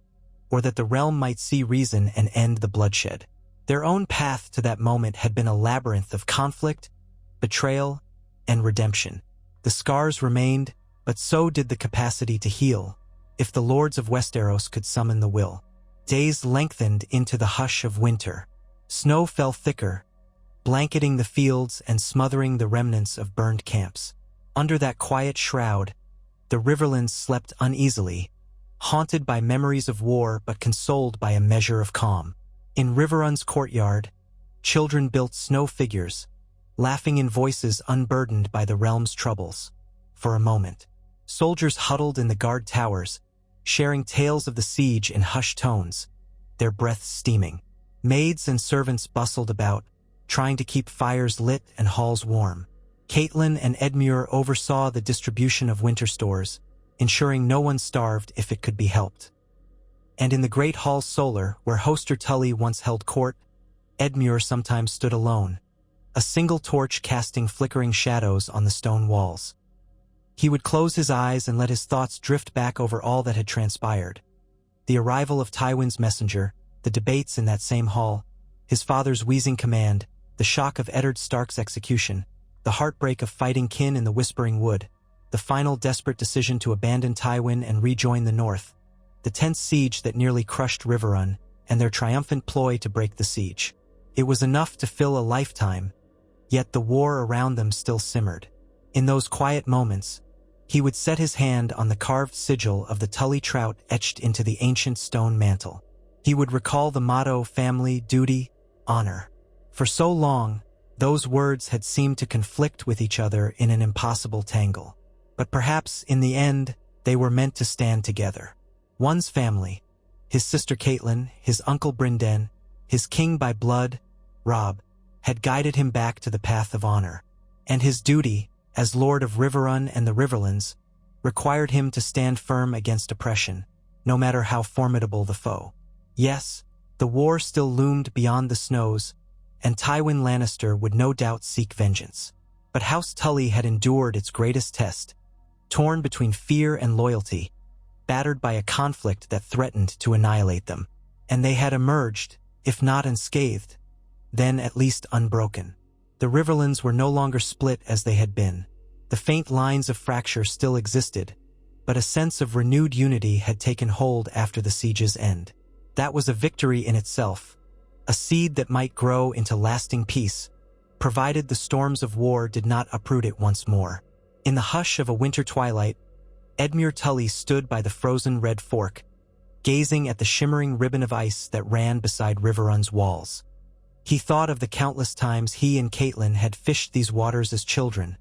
or that the realm might see reason and end the bloodshed. Their own path to that moment had been a labyrinth of conflict, betrayal, and redemption. The scars remained, but so did the capacity to heal, if the lords of Westeros could summon the will. Days lengthened into the hush of winter. Snow fell thicker, blanketing the fields and smothering the remnants of burned camps. Under that quiet shroud, the Riverlands slept uneasily, haunted by memories of war but consoled by a measure of calm. In Riverrun's courtyard, children built snow figures, laughing in voices unburdened by the realm's troubles. For a moment, soldiers huddled in the guard towers, sharing tales of the siege in hushed tones, their breaths steaming. Maids and servants bustled about, trying to keep fires lit and halls warm. Catelyn and Edmure oversaw the distribution of winter stores, ensuring no one starved if it could be helped. And in the great hall Solar, where Hoster Tully once held court, Edmure sometimes stood alone, a single torch casting flickering shadows on the stone walls. He would close his eyes and let his thoughts drift back over all that had transpired. The arrival of Tywin's messenger, the debates in that same hall, his father's wheezing command, the shock of Eddard Stark's execution, the heartbreak of fighting kin in the Whispering Wood, the final desperate decision to abandon Tywin and rejoin the North, the tense siege that nearly crushed Riverrun, and their triumphant ploy to break the siege. It was enough to fill a lifetime, yet the war around them still simmered. In those quiet moments, he would set his hand on the carved sigil of the Tully trout etched into the ancient stone mantle. He would recall the motto family, duty, honor. For so long, those words had seemed to conflict with each other in an impossible tangle. But perhaps, in the end, they were meant to stand together. One's family, his sister Catelyn, his uncle Brynden, his king by blood, Robb, had guided him back to the path of honor. And his duty, as Lord of Riverrun and the Riverlands, required him to stand firm against oppression, no matter how formidable the foe. Yes, the war still loomed beyond the snows, and Tywin Lannister would no doubt seek vengeance. But House Tully had endured its greatest test, torn between fear and loyalty, battered by a conflict that threatened to annihilate them. And they had emerged, if not unscathed, then at least unbroken. The Riverlands were no longer split as they had been. The faint lines of fracture still existed, but a sense of renewed unity had taken hold after the siege's end. That was a victory in itself, a seed that might grow into lasting peace, provided the storms of war did not uproot it once more. In the hush of a winter twilight, Edmure Tully stood by the frozen red fork, gazing at the shimmering ribbon of ice that ran beside Riverrun's walls. He thought of the countless times he and Catelyn had fished these waters as children,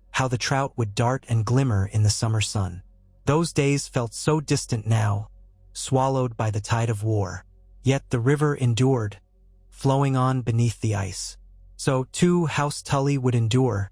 how the trout would dart and glimmer in the summer sun. Those days felt so distant now, swallowed by the tide of war. Yet the river endured, flowing on beneath the ice. So, too, House Tully would endure,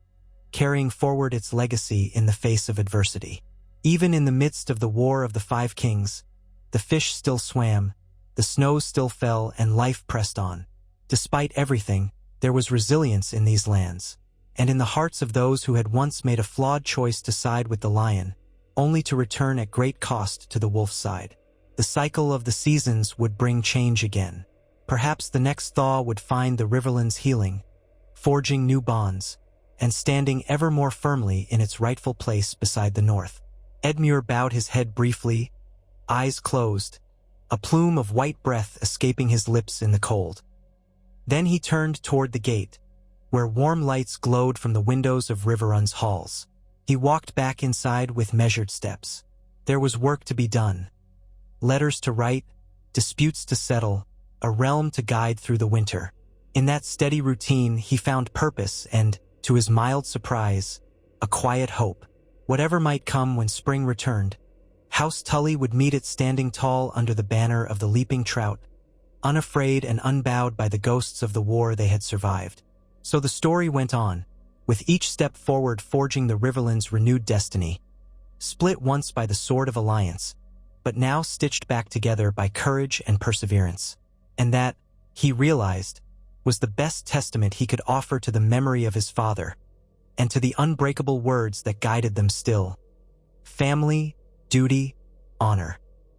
carrying forward its legacy in the face of adversity. Even in the midst of the War of the Five Kings, the fish still swam, the snows still fell, and life pressed on. Despite everything, there was resilience in these lands, and in the hearts of those who had once made a flawed choice to side with the lion, only to return at great cost to the wolf's side. The cycle of the seasons would bring change again. Perhaps the next thaw would find the Riverlands healing, forging new bonds, and standing ever more firmly in its rightful place beside the North. Edmure bowed his head briefly, eyes closed, a plume of white breath escaping his lips in the cold. Then he turned toward the gate, where warm lights glowed from the windows of Riverrun's halls. He walked back inside with measured steps. There was work to be done. Letters to write, disputes to settle, a realm to guide through the winter. In that steady routine, he found purpose and, to his mild surprise, a quiet hope. Whatever might come when spring returned, House Tully would meet it standing tall under the banner of the leaping trout, unafraid and unbowed by the ghosts of the war they had survived. So the story went on, with each step forward forging the Riverlands' renewed destiny. Split once by the sword of alliance, but now stitched back together by courage and perseverance. And that, he realized, was the best testament he could offer to the memory of his father, and to the unbreakable words that guided them still. Family, duty, honor.